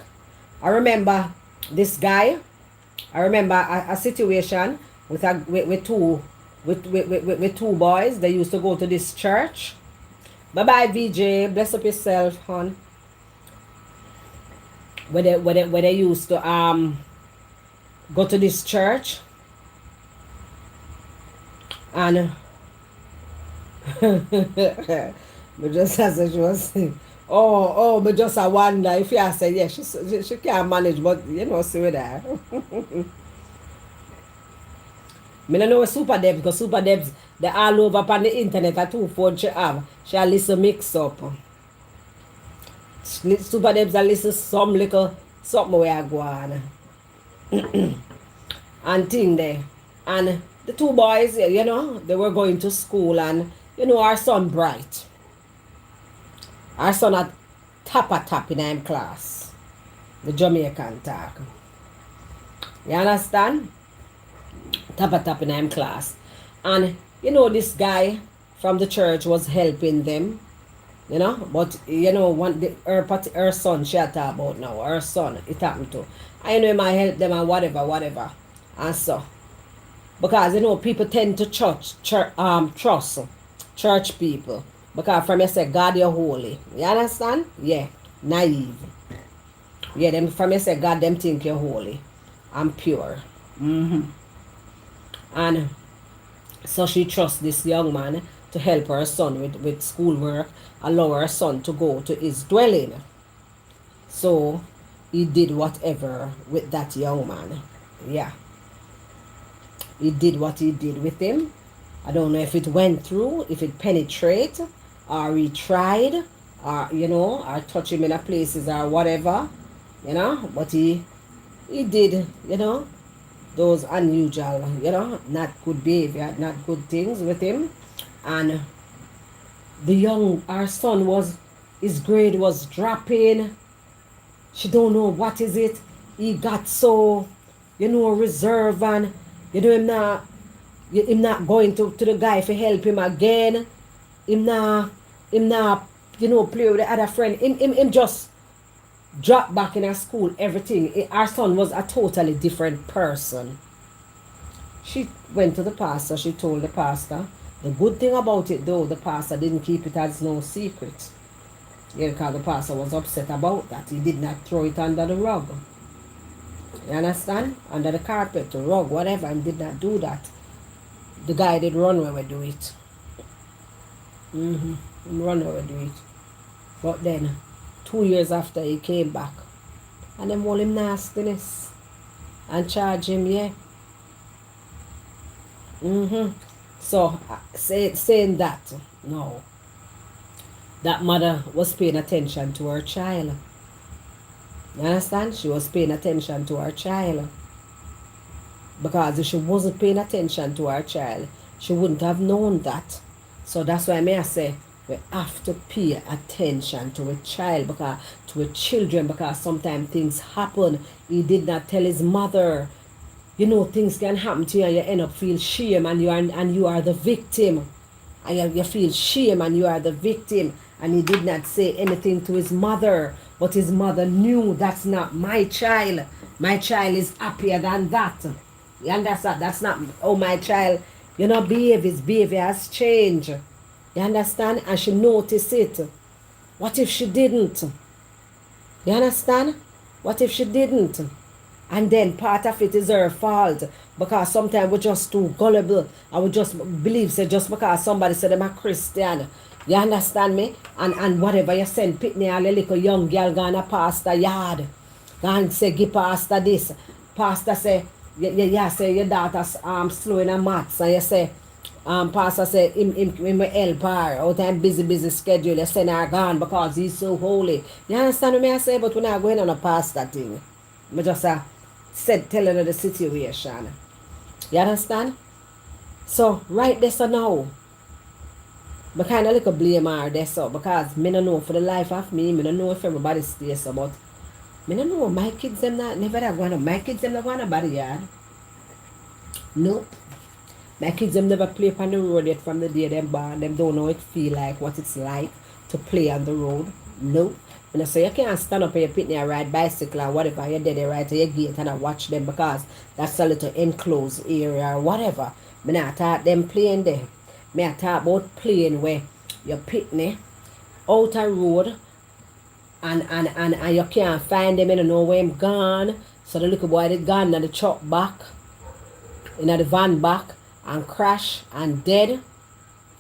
I remember this guy. I remember a situation with two boys. They used to go to this church. Bye bye, VJ. Bless up yourself, hon. Where they used to go to this church, and but just as she was saying, but just I wonder if you say yeah, she can't manage, but see with that. Me don't know Super Debs, because Super Debs, they all over upon the internet at 2 phone she have. She a listen mix up. Super Debs a listen some little something where I go on. And thing there. And the two boys, they were going to school, and our son bright. Our son at top in him class. The Jamaican talk. You understand? Top in him class. And this guy from the church was helping them. But her son she had talk about now. Her son, it happened to. I know he might help them and whatever. And so. Because people tend to trust church people. Because from you say God you're holy. You understand? Yeah. Naive. Yeah, them from you say God them think you're holy and pure. And so she trusts this young man to help her son with schoolwork, allow her son to go to his dwelling. So he did whatever with that young man. Yeah. He did what he did with him. I don't know if it went through, if it penetrated, or he tried, or or touch him in a places or whatever, but he did, those unusual, not good behavior, not good things with him. And our son his grade was dropping. She don't know what is it. He got so, reserved, and, him not going to the guy to help him again. Him not, play with the other friend. Him just drop back in her school, everything. Our son was a totally different person. She went to the pastor. She told the pastor. The good thing about it, though, the pastor didn't keep it as no secret. Yeah, because the pastor was upset about that. He did not throw it under the rug. You understand? Under the carpet, the rug, whatever, and did not do that. The guy did run where we do it. Run where we do it. But then, 2 years after, he came back. And them all him nastiness. And charge him, yeah. So, saying that, no. That mother was paying attention to her child. You understand? She was paying attention to her child. Because if she wasn't paying attention to her child, she wouldn't have known that. So that's why I say we have to pay attention to a child, because to a children, because sometimes things happen. He did not tell his mother. Things can happen to you, and you end up feel shame, and you are the victim. And you feel shame, and you are the victim. And he did not say anything to his mother, but his mother knew that's not my child. My child is happier than that. You understand? That's not, my child You know, his behavior has changed. You understand? And she noticed it. What if she didn't? You understand? What if she didn't? And then part of it is her fault. Because sometimes we're just too gullible. And we just believe say just because somebody said them a Christian. You understand me? And whatever you send Pitney or a little young girl gonna pastor yard. Gonna say give pastor this. Pastor say you say your daughter's slow in a maths, and you say pastor say him will help her out and busy schedule. You send her gone because he's so holy. You understand what I say? But we're not going on a pastor thing. I just said telling her the situation. You understand? So right there so now. I kind of like a blame her there so because me don't know for the life of me don't know if everybody stays so, but me don't know my kids them not never that going to my kids them not going to body yard. Nope. My kids them never play on the road yet from the day them born. Them don't know it feel like what it's like to play on the road. Nope. And I say you can't stand up and you pitney and ride bicycle or whatever. You're there right to your gate and I watch them because that's a little enclosed area or whatever. Me not talk them playing there. Me I talk about playing where you pitney out a road and you can't find them, you don't know where I'm gone. So the little boy did gone in the truck back, in the van back, and crash and dead.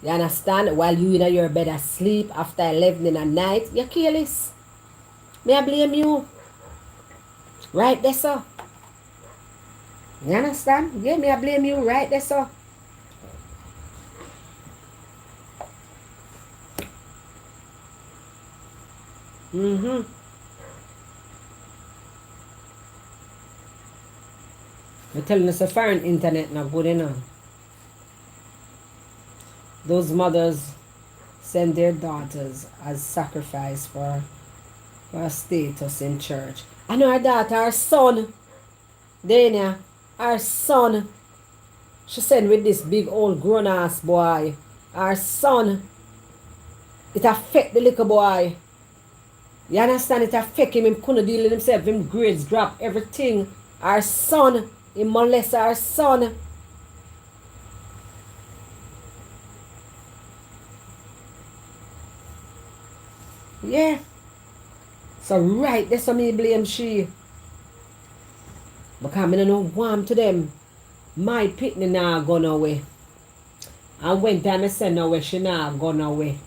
You understand? While you in your bed asleep after 11 in the night, you careless. Me I blame you. Right there, sir. You understand? Yeah, me I blame you right there, sir. Mm-hmm. I'm telling us a foreign internet not good enough. Those mothers send their daughters as sacrifice for a status in church. I know our daughter, our son, Dania, our son, she sent with this big old grown ass boy. Our son, it affect the little boy. You understand? It affect him. He couldn't deal with himself. Him grades drop, everything. Our son, he molest our son. Yeah. So right, that's what me blame she. Because I don't know warm to them. My pitney now gone away. And when time I send away, she now gone away.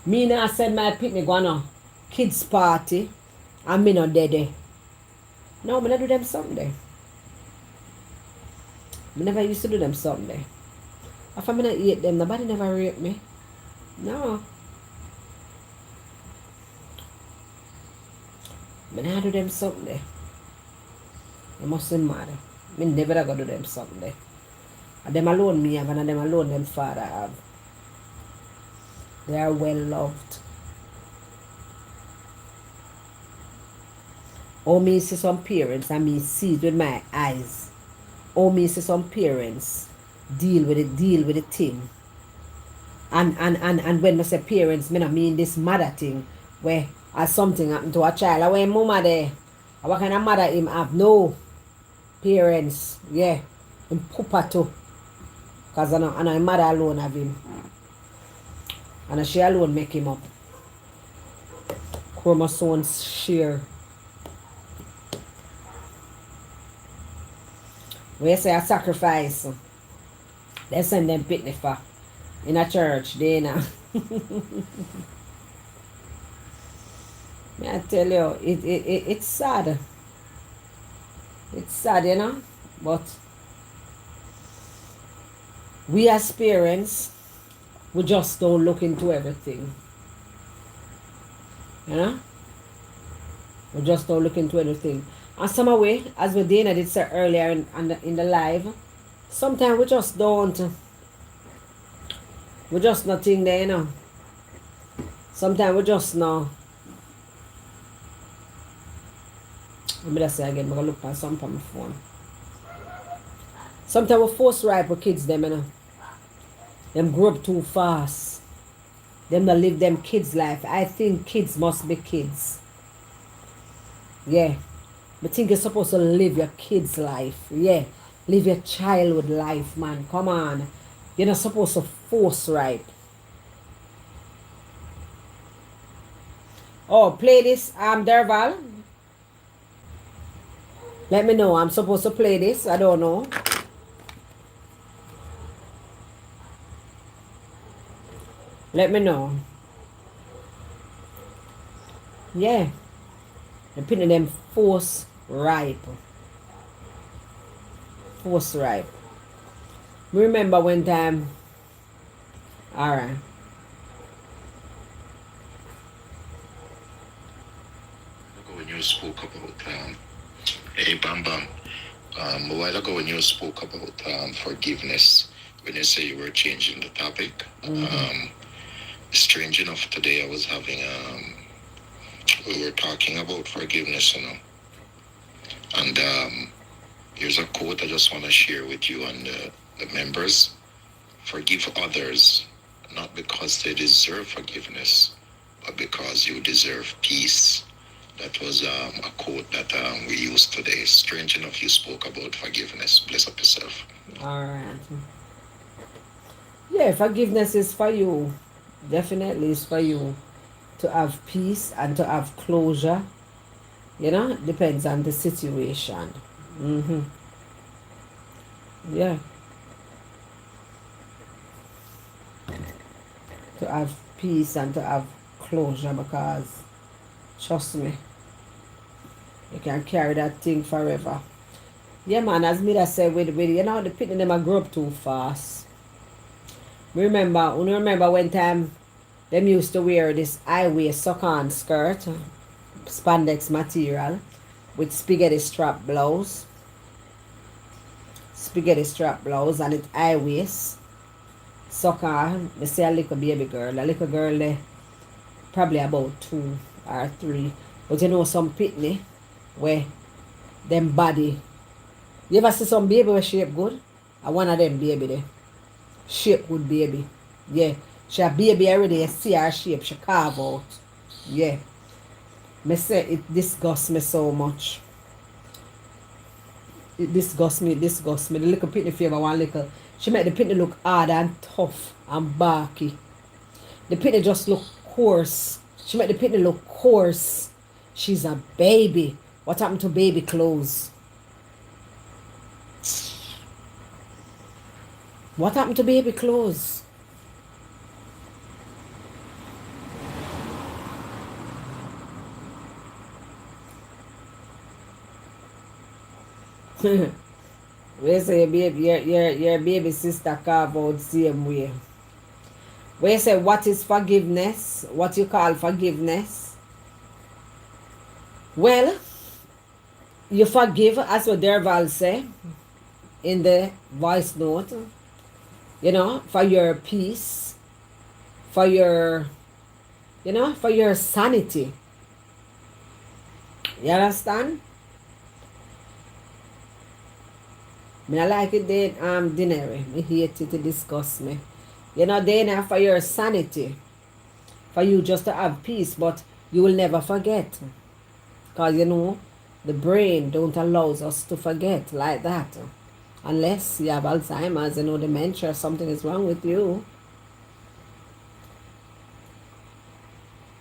Me now send my pitney gonna kids party and me not dead. No, me not do them Sunday. Me never used to do them Sunday. After me not eat them, nobody never rape me. No. Me not do them Sunday. They mustn't matter. Me never go do them Sunday. And them alone me have and them alone them father have. They are well loved. Oh, me see some parents and me see it with my eyes. Oh, me see some parents deal with the thing. And when I say parents, me not mean this mother thing where as something happened to a child. I when mama there, what kind of mother him have? No parents, yeah. Him papa too. Cause I know mother alone have him. And she alone make him up. Chromosomes share. When you say a sacrifice, they send them pitney for in a church, they know. May I tell you, it's sad. It's sad, you know. But we as parents, we just don't look into everything. You know? We just don't look into anything. And some way, as we Dana did say earlier in the live, sometimes we just don't. We just nothing there, you know. Sometimes we just know. Let me just say again, I'm going to look at something on my phone. Sometimes we force ripe with kids, them, you know. Them grow up too fast. Them not live them kids' life. I think kids must be kids. Yeah. I think you're supposed to live your kids' life. Yeah. Live your childhood life, man. Come on. You're not supposed to force right. Oh, play this, Derval. Let me know. I'm supposed to play this. I don't know. Let me know. Yeah. They're putting them force ripe. Force ripe. Remember when time. Alright. When you spoke about hey Bam Bam, a while ago when you spoke about forgiveness, when you say you were changing the topic, strange enough today I was having we were talking about forgiveness, and here's a quote I just want to share with you and the members. Forgive others, not because they deserve forgiveness, but because you deserve peace. That was a quote that we used today. Strange enough, you spoke about forgiveness. Bless up yourself. Alright. Yeah, forgiveness is for you. Definitely is for you to have peace and to have closure. Depends on the situation. Yeah. To have peace and to have closure, because trust me, you can carry that thing forever. Yeah, man, as me that said, with the pitting them a grow up too fast. Remember when time them used to wear this high-waist suck-on skirt, spandex material, with spaghetti strap blouse. And it high-waist. Suck-on. Me see a little baby girl. A little girl there, probably about 2 or 3. But some pitney where them body. You ever see some baby where shape good? I one of them baby there. Shape good baby. Yeah. She a baby already. You see her shape. She carve out. Yeah. Me say it disgusts me so much. It disgusts me. The little pitney favor one little. She make the pitney look hard and tough and barky. The pitney just look coarse. She make the pitney look coarse. She's a baby. What happened to baby clothes? What happened to baby clothes? We say your baby sister carve out same way. We say what is forgiveness? What you call forgiveness? Well, you forgive, as what Derval say in the voice note, for your peace, for your sanity. You understand? Me I like it then dinner. Me hate it, it disgust me. Then for your sanity. For you just to have peace, but you will never forget. Because the brain don't allow us to forget like that. Unless you have Alzheimer's, dementia, something is wrong with you.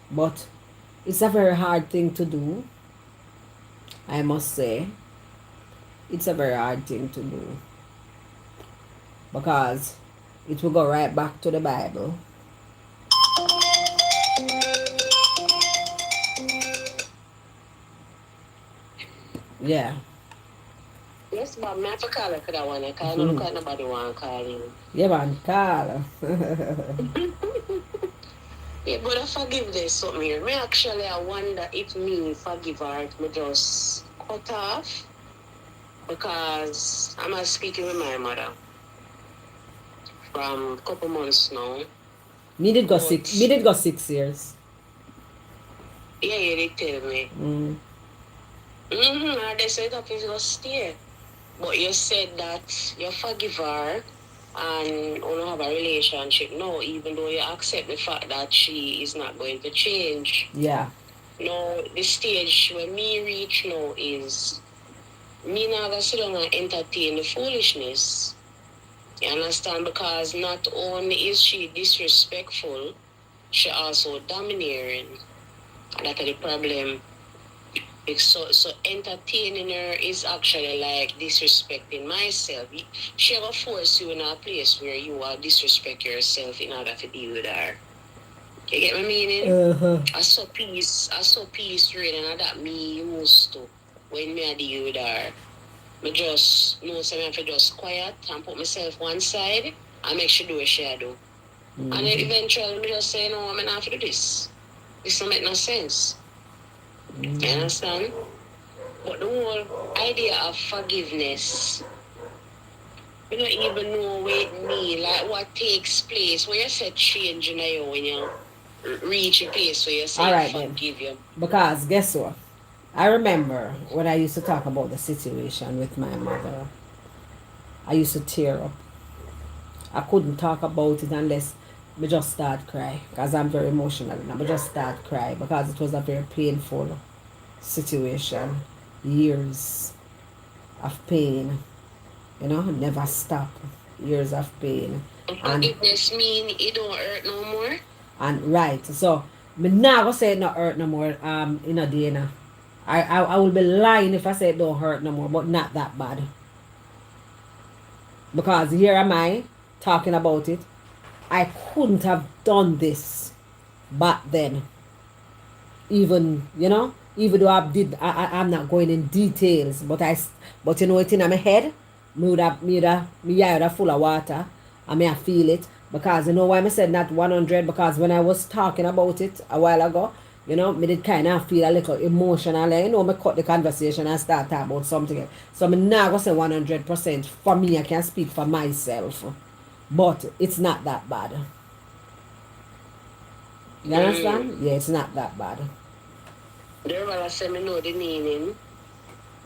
But it's a very hard thing to do. I must say. It's a very hard thing to do. Because it will go right back to the Bible. Yeah. Yes, but me have to call her for that one. I can't look at nobody want to call you. Yeah, man, call. Yeah, but I forgive this something here. Me actually, I wonder if me forgive her, me just cut off. Because I'm speaking with my mother from a couple months now. Me did go 6 years. Yeah, you did tell me. And they said that it's going to stay. But you said that you forgive her and you don't have a relationship now, even though you accept the fact that she is not going to change. Yeah. Now, the stage where me reach now is me not gonna sit down and entertain the foolishness. You understand? Because not only is she disrespectful, she also domineering. And that's the problem. So entertaining her is actually like disrespecting myself. She will force you in a place where you will disrespect yourself in order to deal with her. You get my meaning? I saw peace reading and that me used to when me I deal with her. Me just know so I have to just quiet and put myself one side and make she do what she do. And then eventually me just say, no, I'm not to do this. This don't make no sense. You understand? But the whole idea of forgiveness, you don't even know what it means, like what takes place. Where you say change in you when you reach a place where you say Alright forgive then. you. Because guess what? I remember when I used to talk about the situation with my mother, I used to tear up. I couldn't talk about it unless me just start cry. Because I'm very emotional and I just start cry because it was a very painful situation. Years of pain. You know, never stop. Years of pain. And Forgiveness mean it don't hurt no more? and right. So me not gonna say it not hurt no more in a day now. I will be lying if I say it don't hurt no more, but not that bad. Because here am I talking about it. I couldn't have done this back then. Even even though I'm not going in details, but you know it in my head, me eye would have full of water, and me I feel it because you know why I said not 100 because when I was talking about it a while ago, me did kind of feel a little emotional. Me cut the conversation and start talking about something else. So me not gonna say 100%. For me, I can speak for myself, but it's not that bad. You understand? Yeah, it's not that bad. Derval I say me know the meaning.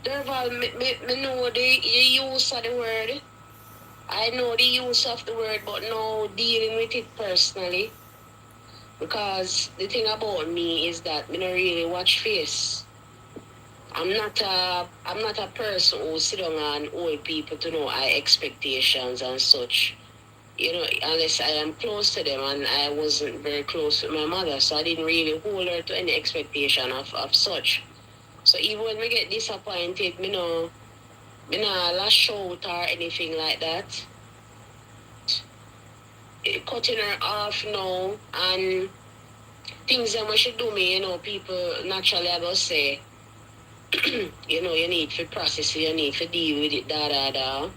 Derval, me know the use of the word. I know the use of the word, but no dealing with it personally. Because the thing about me is that me don't really watch face. I'm not a person who sit down and hold people to know our expectations and such. Unless I am close to them, and I wasn't very close with my mother, so I didn't really hold her to any expectation of such. So even when we get disappointed, me not lash out or anything like that. Cutting her off now and things that when she do me, people naturally are gonna say, you need to process it, you need to deal with it, da da da.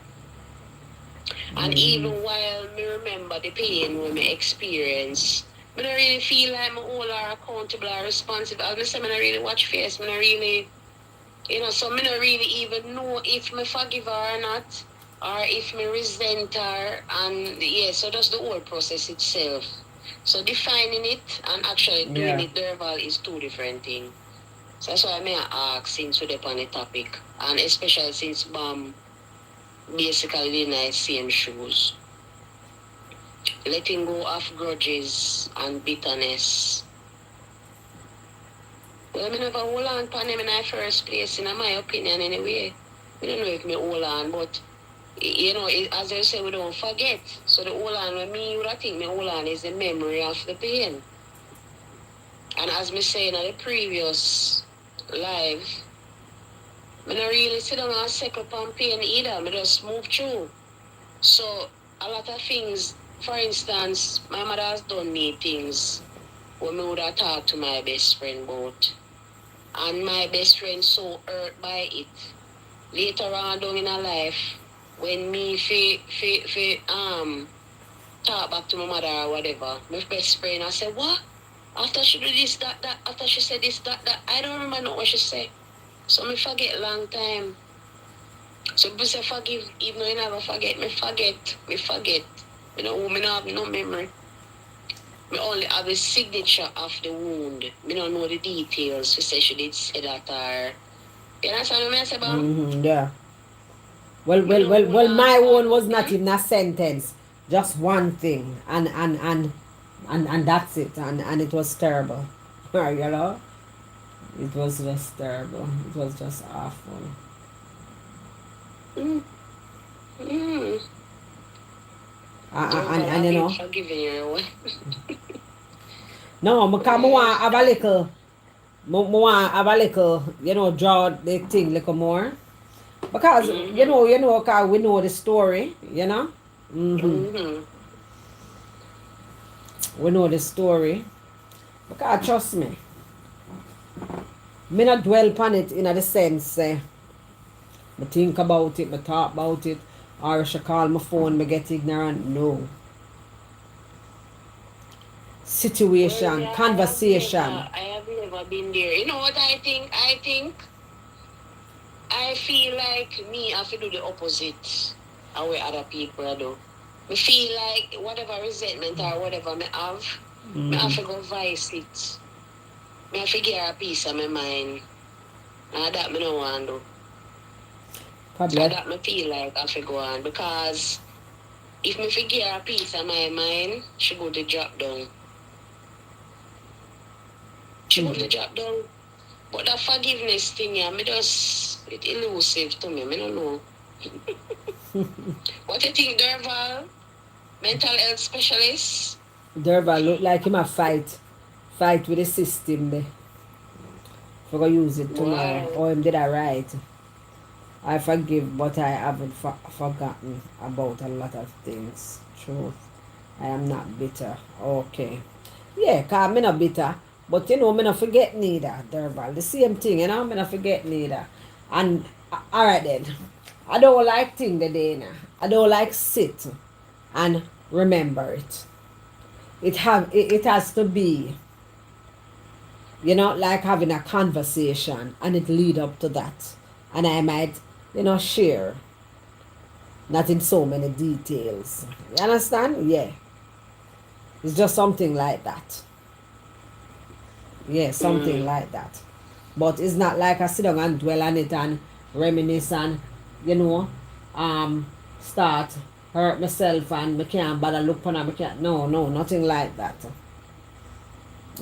And even while me remember the pain when me experience, I don't really feel like me all are accountable or responsible. I say I don't really watch face, I don't really, so I don't really even know if me forgive her or not, or if me resent her, and yeah, so that's the whole process itself. So defining it and actually doing it verbal is two different things. So that's why I may ask since we're on the topic, and especially since basically in the same shoes. Letting go of grudges and bitterness. Well, I never hold on to them in the first place, in my opinion, anyway. I don't know if me hold on, but, as I say, we don't forget. So the hold on, when me, I think me hold on is the memory of the pain. And as me saying in the previous live, I don't really sit down and second on pain either. I just move through. So a lot of things, for instance, my mother has done me things when I would have talked to my best friend about. And my best friend so hurt by it. Later on down in her life, when me talk back to my mother or whatever, my best friend I said, what? After she do this, that, after she said this, that, I don't remember what she said. So me forget long time. So people say forgive, even though you never forget, me forget. Me don't have no memory. Me only have the signature of the wound. Me don't know the details. We say she did say that or you understand what I say, Bam? Yeah. Well, my one was not even a sentence, just one thing, and that's it, and it was terrible. It was just terrible. It was just awful. Mm. Mm. And you know, Forgiving you. no, I come want have a little, want have a little, you know, draw the thing little more. Because, cause we know the story, you know. Mm-hmm. We know the story. Because trust me, me not dwell upon it in the sense, me think about it, me talk about it, or I should call my phone, me get ignorant. No. Well, Situation, yeah, conversation. I have never been there. You know what I think? I feel like me have to do the opposite of what other people do. Me feel like whatever resentment or whatever me have to go vice it. Me have to get a piece of my mind. And that me no want to do. Probably. So that me feel like I have to go on. Because if me forget a piece of my mind, she go to drop down. She go to drop down. But that forgiveness thing, yeah, it elusive to me. I don't know. What you think, Derval? Mental health specialist? Durval look like him a fight with the system there. We're gonna use it tomorrow. Wow. Or him did I right. I forgive, but I haven't forgotten about a lot of things. Truth. I am not bitter. Okay. Yeah, cause I'm not bitter. But you know, I'm not forget neither, Durval. The same thing, you know, I'm not forget neither. And alright then. I don't like thing the day now. I don't like sit and remember it. It has to be, you know, like having a conversation and it lead up to that. And I might, you know, share. Not in so many details. You understand? Yeah. It's just something like that. Yeah, something like that. But it's not like I sit down and dwell on it and reminisce and, you know, start hurt myself and I can't bother look on it. No, nothing like that.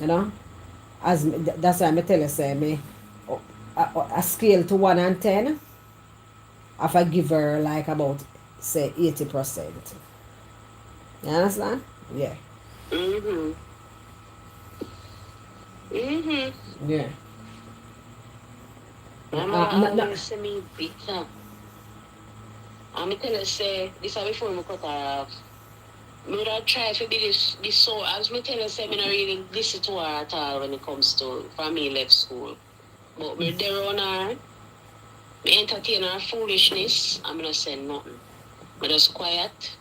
You know? That's why I tell you, say, me, a scale to 1 and 10, if I give her like about, say, 80%. You understand? Yeah. Mm-hmm. Yeah. Mama always say me bitter. And me tell her say, this is before me cut her off. Me would have tried to be this so, as me tell her say, me not really listen to her at all when it comes to, from me left school. But me there on her, me entertain her foolishness, and me not say nothing. Me just quiet.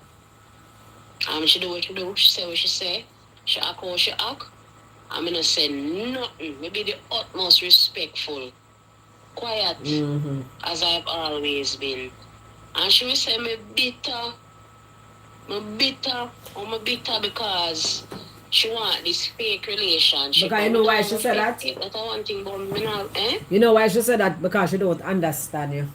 She do what she do, she say what she say, she act how she act, and me not say nothing. Me be the utmost respectful, quiet, as I've always been. And she will say me bitter. I'm bitter because she want this fake relationship. Because you know why she said that? That's one thing about me now, eh? You know why she said that? Because she don't understand you.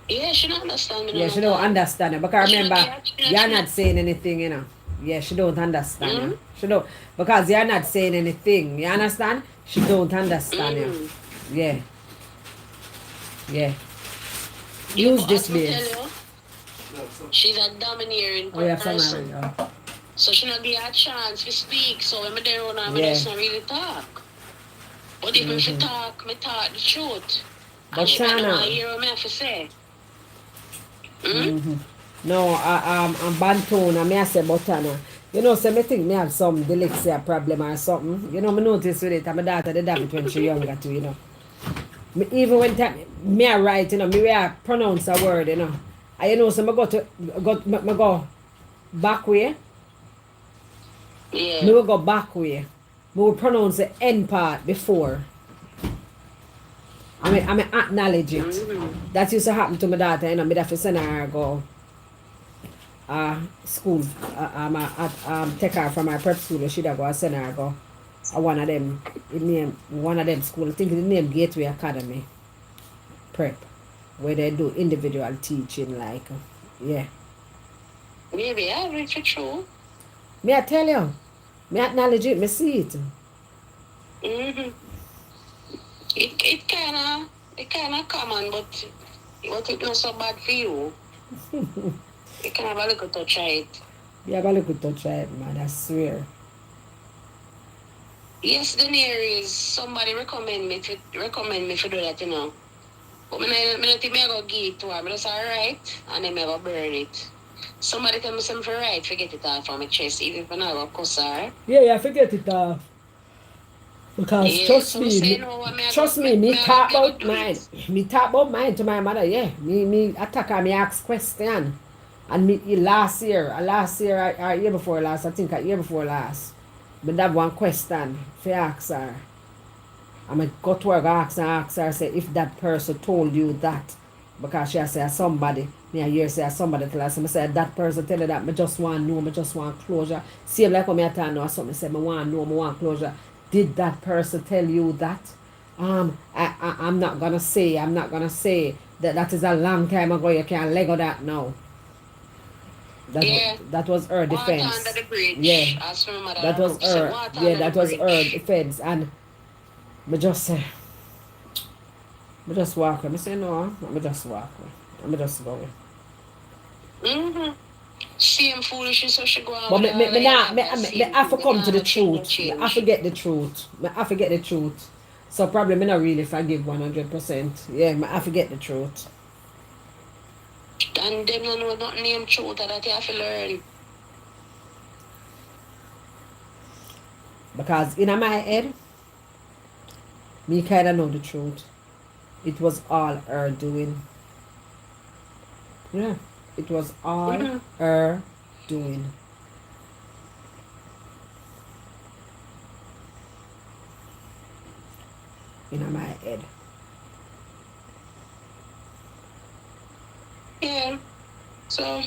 Yeah, she don't understand me. Yeah, she don't understand you. Because remember, you're not saying anything, you know. Yeah, she don't understand you. She don't. Because you're not saying anything. You understand? She don't understand you. Yeah. Yeah. Use this base. She's a domineering person. So she not get a chance to speak. So when I there on her, I just not really talk. But if she talk, me talk the truth. But and she don't Chana, hear what I have to say. no, I'm Bantone, and I say Botana. You know, so me think me have some dyslexia problem or something. You know, me notice with it, and my daughter did have it when she younger too, you know. Me, even when me I write, you know, me I pronounce a word, you know. And you know, so me go back way. Yeah. Me will go back way. Me will pronounce the end part before. I acknowledge it. That used to happen to my daughter, you know, me have to send her go school. Take her from my prep school, she'd go send her go one of them school. I think the name Gateway Academy Prep, where they do individual teaching, like yeah. Maybe I reach it true. Me I tell you, me acknowledge it, me see it. It kinda common, but What it not so bad for you? You can have a little touch of it. You have a little touch of it, man, I swear. Yes, the near is somebody recommend me to do that, you know. But I don't think I go give it to her. I just alright, and then I go burn it. Somebody tell me something for right, forget it off from my chest, even if I not go cuss her. Yeah, forget it off. Because Yeah, trust so me, say no, what trust me, me talk I go about do mine. it. Me talk about mine to my mother, yeah. Me attack her, me ask question. And me last year, or year before last, I think a year before last, me have one question for ask her. And I go to her, ask her, say if that person told you that. Because she say somebody, me a hear say somebody tell her, so I say that person tell her that, me just want to know, me just want closure. Same like when me tell her something, say me want to know, me want closure. Did that person tell you that? I'm not gonna say that is a long time ago, you can't lego that now. Yeah, That was her water under defense. the Yeah. bridge. As my mother That was Rup say, her, water yeah, under the that was her bridge. defense. And me just say, me just walk away. Me say no, me just walk away. Me just go away. Mm-hmm. Same foolishness so she go on But with me all of your not, life, that me same have to thing. You come to can't the no change, no truth. Me have to change. get the truth. Me have to get the truth. So probably me not really forgive 100%. Yeah, me have to get the truth. And them no know nothing name truth that you have to learn. Because in my head, me kind of know the truth. It was all her doing. Yeah, it was all Mm-hmm. her doing. In my head. Yeah. So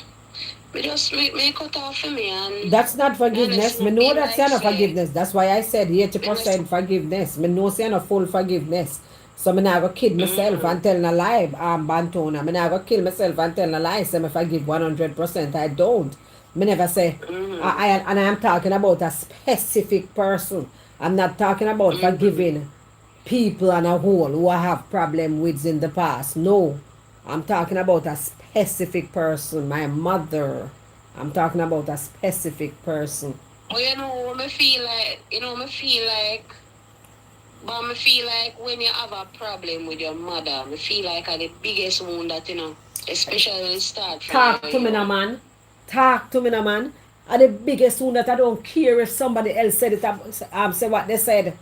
me cut off for me and That's not forgiveness. honestly Me me know feel that's like not say forgiveness. That's why I said me just 80% forgiveness. Me know say not full forgiveness. So me not go kid myself mm, and tell a lie, Bantona. Me not go kill myself and tell a lie. Say me forgive 100%. I don't. Me never say. mm, And I am talking about a specific person. I'm not talking about mm, forgiving people and a whole who I have problem with in the past. No. I'm talking about a specific person. My mother. I'm talking about a specific person. oh me feel like but me feel like when you have a problem with your mother, me feel like are the biggest wound that especially when it start from your Talk to me now, young. man. Talk to me now, man. And the biggest one that I don't care if somebody else said it, say what they said.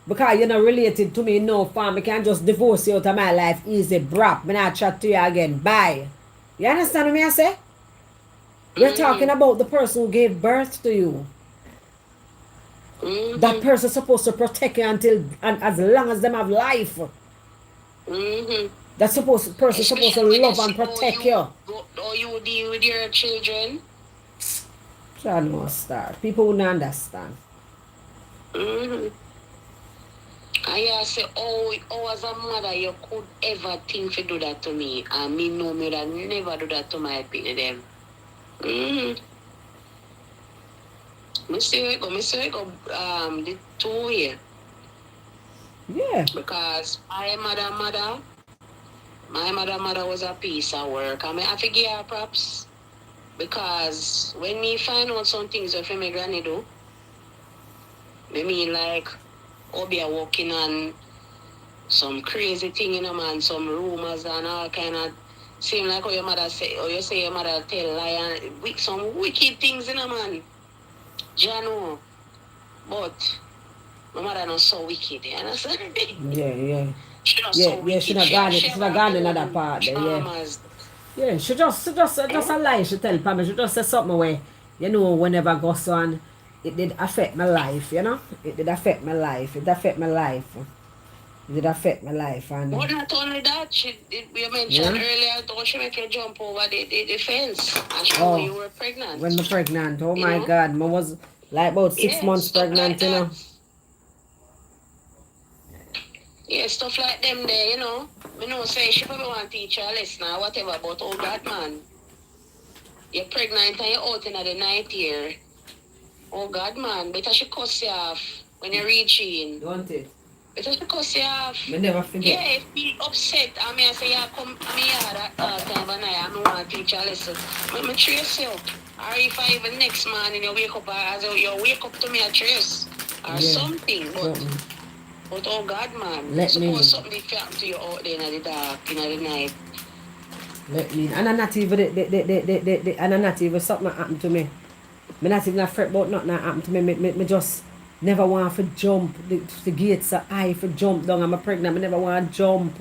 Because you're not related to me, no fam. I can just divorce you out of my life. Easy, brap. Me not chat to you again. Bye. You understand what I say? We're talking Mm-hmm. about the person who gave birth to you. That Mm-hmm. person supposed to protect you until and as long as them have life. Mm-hmm. Person supposed to Especially when you love and see protect you. how you deal with your children. So I know start. People wouldn't understand. Mm-hmm. And you say, oh, as a mother, you could ever think to do that to me. And me know me that never do that to my people them. Mm-hmm. Me say it go, the 2 year. Yeah. Because my mother was a piece of work. I mean, I forgive her props. Because when me find out some things that my granny do, I mean like, I'll be walking on some crazy thing, man, some rumors and all kind of seem like how your mother say, or you say your mother tell lie and some wicked things, man. Jano. But my mother not so wicked, you understand? Yeah, yeah. She not Yeah, so yeah, she wicked. not She gone she she have not her gone in another own part there, yeah. dramas. Yeah, just a lie she tell Pam. She just say something where, whenever I go on, it did affect my life. It did affect my life. It affect my life. It did affect my life and But not only that, you mentioned yeah. earlier, don't she make you jump over the fence and show when Oh, you were when pregnant, me pregnant. Oh you my know? god, me was like about six Yeah, months stuff like pregnant. that. Yeah, stuff like them there, Me know say she probably want to teach her a lesson or whatever, but oh God, man. You're pregnant and you're out in the night here. Oh God, man. Better she cuss you off when you reach in. Don't it? It's just because you have, Me never forget. yeah, if you upset, I mean, I say, yeah, come, I mean, yeah, that time of night, I don't want to teach you a lesson. Me trace you. Or if I even next morning you wake up, as you wake up to me a trace. Or Yeah. something. Something. But oh God, man. Let me Suppose in. something did happen to you out there in the dark, in the night. Let me in. And I'm not even and I'm not even something happened to me. Me not even afraid about nothing that happened to me. Me just never want to jump. The gates are high for jump down. I'm pregnant. I never want to jump.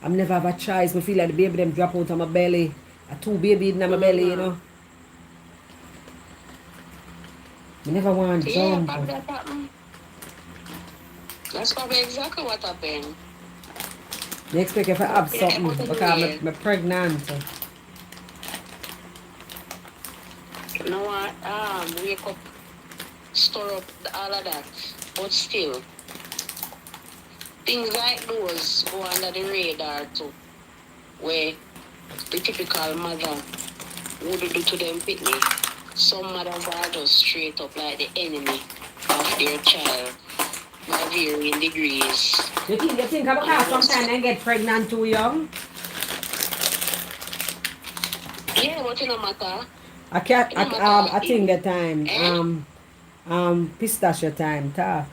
I never have a choice. Me feel like the baby them drop out of my belly. A two baby in my belly, you know. Me never want to Yeah, jump. probably that happened. That's probably exactly what happened. Me expect if I But have yeah, something but because anyway, I'm pregnant. you know what? Wake up, store up all of that. But still, things like those go under the radar too. Where the typical mother would do to them pitney. Some mothers are just straight up like the enemy of their child by varying degrees. You think And I because just, sometimes I get pregnant too young? yeah, but it no matter. I can't It no matter I think in, the time. eh? Pistachio time, ta.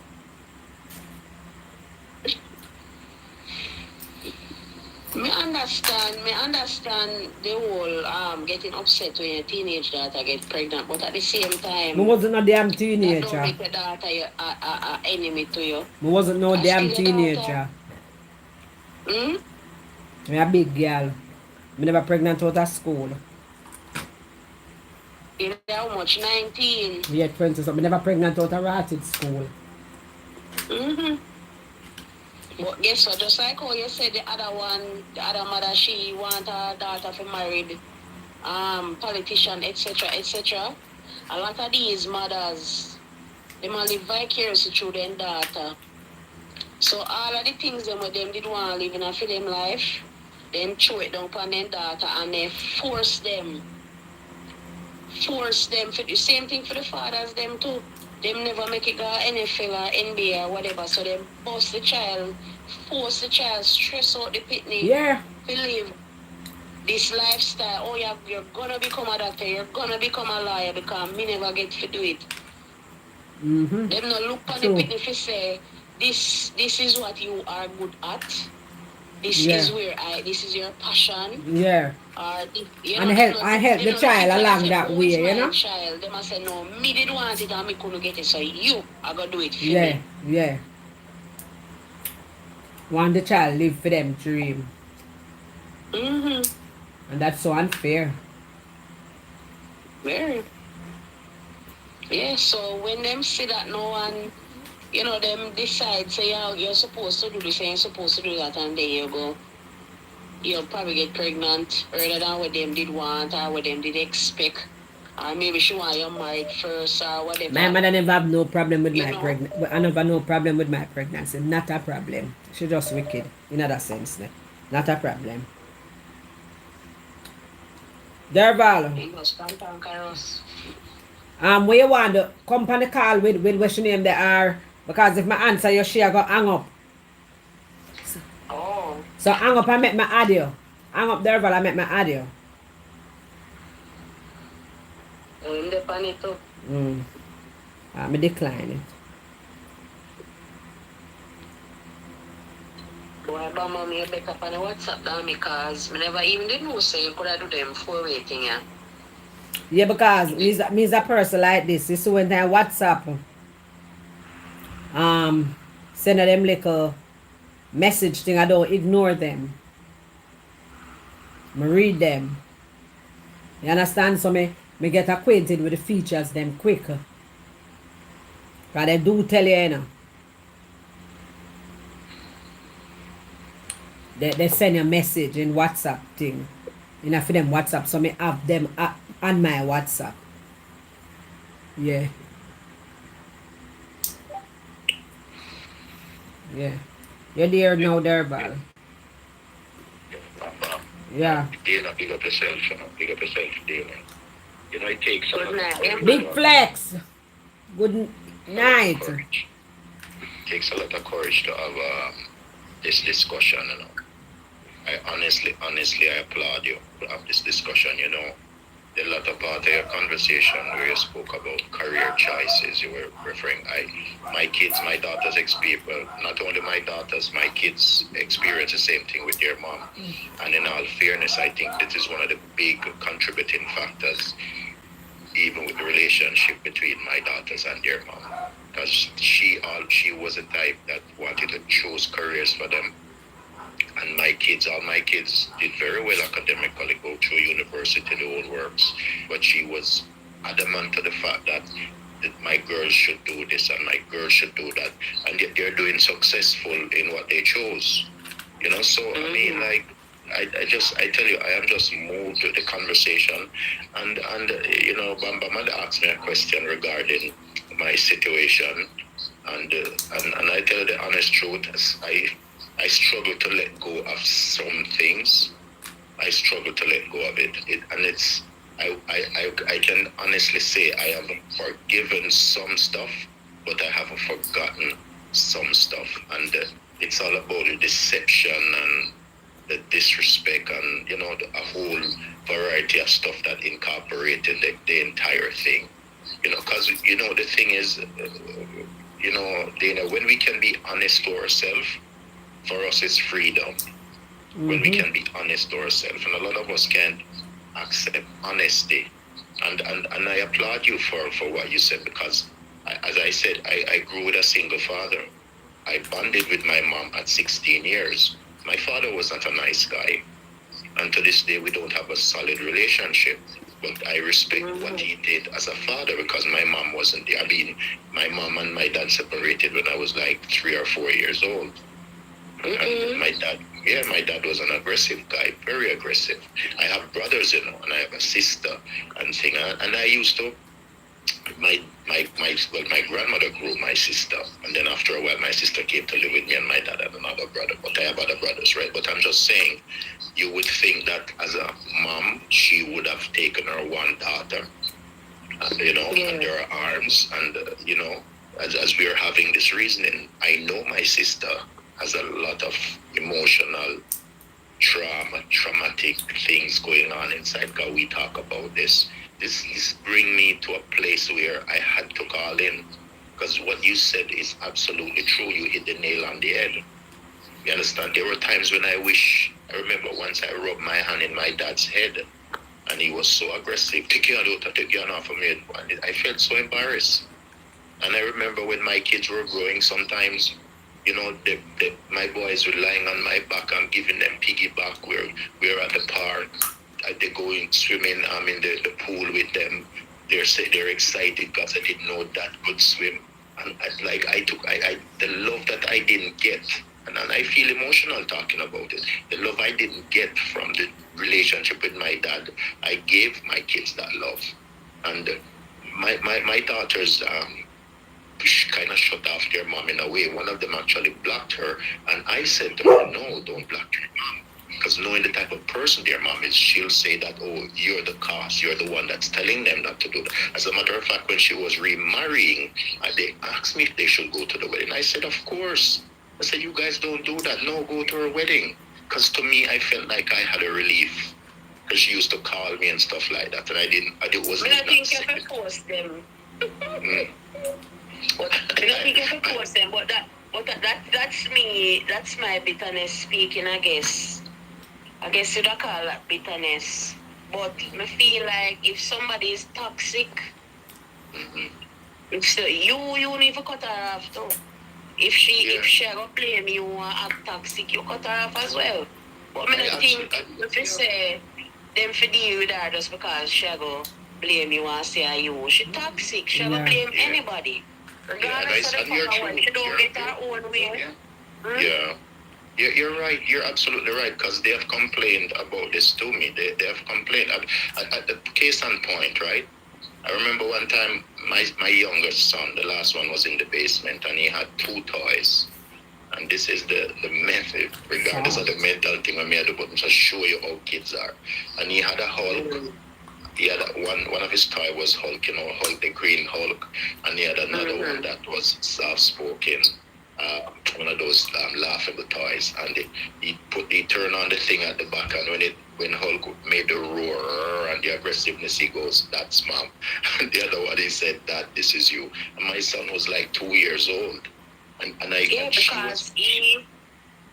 Me understand the whole getting upset when your teenage daughter get pregnant, but at the same Me time, wasn't no damn that don't teenager. make your daughter your enemy to you. Me wasn't no Cause damn still your daughter. teenager. Hmm? Me a big girl. Me never pregnant out of school. You know how much? 19. Me at 20 so me never pregnant out of rotted school. Mm-hmm. But guess what? Just like how you said the other one, the other mother, she want her daughter to marry politician, etc., etc. A lot of these mothers, they might live vicariously through their daughter. So all of the things them with them did want to live in a for them life, then throw it down upon their daughter and they force them for the same thing for the fathers them too. Them never make it go NFL or NBA or whatever. So they bust the child, force the child, stress out the pitney, Yeah. believe this lifestyle. Oh, you're gonna become a doctor, you're gonna become a lawyer because me never get to do it. Mm-hmm. Them no look on the True. pitney to say this is what you are good at. This Yeah. this is your passion. Yeah. You And know, I help the them no look child it and along say, that oh, way, it's you my know? child. They must say, no, me didn't want it and me couldn't get it, so you are going to do it for Yeah. me. Yeah. Want the child live for them dream. Mm-hmm. And that's so unfair. Very. Yeah, so when them see that no one, you know, them decide, say, yeah, you're supposed to do this and you're supposed to do that, and then you go, you'll probably get pregnant earlier than what them did want or what them did expect. Or maybe she want you married first or whatever. My mother never have no problem with You my know? pregnancy. I never no problem with my pregnancy. Not a problem. She just wicked in that sense. Not a problem. Derval, You must contact us. where you want to come on the call with what your name they are? Because if my answer you share go hang up. Oh. So hang up and make my audio. Hang up Derval and make my audio. In the panito. Me decline it. Why mama me back up on the WhatsApp down because I never even did know say you could have do them for waiting, yeah. Yeah, because me's a person like this. You see when they WhatsApp send them little message thing, I don't ignore them. I read them. You understand? So me get acquainted with the features them quicker. Cause they do tell you, you know. They send you a message in WhatsApp thing. You know, for them WhatsApp. So me have them on my WhatsApp. Yeah. Yeah. You're there now, there, Val. Yeah. Dana, big up yourself, you know. Big up yourself, Dana. You know, it takes Good night. Big flex. Good night. takes a lot of courage to have this discussion. I honestly, I applaud you to have this discussion. A lot of part of your conversation where you spoke about career choices. You were referring, my daughters experience, not only my daughters, my kids experience the same thing with their mom. And in all fairness, I think this is one of the big contributing factors, even with the relationship between my daughters and their mom. Because she was a type that wanted to choose careers for them. And all my kids did very well academically, go through university, the whole works. But she was adamant to the fact that my girls should do this and my girls should do that. And yet they're doing successful in what they chose. So I mean, like, I tell you, I am just moved with the conversation. And Bamba Mother asked me a question regarding my situation. And I tell the honest truth, I struggle to let go of some things. I struggle to let go of it. I can honestly say I have forgiven some stuff, but I haven't forgotten some stuff. And it's all about the deception and the disrespect and, a whole variety of stuff that incorporated the entire thing. Because, the thing is, Dana, when we can be honest to ourselves, for us it's freedom. When we can be honest to ourselves, and a lot of us can't accept honesty. And I applaud you for what you said, because as I said, I grew with a single father. I bonded with my mom at 16 years. My father was not a nice guy, and to this day we don't have a solid relationship. But I respect what he did as a father, because my mom wasn't there. I mean, my mom and my dad separated when I was like 3 or 4 years old. And my dad was an aggressive guy, very aggressive. I have brothers, and I have a sister and thing. And I used to, my grandmother grew my sister, and then after a while my sister came to live with me, and my dad had another brother. But I have other brothers, right? But I'm just saying, you would think that as a mom, she would have taken her one daughter, under her arms, and as we are having this reasoning, I know my sister has a lot of emotional traumatic things going on inside, because we talk about this. This bring me to a place where I had to call in, because what you said is absolutely true. You hit the nail on the head. You understand? There were times when I remember once I rubbed my hand in my dad's head, and he was so aggressive. Take your daughter, take your hand off of me. And I felt so embarrassed. And I remember when my kids were growing, sometimes, my boys were lying on my back. I'm giving them piggyback. We're at the park. They go in swimming. I'm in the pool with them. They're excited because I didn't know that could swim. And the love that I didn't get, and I feel emotional talking about it. The love I didn't get from the relationship with my dad, I gave my kids that love. And my daughters kind of shut off their mom in a way. One of them actually blocked her, and I said to her, no, don't block your mom. Because knowing the type of person their mom is, she'll say that, oh, you're the cause, you're the one that's telling them not to do that. As a matter of fact, when she was remarrying, they asked me if they should go to the wedding. I said, of course. I said, you guys don't do that. No, go to her wedding. Because to me, I felt like I had a relief. Because she used to call me and stuff like that, and I wasn't. I think you can force them. But I don't think you can force them, but that's me. That's my bitterness speaking, I guess. I guess you'd call that bitterness. But I feel like if somebody is toxic, if so, you need to cut her off too. If she go blame you and act toxic, you cut her off as well. But I think if you say them for deal with her just because she go blame you and say you, she toxic. She go blame anybody. Regardless of the power, she don't get her own way. Yeah. You're right. You're absolutely right, because they have complained about this to me. They have complained. At the case in point, right? I remember one time my youngest son, the last one, was in the basement, and he had 2 toys. And this is the method, regardless of the mental thing I made to just show you how kids are. And he had a Hulk. He had one of his toys was Hulk, Hulk, the green Hulk, and he had another one that was soft-spoken. one of those laughable toys, and he turned on the thing at the back, and when Hulk made the roar and the aggressiveness, he goes, "That's mom," and the other one he said, "Dad, this is you." And my son was like 2 years old, and because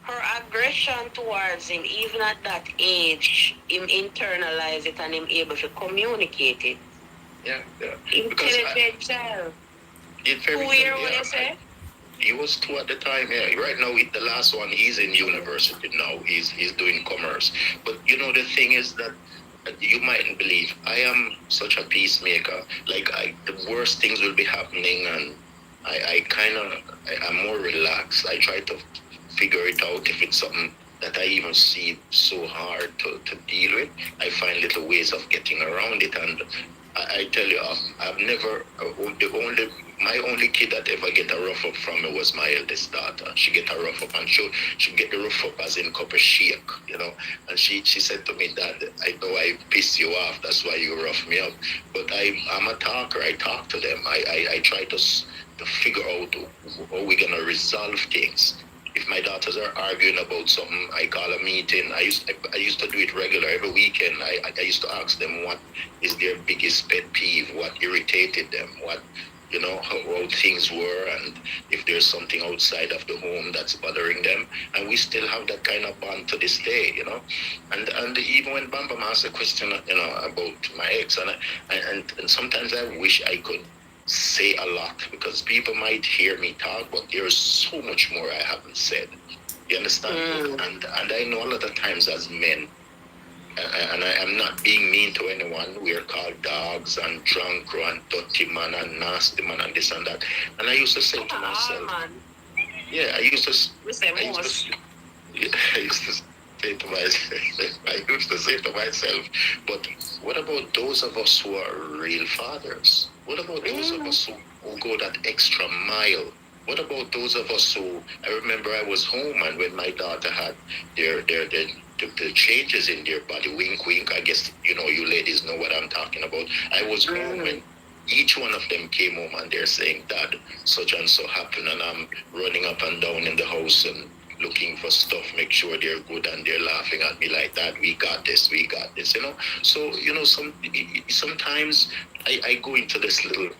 her aggression towards him, even at that age, him internalize it and him able to communicate it. Yeah. Intelligent child. 2 year old, you say? He was 2 at the time. Yeah, right now the last one, he's in university now. He's doing commerce. But the thing is that you mightn't believe I am such a peacemaker. Like the worst things will be happening, and I'm more relaxed. I try to figure it out if it's something that I even see so hard to deal with. I find little ways of getting around it, and I tell you, I've never my only kid that ever get a rough up from me was my eldest daughter. She get a rough up, and she get the rough up as in cup of shake, And she said to me, "Dad, I know I piss you off. That's why you rough me up. But I'm a talker. I talk to them. I try to figure out how we're gonna resolve things." If my daughters are arguing about something, I call a meeting. I used to do it regular every weekend. I used to ask them what is their biggest pet peeve, what irritated them, what how things were, and if there's something outside of the home that's bothering them. And we still have that kind of bond to this day, And even when Bam Bam asked a question, about my ex, and sometimes I wish I could say a lot, because people might hear me talk, but there's so much more I haven't said. You understand? And I know a lot of times as men, and I am not being mean to anyone, we're called dogs and drunk and dirty man and nasty man and this and that. And I used to say to myself, I used to say to myself, but what about those of us who are real fathers? What about those of us who go that extra mile? What about those of us who, I remember I was home, and when my daughter had the changes in their body, wink, wink, I guess, you ladies know what I'm talking about. I was home, and each one of them came home, and they're saying, "Dad, such and so happened," and I'm running up and down in the house and looking for stuff, make sure they're good, and they're laughing at me like that. We got this, So, sometimes I go into this little,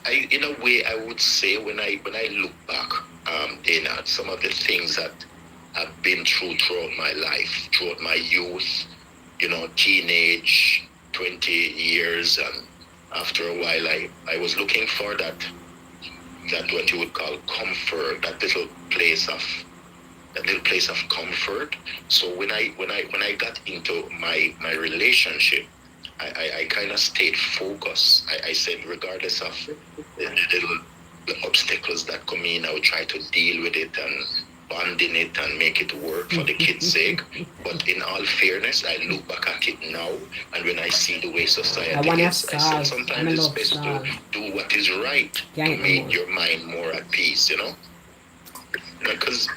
I in a way, I would say, when I look back, in at some of the things that I've been throughout my life, throughout my youth, teenage, 20 years, and after a while, I was looking for that what you would call comfort, that little place of comfort. So when I got into my relationship, I kind of stayed focused. I said, regardless of the obstacles that come in, I would try to deal with it and bond in it and make it work for the kids' sake. But in all fairness, I look back at it now, and when I see the way society is, I said sometimes it's best to do what is right to make your mind more at peace, Because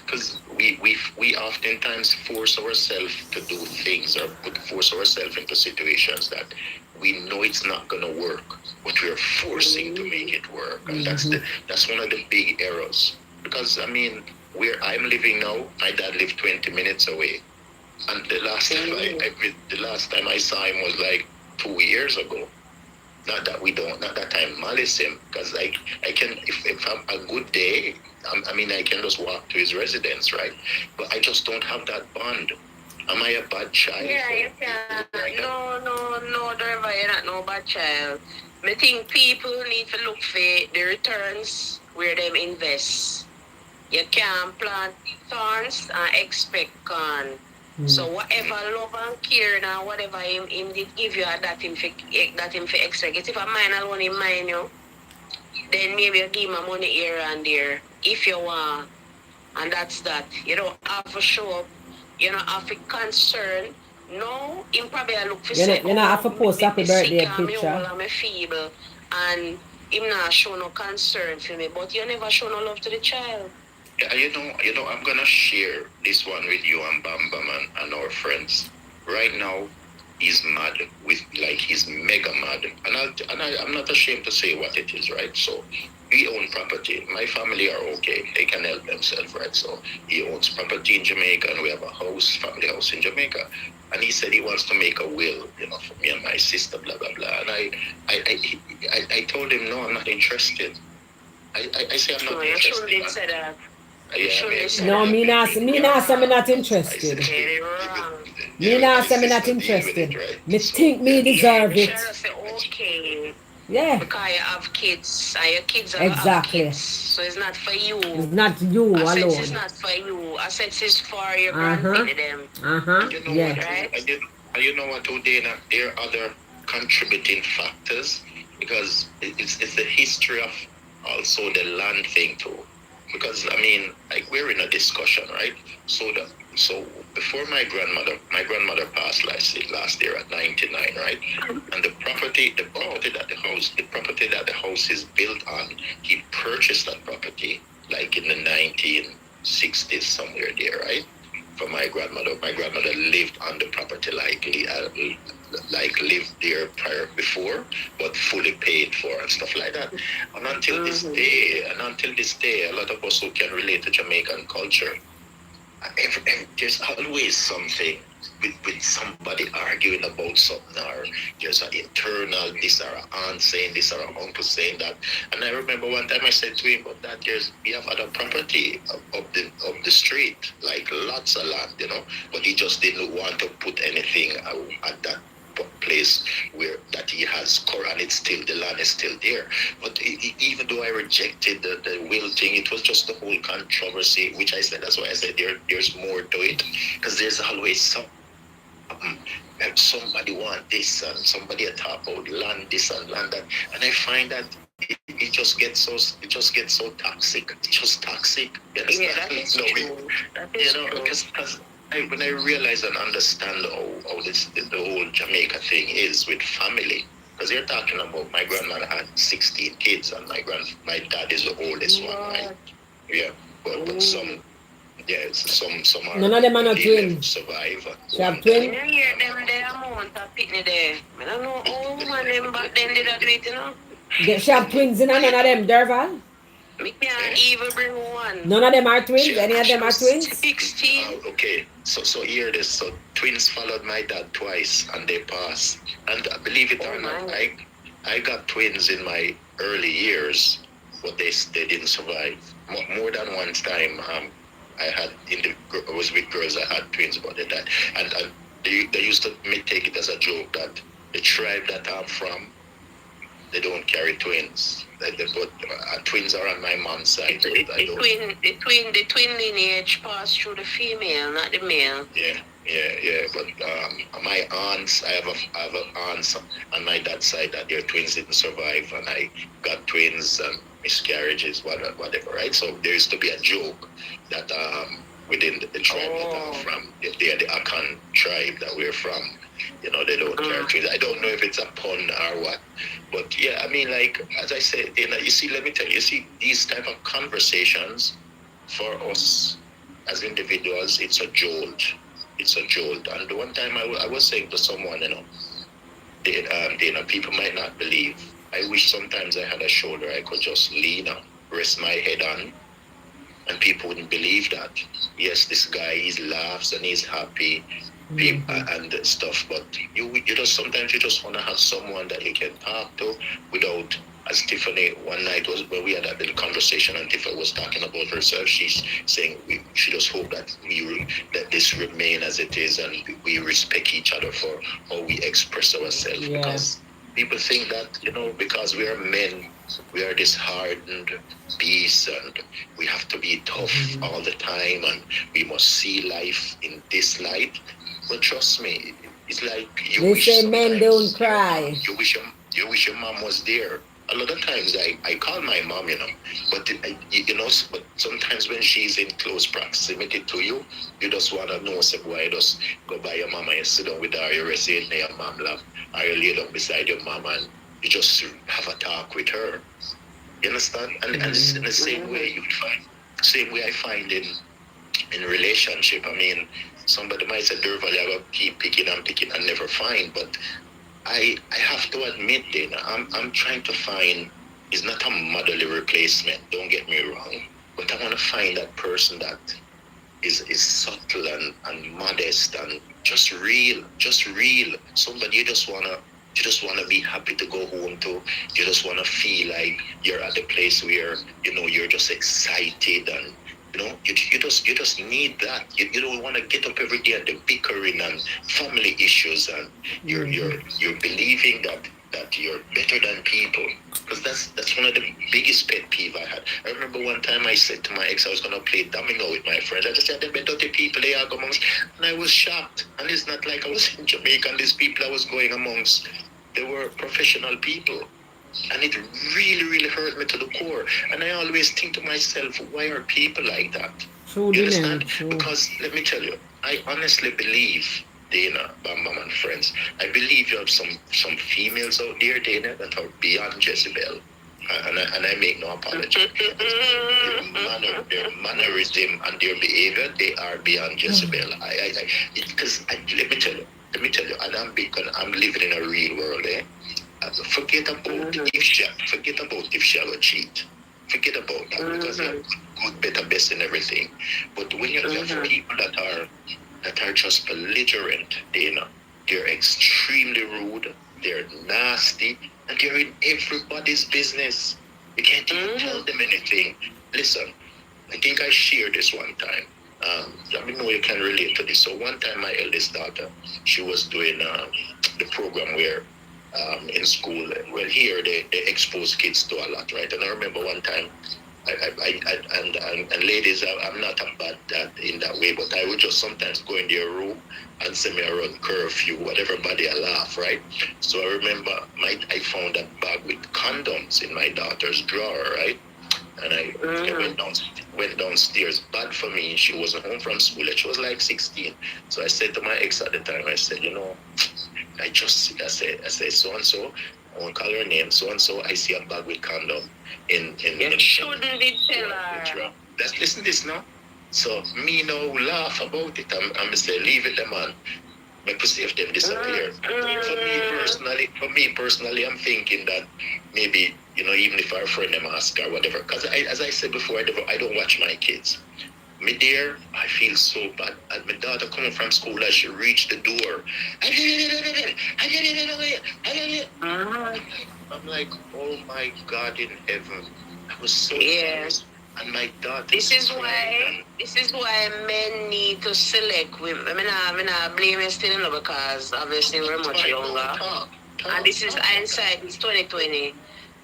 we oftentimes force ourselves to do things, or force ourselves into situations that we know it's not going to work, but we're forcing to make it work. And that's one of the big errors. Because, where I'm living now, my dad lived 20 minutes away. And the last time I saw him was like 2 years ago. Not that I malice him, because I can, if I'm a good day, I can just walk to his residence, right? But I just don't have that bond. Am I a bad child? Yeah, you can. No, driver, you're not no bad child. I think people need to look for the returns where them invest. You can't plant thorns and expect corn. So whatever love and care now, whatever him did give you, that him for expect. If a man alone in mind you, then maybe you give him money here and there if you want. And that's that. You don't have to show up. You don't have to concern. No, him probably look for something. You not have to post happy birthday picture. I'm feeble, and him not show no concern for me. But you never show no love to the child. Yeah, I'm gonna share this one with you and Bam Bam and our friends. Right now, he's mad he's mega mad, and I'm not ashamed to say what it is, right? So we own property. My family are okay; they can help themselves, right? So he owns property in Jamaica, and we have a house, family house in Jamaica. And he said he wants to make a will, for me and my sister, blah blah blah. And I told him, no, I'm not interested. I say I'm not No, you interested. shouldn't say that. No, me not say me not interested. Very wrong. Me not say me not interested. Me think me deserve You it. should say okay. Yeah, Because you have kids, and your kids have exactly. kids. So it's not for you. It's not you Assets alone. is not for you. Assets is for your grandkids them. You know Yeah. what? Right? You know what, Dana? There are other contributing factors because it's the history of also the land thing too. Because I mean, like we're in a discussion, right? So before my grandmother passed last year at 99, right? And the property that the house is built on, he purchased that property like in the 1960s somewhere there, right? For my grandmother. My grandmother lived on the property like lived there before, but fully paid for and stuff like that. And until this day, a lot of us who can relate to Jamaican culture, there's always something with somebody arguing about something, or there's an internal this or an aunt saying this or an uncle saying that. And I remember one time I said to him, but that we have other property up the street, like lots of land, but he just didn't want to put anything at that place where that he has core, and the land is still there. But even though I rejected the will thing, it was just the whole controversy, which I said, that's why I said there's more to it, because there's always and somebody want this and somebody talk about land this and land that, and I find that it just gets so toxic. It's just toxic. You understand? Yeah, that is true. That is true. Because when I realize and understand how the whole Jamaica thing is with family, because you're talking about my grandmother had 16 kids and my dad is the oldest one, right? Yeah, but some are. None of them are not twins. Survive. She have twins. You hear them there amount of pitney there. I don't know how man them back then did that do it, She have twins in none of them, Derval. Me can't even bring one. None of them are twins. Any of them are twins? 16. Okay, so hear this. So twins followed my dad twice, and they passed. And believe it or not, I got twins in my early years, but they didn't survive. More than one time, I was with girls that had twins, but they died. And they used to take it as a joke that the tribe that I'm from, they don't carry twins. Twins are on my mom's side. The twin lineage passed through the female, not the male. Yeah. But my aunts, I have aunts on my dad's side that their twins didn't survive, and I got twins and miscarriages, whatever, right? So there used to be a joke that within the tribe that I'm from, they are the Akan tribe that we're from. They don't carry twins. I don't know if it's a pun or what, but yeah, I mean, like as I said, you see, let me tell you, these type of conversations for us as individuals, it's a jolt. It's a jolt. And the one time I was saying to someone, people might not believe. I wish sometimes I had a shoulder I could just lean on, rest my head on, and people wouldn't believe that. Yes, this guy, he laughs and he's happy. And stuff, but you sometimes you just want to have someone that you can talk to without, as Tiffany one night was when we had that little conversation and Tiffany was talking about herself. She's saying she just hope that this remain as it is and we respect each other for how we express ourselves, because people think that because we are men, we are this hardened beast and we have to be tough all the time and we must see life in this light. But trust me, it's like they say men don't cry. You wish your mom was there. A lot of times I call my mom, but but sometimes when she's in close proximity to you, you just want to know, say, boy, just go by your mama and sit down with her, you rest in your mom lap, or you lay down beside your mom and you just have a talk with her. You understand? And it's in the same way I find in relationship. I mean, somebody might say, Durval, you have to keep picking and never find. But I have to admit, I'm trying to find is not a motherly replacement. Don't get me wrong, but I want to find that person that is subtle and modest and just real. Somebody you just wanna be happy to go home to. You just wanna feel like you're at the place where you're just excited and you just need that. You don't want to get up every day and the bickering and family issues and you're believing that you're better than people. Because that's one of the biggest pet peeve I had. I remember one time I said to my ex I was gonna play domino with my friends. I just said, "They're dirty people they are amongst," and I was shocked. And it's not like I was in Jamaica and these people I was going amongst, they were professional people. And it really hurt me to the core. And I always think to myself, why are people like that? True, You understand? True. Because let me tell you, I honestly believe, Dana, Bam Bam and friends, I believe you have some females out there, Dana, that are beyond Jezebel. And I make no apology. Their mannerism and their behavior, they are beyond Jezebel. Let me tell you, and I'm living in a real world, eh? Forget about if she will cheat. Forget about that because you're good, better, best, and everything. But when you have people that are just belligerent, they're extremely rude, they're nasty, and they're in everybody's business. You can't even tell them anything. Listen, I think I shared this one time. Let me know you can relate to this. So one time, my eldest daughter, she was doing the program where in school, well, here they expose kids to a lot, right? And I remember one time, and ladies, I'm not a bad dad in that way, but I would just sometimes go in their room and say me around curfew, what everybody I laugh, right? So I remember I found a bag with condoms in my daughter's drawer, right? And I went downstairs. Bad for me. She wasn't home from school. She was like 16. So I said to my ex at the time, I said, I said, so and so. I won't call her name. So and so. I see a bag with condom in. You shouldn't be tell her. Listen to this now. So me now laugh about it. I'm say leave it, the man. Make see if them disappear. For me personally, I'm thinking that maybe even if our friend them ask or whatever. Because as I said before, I don't watch my kids. Me there, I feel so bad. And my daughter coming from school, as she reached the door, I'm like, oh my God in heaven. I was so serious. And my daughter. This is why men need to select women. I mean, I blame it still because obviously we're much younger. And this is hindsight, it's 2020.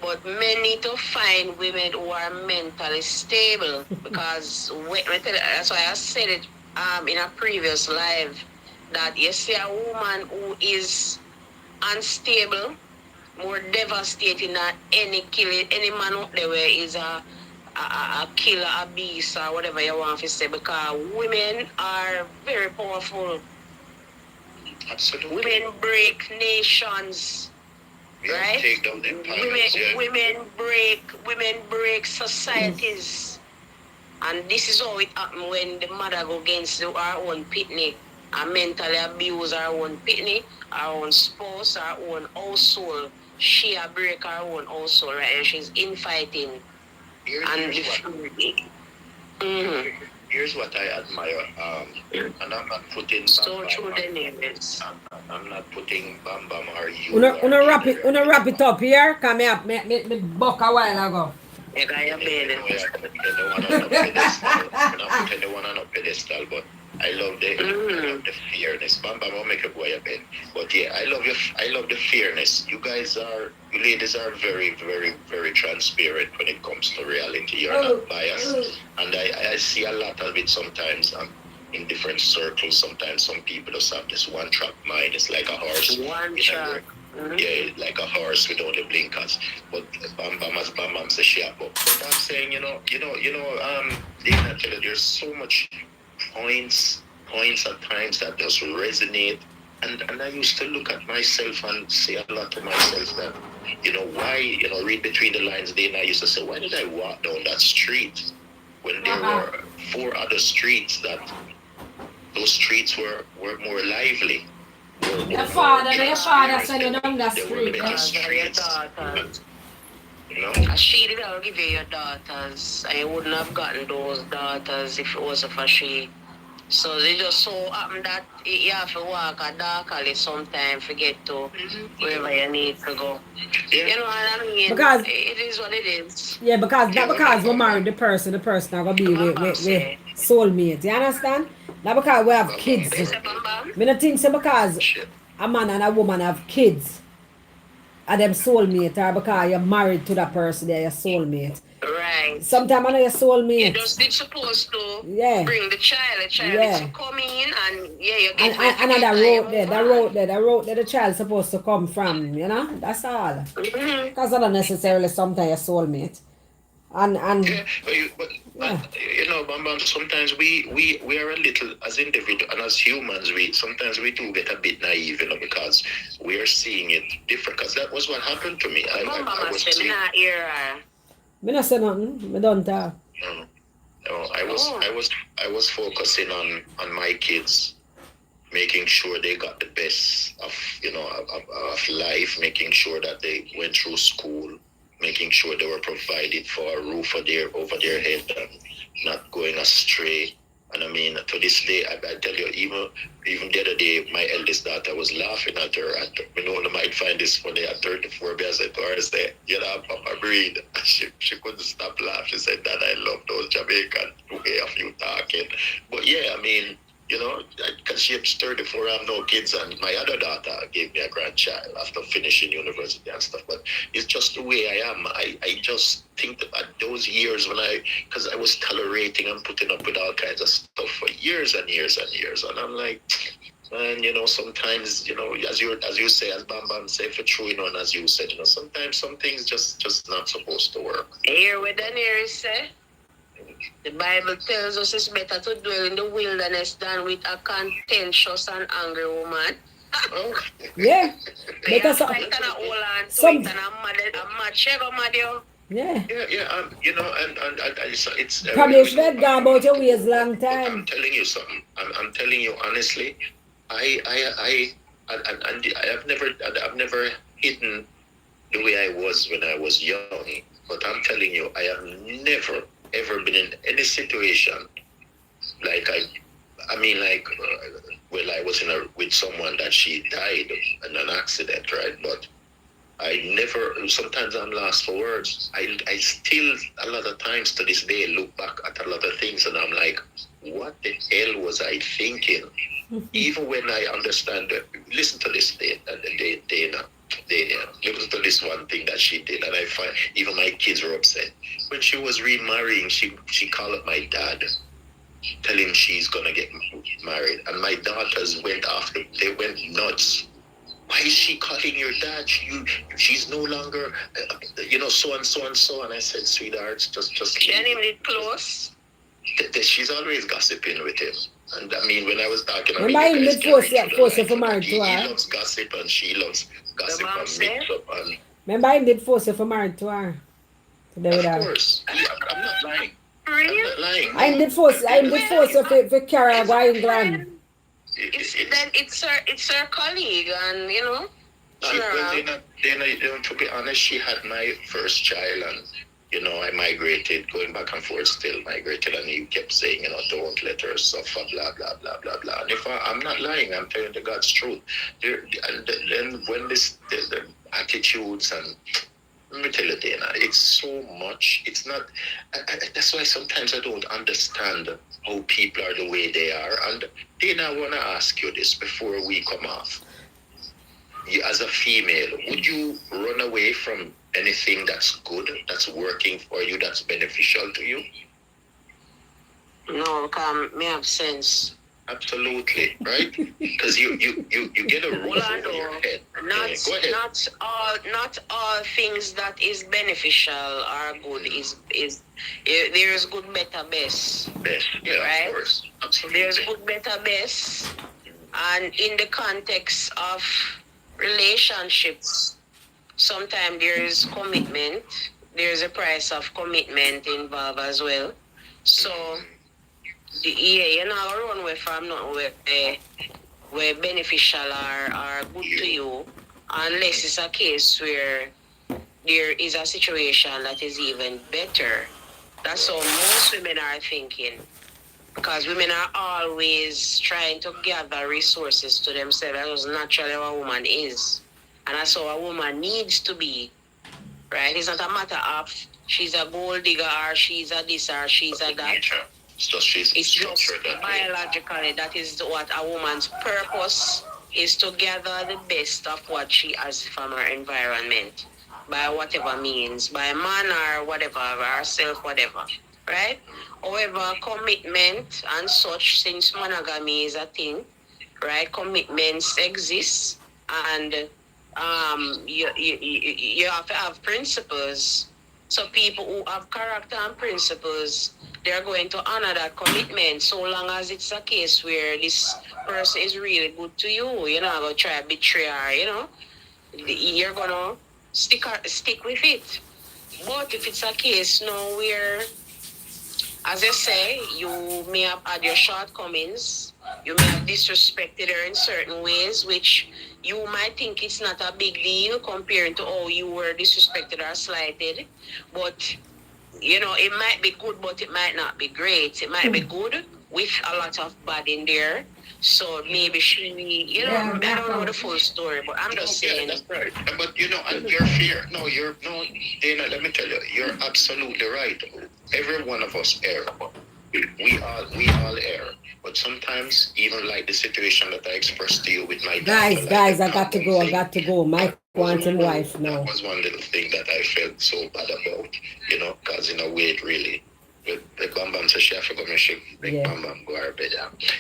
But men need to find women who are mentally stable because that's why I said it in a previous live that you see a woman who is unstable, more devastating than any man out there where is a killer, a beast, or whatever you want to say, because women are very powerful. Absolutely. Women break nations. Right? Take down the women break societies. And this is how it happens when the mother go against our own pitney and mentally abuse our own pitney, our own spouse, our own household. She break her own household, right? And she's infighting. Here's what I admire, and I'm not putting I'm not putting Bam Bam or you. Una wrap it up here. Come here, me buck a while ago. You got your bed. I'm not putting the one on a pedestal, but I love the fairness. Bam Bam will make a boy a bed. But yeah, I love the fairness. You ladies are very, very, very transparent when it comes to reality. You're not biased. And I see a lot of it sometimes in different circles. Sometimes some people just have this one track mind. It's like a horse. One track. Yeah, like a horse without the blinkers. But Bam Bam as Bam Bam says she up. But I'm saying, there's so much points at times that just resonate. And I used to look at myself and say a lot to myself that, why, read between the lines there, and I used to say, why did I walk down that street when there were 4 other streets that those streets were more lively? Your father said you down that street. You know? She did not give you your daughters. I wouldn't have gotten those daughters if it wasn't for she. So they just so happen that you have to walk a dark alley sometime to get to wherever you need to go. Yeah. You know what I mean? Because It is what it is. yeah, because Yeah, not because we Bam married Bam. the person are gonna be Bam Bam with say. soulmate. You understand? Not because we have Bam Bam. kids. You say Bam Bam? Me not think so because Shit. a man and a woman have kids are them soulmate or because you're married to that person, they're your soulmate. Right. Sometimes I know your You soulmate. just did supposed to Yeah. bring the child. The child Yeah. needs to come in and yeah, you get And that road there, that road there the child's supposed to come from, you know? That's all. Mm-hmm. Because not necessarily sometimes your soulmate. And Yeah, but yeah. you know, Bam Bam, sometimes we are a little, as individuals and as humans, sometimes we do get a bit naive, you know, because we are seeing it different. Because that was what happened to me. Bam Bam I was say, me seeing, not hear her. Me not say nothing. Me don't talk. no, I was focusing on my kids, making sure they got the best of, you know, of life, making sure that they went through school, making sure they were provided for a roof over their head and not going astray. And I mean, to this day, I tell you, even the other day, my eldest daughter was laughing at her. You know, I might find this funny at 34, but I said to her, I said, you know, Papa breed. She couldn't stop laughing. She said, Dad, I love those Jamaican way of you talking. But yeah, I mean, you know, because she's 34, I have no kids, and my other daughter gave me a grandchild after finishing university and stuff. But it's just the way I am. I just think that at those years when because I was tolerating and putting up with all kinds of stuff for years and years and years, and I'm like, man, you know, sometimes, you know, as you say, as Bam Bam said, for true, you know, and as you said, you know, sometimes some things just not supposed to work. Hear what Daniel say? The Bible tells us it's better to dwell in the wilderness than with a contentious and angry woman. Oh. Yeah. They Better have so, to hold on to some- it and I'm mad, she go mad you. yeah. Yeah, you know, and it's Probably you should have gone about your ways long I'm time. telling you something. I'm telling you honestly. I have never hidden the way I was when I was young. But I'm telling you, I have never ever been in any situation like well, I was with someone that she died in an accident, right? But I never. Sometimes I'm lost for words. I still a lot of times to this day look back at a lot of things and I'm like, what the hell was I thinking? Even when I understand that, listen to this, Dana, listen to this one thing that she did, and I find even my kids were upset. When she was remarrying, she called up my dad, telling him she's gonna get married, and my daughters went after. They went nuts. Why is she calling your dad? She's no longer, you know, so and so and so. And I said, sweetheart, just. She and him did close. She's always gossiping with him. And I mean, when I was talking, Remember him did force you for married to he her. loves gossip and she loves gossip mom and said? mix up. And Remember him did force you for married to her. Today with of her. course, I'm not lying. I'm Really? not lying. I did force you for carry her go England. It's her colleague and you know. To be honest, she had my first child, and you know, I migrated, going back and forth, still migrated, and he kept saying, you know, don't let her suffer, blah blah blah blah blah. And if I'm not lying, I'm telling the God's truth. And then when the attitudes and let me tell you, Dana, it's so much. It's not. That's why sometimes I don't understand how people are the way they are. And Dana, I want to ask you this before we come off. You, as a female, would you run away from anything that's good, that's working for you, that's beneficial to you? No, me have sense. Absolutely, right? Because you get a roof over your head. Go ahead. Not all things that is beneficial are good. Is there is good, better, best. Best, yeah, right? Of course, absolutely. There's good, better, best, and in the context of relationships, sometimes there is commitment. There's a price of commitment involved as well. So. You're not going to run away from nothing where beneficial are good to you, unless it's a case where there is a situation that is even better. That's how most women are thinking. Because women are always trying to gather resources to themselves. That's naturally how a woman is. And that's how a woman needs to be. Right? It's not a matter of she's a gold digger or she's a this or she's a that. So she's It's just structured that way. biologically that is what a woman's purpose is, to gather the best of what she has from her environment by whatever means, by man or whatever, herself, whatever. Right? However, commitment and such, since monogamy is a thing, right? Commitments exist, and you have to have principles. So people who have character and principles, they're going to honor that commitment, so long as it's a case where this person is really good to you. You're not going to try to betray her, You're going to stick with it. But if it's a case now where, as I say, you may have had your shortcomings, you may have disrespected her in certain ways, which you might think it's not a big deal compared to how you were disrespected or slighted. But, it might be good, but it might not be great. It might be good with a lot of bad in there. So maybe she, I don't know the full story, but I'm just saying. That's right. But and you're fair. Dana, let me tell you, you're absolutely right. Every one of us err. We all err. But sometimes, even like the situation that I expressed to you with my daughter, Guys, I got to go. Mike wants his wife now. That was one little thing that I felt so bad about, because in a way it really, the Bam Bam says she have to go and she make Bam Bam go her bed.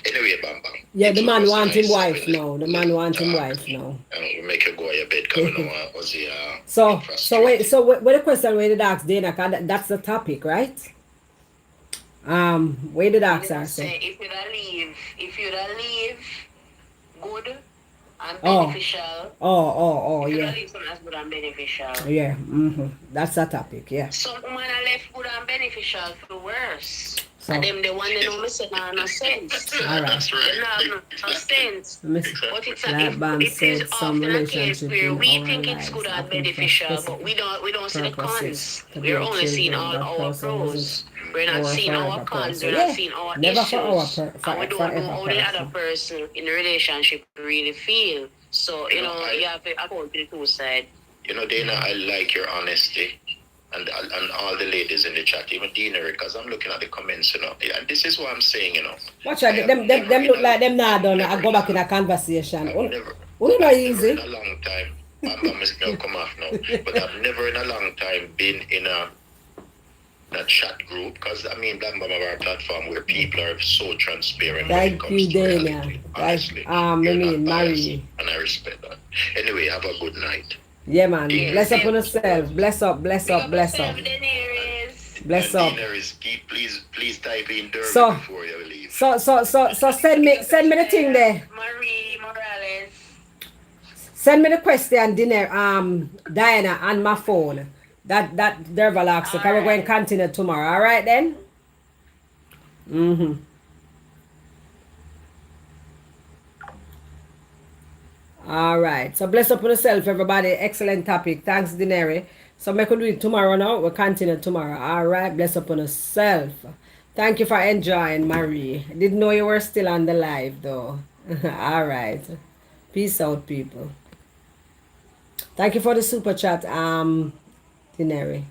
Anyway, Bam Bam. Yeah, the man wants his wife now. The man wants his wife now. We make her go to your bed because we know was the So what the question where did ask Dana? 'Cause that's the topic, right? Where did ask her? Say if you'd leave good and beneficial. Oh, if yeah. you'd leave something that's good and beneficial. Yeah, that's the topic, yeah. Some women are left good and beneficial for worse. So, and them the one they don't listen no sense. all right. That's right. They have no sense. But it's Like Bam it said, is some often a case relationships where in we our think it's lives good and often for beneficial, but we don't see the purposes cons. to We're build only seeing children, all that our person pros. wasn't We're not for seeing a our other cons. person. We're Yeah, not seeing our never issues. for our And we don't know forever how the other person. person in the relationship really feel. So, you have to account to the two sides. Dana, I like your honesty. And all the ladies in the chat, even Dina, because I'm looking at the comments, and this is what I'm saying, Watch out, them look like them now done. I go back in a conversation. I've never not easy. in a long time, I'm now come off now, but I've never in a long time been in a chat group, because Black Mama our platform where people are so transparent when it Thank comes you, to Dana. reality. Honestly, you're not biased, and I respect that. Anyway, have a good night. Yeah, man. Yeah. Bless up on yourself. Bless up. Bless up. Bless up. Bless up. Please type in Derby So- before you leave. So send me the thing there. Marie Morales. Send me the question, dinner, Diana, on my phone. That Derval asked. So we're going to continue tomorrow. All right then. All right. So bless up on yourself, everybody. Excellent topic. Thanks, Dineri. So we could do it tomorrow now. We'll continue tomorrow. All right. Bless up on yourself. Thank you for enjoying, Marie. Didn't know you were still on the live though. All right. Peace out, people. Thank you for the super chat, Dineri.